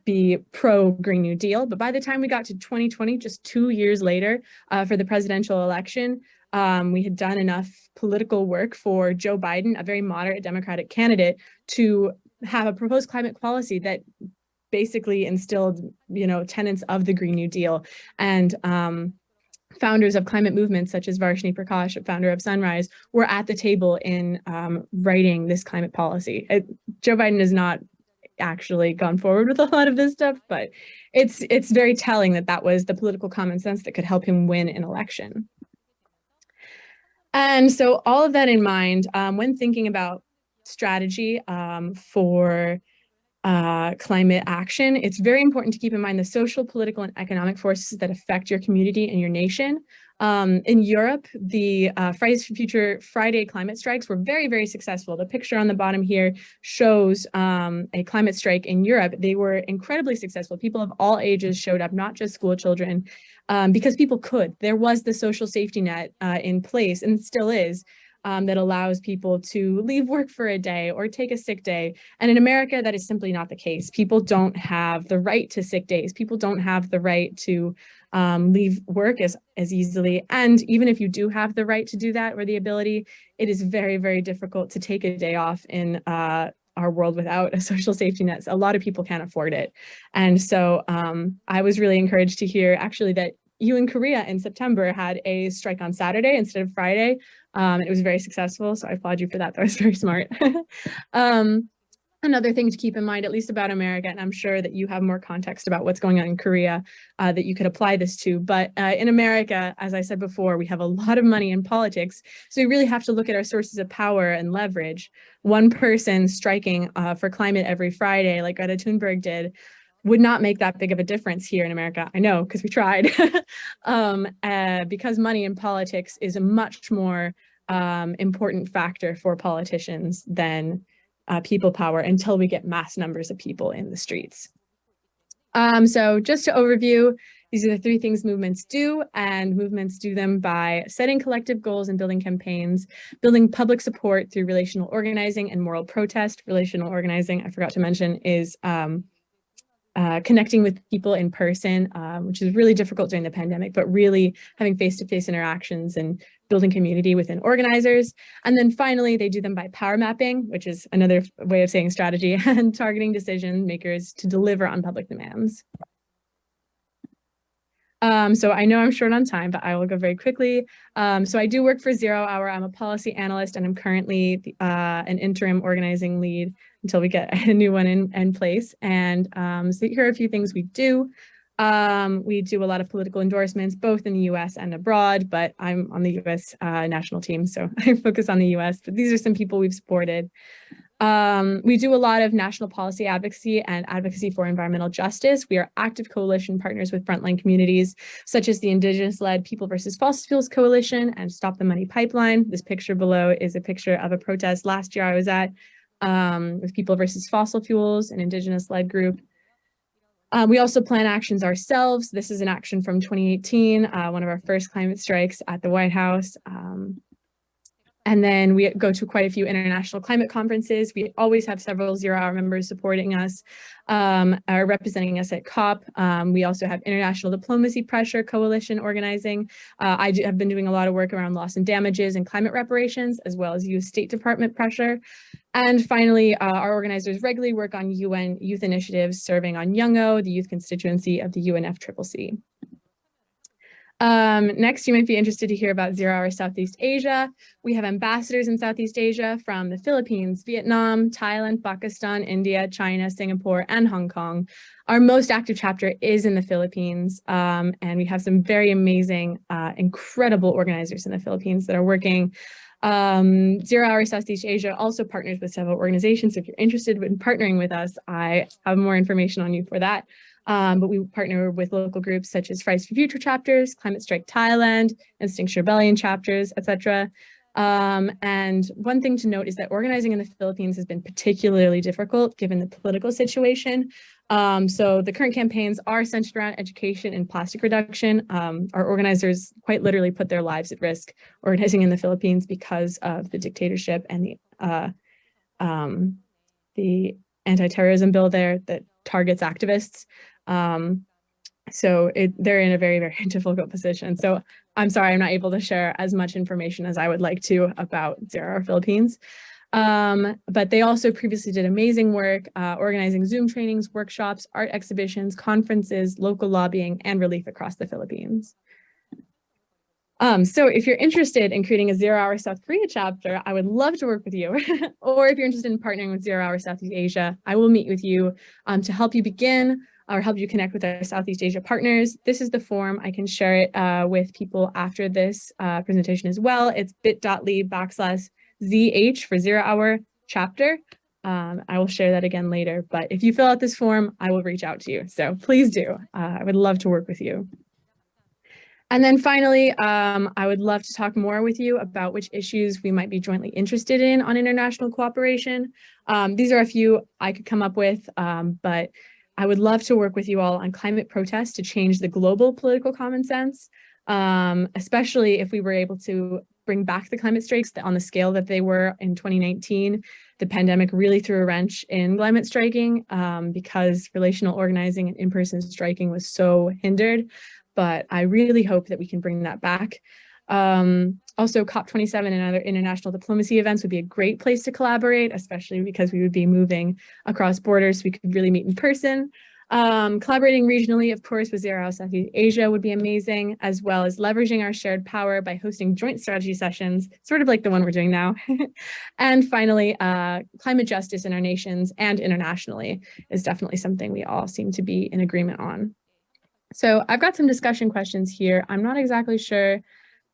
be pro-Green New Deal. But by the time we got to 2020, just 2 years later, for the presidential election, we had done enough political work for Joe Biden, a very moderate Democratic candidate, to have a proposed climate policy that basically instilled, tenets of the Green New Deal. And founders of climate movements such as Varshini Prakash, founder of Sunrise, were at the table in writing this climate policy. Joe Biden has not actually gone forward with a lot of this stuff, but it's very telling that that was the political common sense that could help him win an election. And so all of that in mind, when thinking about strategy for climate action, it's very important to keep in mind the social, political, and economic forces that affect your community and your nation. In Europe, the Fridays for Future Friday climate strikes were very, very successful. The picture on the bottom here shows a climate strike in Europe. They were incredibly successful. People of all ages showed up, not just school children, because people could. There was the social safety net in place, and it still is, that allows people to leave work for a day or take a sick day. And in America, that is simply not the case. People don't have the right to sick days. People don't have the right to leave work as easily. And even if you do have the right to do that or the ability, it is very, very difficult to take a day off in our world without a social safety net. A lot of people can't afford it. And so I was really encouraged to hear actually that you in Korea in September had a strike on Saturday instead of Friday. It was very successful, so I applaud you for that. That was very smart. Another thing to keep in mind, at least about America, and I'm sure that you have more context about what's going on in Korea that you could apply this to, but in America, as I said before, we have a lot of money in politics, so we really have to look at our sources of power and leverage. One person striking for climate every Friday, like Greta Thunberg did, would not make that big of a difference here in America. I know, because we tried. Because money in politics is a much more important factor for politicians than people power until we get mass numbers of people in the streets. So just to overview, these are the three things movements do, and movements do them by setting collective goals and building campaigns, building public support through relational organizing and moral protest. Relational organizing, I forgot to mention, is connecting with people in person, which is really difficult during the pandemic, but really having face-to-face interactions and building community within organizers. And then finally, they do them by power mapping, which is another way of saying strategy, and targeting decision makers to deliver on public demands. So I know I'm short on time, but I will go very quickly. So I do work for Zero Hour. I'm a policy analyst, and I'm currently an interim organizing lead until we get a new one in place. And so here are a few things we do. We do a lot of political endorsements, both in the US and abroad, but I'm on the US national team, so I focus on the US, but these are some people we've supported. We do a lot of national policy advocacy and advocacy for environmental justice. We are active coalition partners with frontline communities, such as the Indigenous-led People versus Fossil Fuels Coalition and Stop the Money Pipeline. This picture below is a picture of a protest last year I was at with People versus Fossil Fuels, an Indigenous-led group. We also plan actions ourselves. This is an action from 2018, one of our first climate strikes at the White House. And then we go to quite a few international climate conferences. We always have several Zero Hour members supporting us, or representing us at COP. We also have international diplomacy pressure coalition organizing. I have been doing a lot of work around loss and damages and climate reparations, as well as US State Department pressure. And finally, our organizers regularly work on UN youth initiatives serving on Youngo, the youth constituency of the UNFCCC. Next, you might be interested to hear about Zero Hour Southeast Asia. We have ambassadors in Southeast Asia from the Philippines, Vietnam, Thailand, Pakistan, India, China, Singapore, and Hong Kong. Our most active chapter is in the Philippines, and we have some very amazing, incredible organizers in the Philippines that are working. Zero Hour Southeast Asia also partners with several organizations. So if you're interested in partnering with us, I have more information on you for that. But we partner with local groups such as Fridays for Future chapters, Climate Strike Thailand, Extinction Rebellion chapters, etc. And one thing to note is that organizing in the Philippines has been particularly difficult given the political situation. So the current campaigns are centered around education and plastic reduction. Our organizers quite literally put their lives at risk organizing in the Philippines because of the dictatorship and the anti-terrorism bill there that targets activists. So they're in a very, very difficult position. So I'm sorry, I'm not able to share as much information as I would like to about Zero Hour Philippines. But they also previously did amazing work organizing Zoom trainings, workshops, art exhibitions, conferences, local lobbying, and relief across the Philippines. So if you're interested in creating a Zero Hour South Korea chapter, I would love to work with you. Or if you're interested in partnering with Zero Hour Southeast Asia, I will meet with you to help you begin or help you connect with our Southeast Asia partners. This is the form. I can share it with people after this presentation as well. It's bit.ly/ZH for Zero Hour chapter. I will share that again later, but if you fill out this form, I will reach out to you. So please do. I would love to work with you. And then finally, I would love to talk more with you about which issues we might be jointly interested in on international cooperation. These are a few I could come up with, but I would love to work with you all on climate protests to change the global political common sense, especially if we were able to bring back the climate strikes on the scale that they were in 2019. The pandemic really threw a wrench in climate striking because relational organizing and in-person striking was so hindered. But I really hope that we can bring that back. Also, COP27 and other international diplomacy events would be a great place to collaborate, especially because we would be moving across borders so we could really meet in person. Collaborating regionally, of course, with Zero Southeast Asia would be amazing, as well as leveraging our shared power by hosting joint strategy sessions, sort of like the one we're doing now. And finally, climate justice in our nations and internationally is definitely something we all seem to be in agreement on. So I've got some discussion questions here. I'm not exactly sure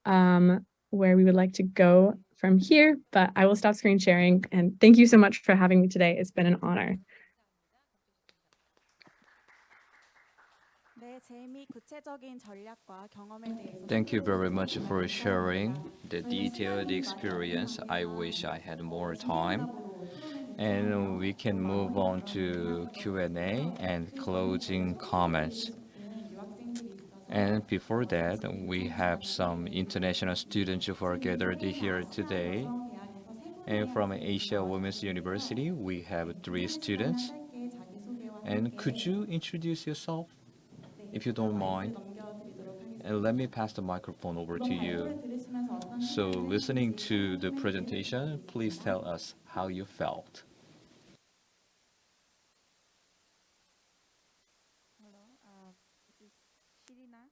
where we would like to go from here, but I will stop screen sharing. And thank you so much for having me today. It's been an honor. Thank you very much for sharing the detailed experience. I wish I had more time. And we can move on to Q&A and closing comments. And before that, we have some international students who are gathered here today. And from Asia Women's University, we have 3 students. And could you introduce yourself, if you don't mind? And let me pass the microphone over to you. So listening to the presentation, please tell us how you felt. This is Shirina,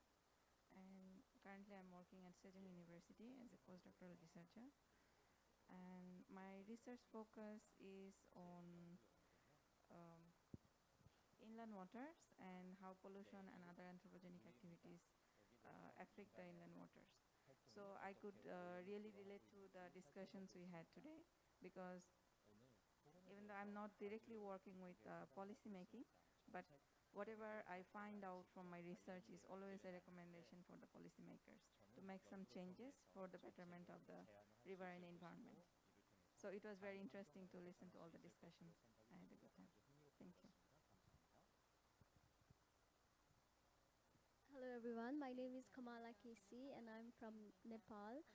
and currently I'm working at Sejong University as a postdoctoral researcher. And my research focus is on inland waters and how pollution and other anthropogenic activities affect the inland waters. So I could really relate to the discussions we had today, because even though I'm not directly working with policy making, but whatever I find out from my research is always a recommendation for the policymakers to make some changes for the betterment of the river and environment. So it was very interesting to listen to all the discussions. I had a good time. Thank you. Hello everyone, my name is Kamala Kesi and I'm from Nepal.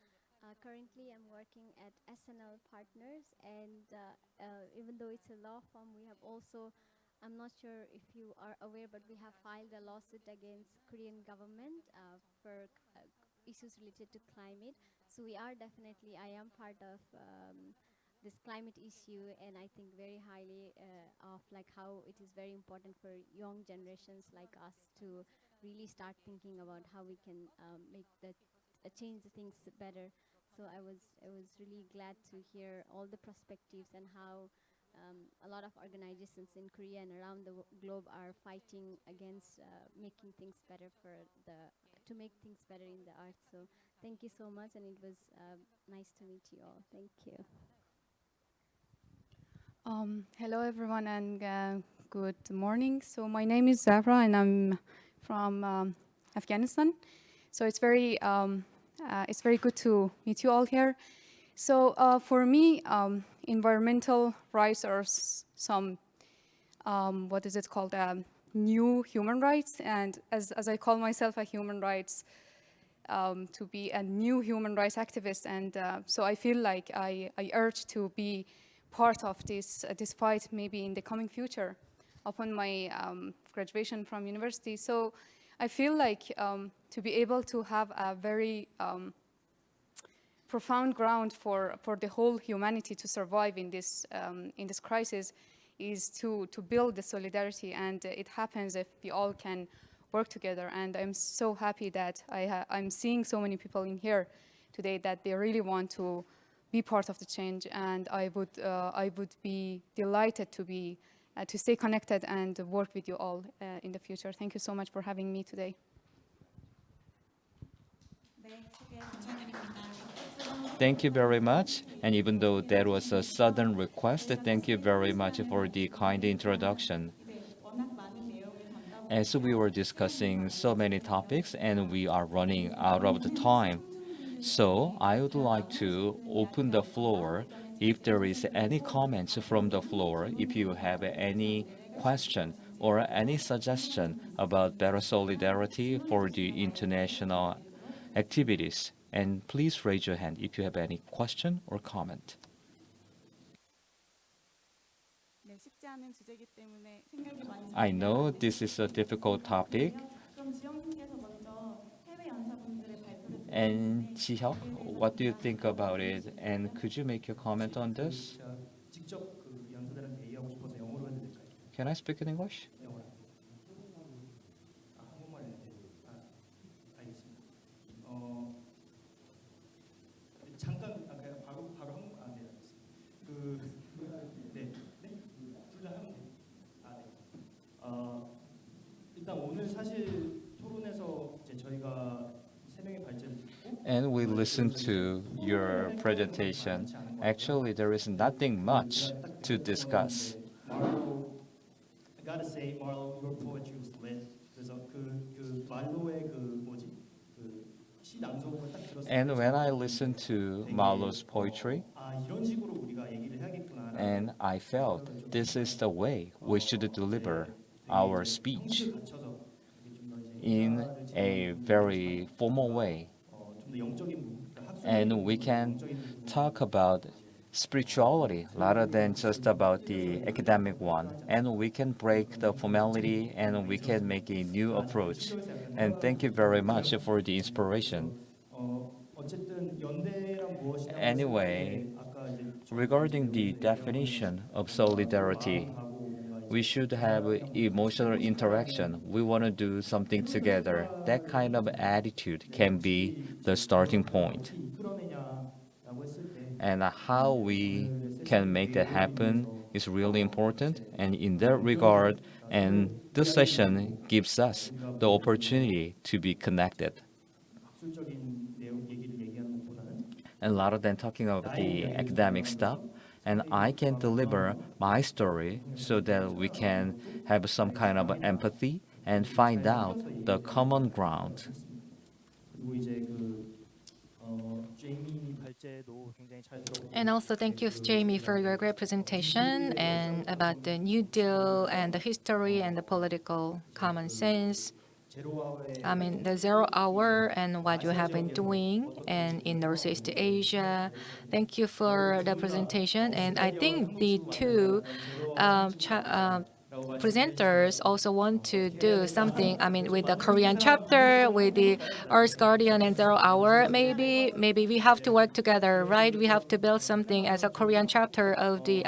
Currently I'm working at SNL Partners, and even though it's a law firm, we have also, I'm not sure if you are aware, but we have filed a lawsuit against Korean government for issues related to climate. So we are definitely, I am part of this climate issue, and I think very highly of like how it is very important for young generations like us to really start thinking about how we can make the change the things better. So I was really glad to hear all the perspectives and how a lot of organizations in Korea and around the globe are fighting against making things better to make things better in the earth. So thank you so much, and it was nice to meet you all. Thank you. Hello everyone, and good morning. So my name is Zahra and I'm from Afghanistan. So it's very good to meet you all here. So for me, environmental rights are some, what is it called, new human rights. And as I call myself a human rights, to be a new human rights activist. And so I feel like I urge to be part of this fight maybe in the coming future upon my graduation from university. So I feel like to be able to have a very profound ground for the whole humanity to survive in this crisis is to build the solidarity, and it happens if we all can work together. And I'm so happy that I'm seeing so many people in here today that they really want to be part of the change, and I would be delighted to stay connected and work with you all in the future. Thank you so much for having me today. Thank you very much. And even though that was a sudden request, thank you very much for the kind introduction. As we were discussing so many topics and we are running out of the time, so I would like to open the floor. If there is any comments from the floor, if you have any question or any suggestion about better solidarity for the international activities, and please raise your hand if you have any question or comment. I know this is a difficult topic. And Jihyuk, what do you think about it? And could you make your comment on this? 직접 그 연구단을 대의하고 싶어서 영어로 해도 될까요? Can I speak in English? 영어로. 한국말 해도 돼요. 알겠습니다. 잠깐 그냥 바로 한국 네 알겠습니다. 네. 둘 다 하면 돼요. 네. 일단 오늘 사실 토론에서 이제 저희가 세 명의 발제를 듣고 And we listened to your presentation. Actually, there is nothing much to discuss. Marlo, I gotta say, Marlo, your poetry was lit. 그래서 그 말로의 시 낭송을 딱 들었을 때 And when I listened to Marlo's poetry, 이런 식으로 우리가 얘기를 해야겠구나. and I felt this is the way we should deliver our speech in a very formal way. And we can talk about spirituality rather than just about the academic one. And we can break the formality and we can make a new approach. And thank you very much for the inspiration. Anyway, regarding the definition of solidarity, we should have emotional interaction. We want to do something together. That kind of attitude can be the starting point. And how we can make that happen is really important. And in that regard, and this session gives us the opportunity to be connected. And rather than talking about the academic stuff, and I can deliver my story so that we can have some kind of empathy and find out the common ground. And also thank you, Jamie, for your great presentation and about the New Deal and the history and the political common sense. I mean, the 0 hour and what you have been doing and in Northeast Asia. Thank you for the presentation. And I think the two presenters also want to do something, I mean, with the Korean chapter, with the Earth Guardian and 0 hour, maybe we have to work together, right? We have to build something as a Korean chapter of the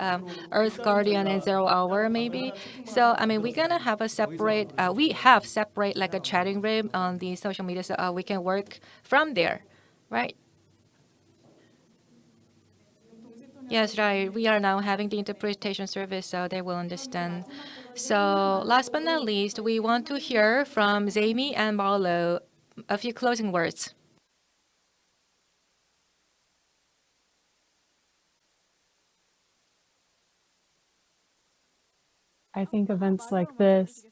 Earth Guardian and 0 hour, maybe. So, I mean, we're gonna have a separate, we have separate like a chatting room on the social media, so we can work from there, right? Yes, right. We are now having the interpretation service, so they will understand. So last but not least, we want to hear from Jamie and Marlo a few closing words. I think events like this.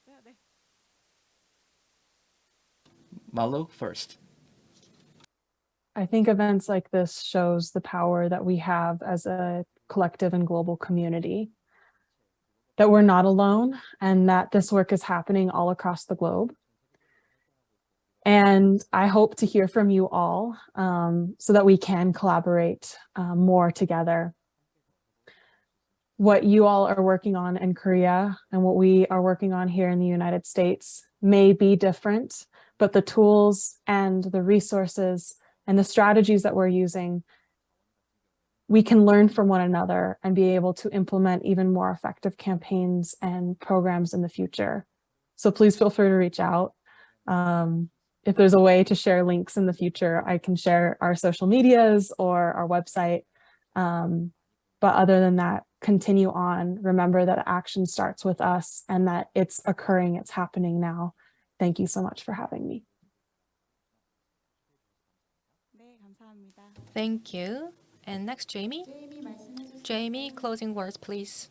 Marlo first. I think events like this shows the power that we have as a collective and global community, that we're not alone and that this work is happening all across the globe. And I hope to hear from you all so that we can collaborate more together. What you all are working on in Korea and what we are working on here in the United States may be different, but the tools and the resources and the strategies that we're using, we can learn from one another and be able to implement even more effective campaigns and programs in the future. So please feel free to reach out. If there's a way to share links in the future, I can share our social medias or our website. But other than that, continue on. Remember that action starts with us and that it's occurring, it's happening now. Thank you so much for having me. Thank you. And next, Jamie. Jamie, closing words, please.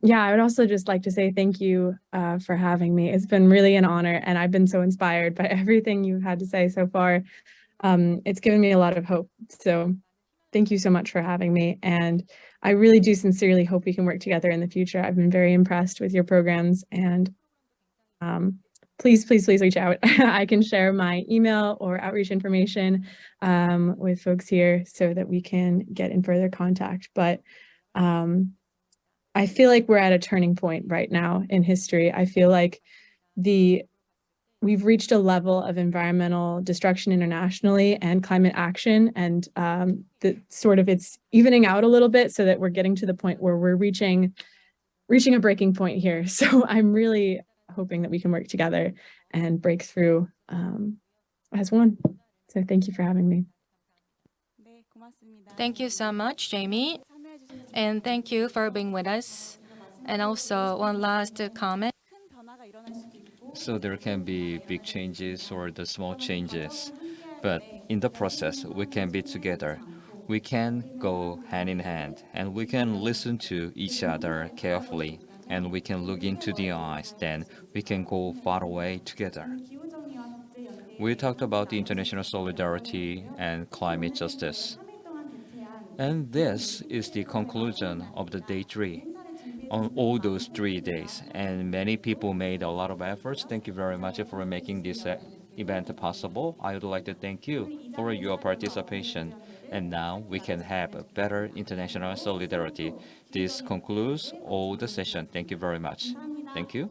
Yeah, I would also just like to say thank you for having me. It's been really an honor, and I've been so inspired by everything you've had to say so far. It's given me a lot of hope. So thank you so much for having me. And I really do sincerely hope we can work together in the future. I've been very impressed with your programs, and please reach out. I can share my email or outreach information with folks here so that we can get in further contact. But I feel like we're at a turning point right now in history. I feel like we've reached a level of environmental destruction internationally and climate action, and it's evening out a little bit so that we're getting to the point where we're reaching a breaking point here. So I'm really hoping that we can work together and break through as one. So thank you for having me. Thank you so much, Jamie. And thank you for being with us. And also, one last comment. So there can be big changes or the small changes, but in the process, we can be together. We can go hand in hand, and we can listen to each other carefully, and we can look into the eyes. Then we can go far away together. We talked about the international solidarity and climate justice. And this is the conclusion of the day 3 on all those 3 days. And many people made a lot of efforts. Thank you very much for making this event possible. I would like to thank you for your participation. And now we can have a better international solidarity. This concludes all the session. Thank you very much. Thank you.